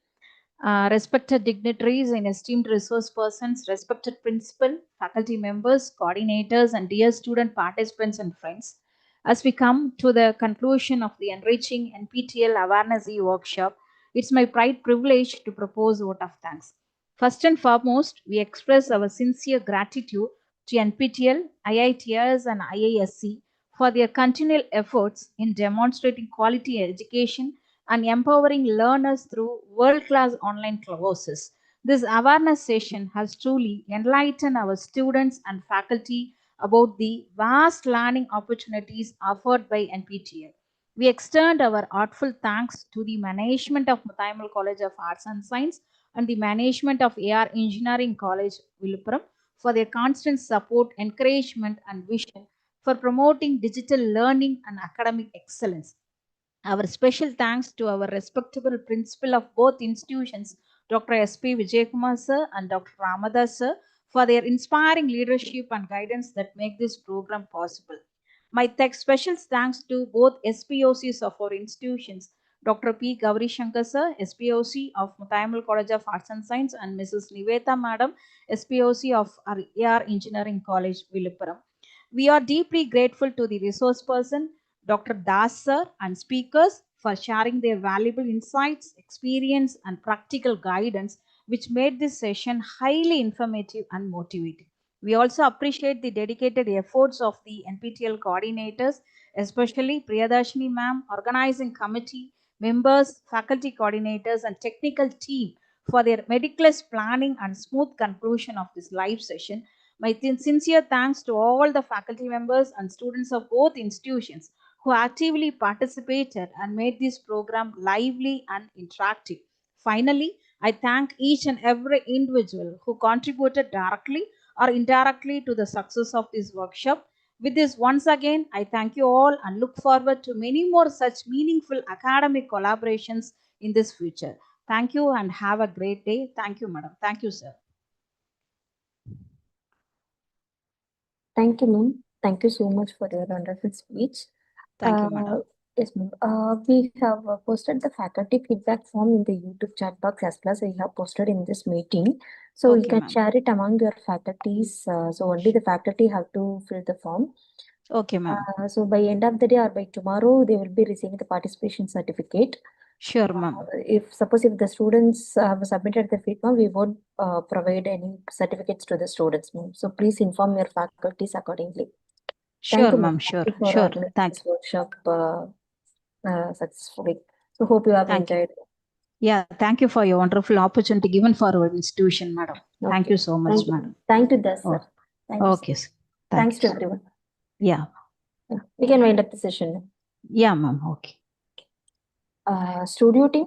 Respected dignitaries and esteemed resource persons, respected principal, faculty members, coordinators, and dear student participants and friends. As we come to the conclusion of the enriching NPTEL Awareness E-Workshop, it's my pride privilege to propose vote of thanks. First and foremost, we express our sincere gratitude to NPTEL, IITS, and IISc for their continual efforts in demonstrating quality education and empowering learners through world-class online courses. This awareness session has truly enlightened our students and faculty about the vast learning opportunities offered by NPTEL. We extend our heartfelt thanks to the management of Muthayammal College of Arts and Science and the management of AR Engineering College, Viluppuram, for their constant support, encouragement, and vision for promoting digital learning and academic excellence. Our special thanks to our respectable principal of both institutions, Dr. S.P. Vijayakumar sir and Dr. Ramadas sir, for their inspiring leadership and guidance that make this program possible. My special thanks to both SPOCs of our institutions, Dr. P. Gauri Shankar sir, SPOC of Muthayammal College of Arts and Science, and Mrs. Niveta madam, SPOC of AR Engineering College, Viluppuram. We are deeply grateful to the resource person, Dr. Das sir, and speakers for sharing their valuable insights, experience, and practical guidance, which made this session highly informative and motivating. We also appreciate the dedicated efforts of the NPTEL coordinators, especially Priyadashini ma'am, organizing committee, members, faculty coordinators, and technical team for their meticulous planning and smooth conclusion of this live session. My sincere thanks to all the faculty members and students of both institutions who actively participated and made this program lively and interactive. Finally, I thank each and every individual who contributed directly or indirectly to the success of this workshop. With this, once again, I thank you all and look forward to many more such meaningful academic collaborations in this future. Thank you and have a great day. Thank you, madam. Thank you, sir. Thank you, ma'am. Thank you so much for your wonderful speech. Thank you, madam. Yes, ma'am. We have posted the faculty feedback form in the YouTube chat box as well as we have posted in this meeting. So you Okay, can ma'am. share it among your faculties. So only the faculty have to fill the form. Okay, ma'am. So by end of the day or by tomorrow, they will be receiving the participation certificate. Sure, ma'am. If the students have submitted the feedback, we won't provide any certificates to the students, ma'am. So please inform your faculties accordingly. Sure, ma'am. Sure, Thank you for sure. organizing Thank this workshop successfully. So So hope you have Thank you. enjoyed. Yeah, thank you for your wonderful opportunity given for our institution, madam. Thank Okay. you so much, Thank you. madam. Thank you, Das, sir. Oh, Thank you, sir. Okay, sir. Thank Thanks you, to sir. everyone. Yeah, Yeah, we can wind up the session now. yeah, ma'am. Okay. Studio team.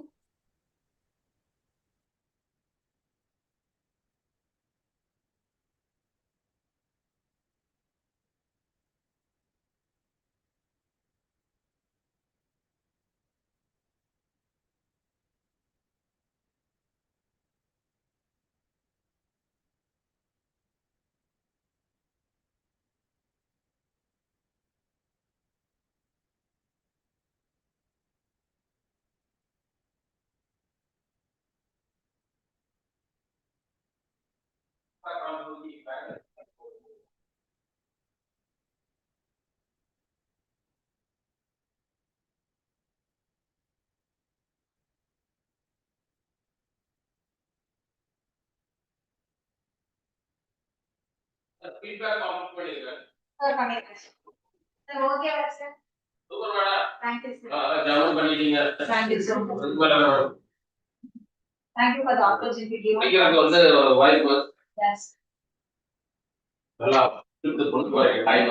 Feedback பண்ணிருக்கேன். Sir, okay, sir. Super madam. Thank you, sir. Join பண்ணிட்டீங்க. Thank you so much. அதுக்கு மேல Thank you for the opportunity given. படிக்கிறதுக்கு வந்து ஒரு வாய்ப்பு Yes. நல்லா இழுத்து கொண்டு போறீங்க டைம்.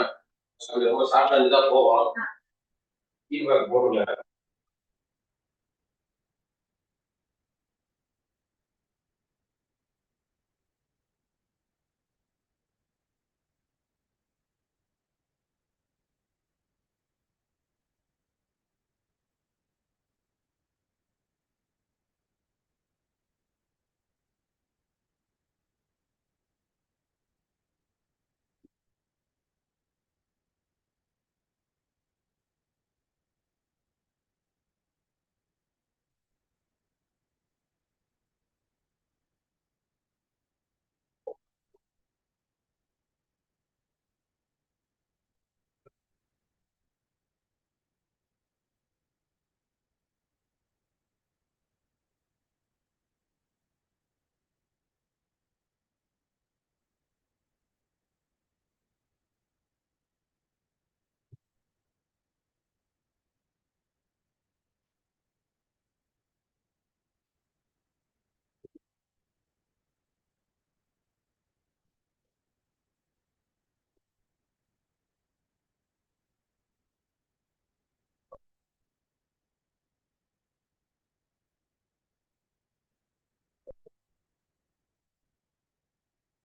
அது ரொம்ப ஷார்ட்டா தான் போவோம். ஃபீட்பேக் போடுங்க.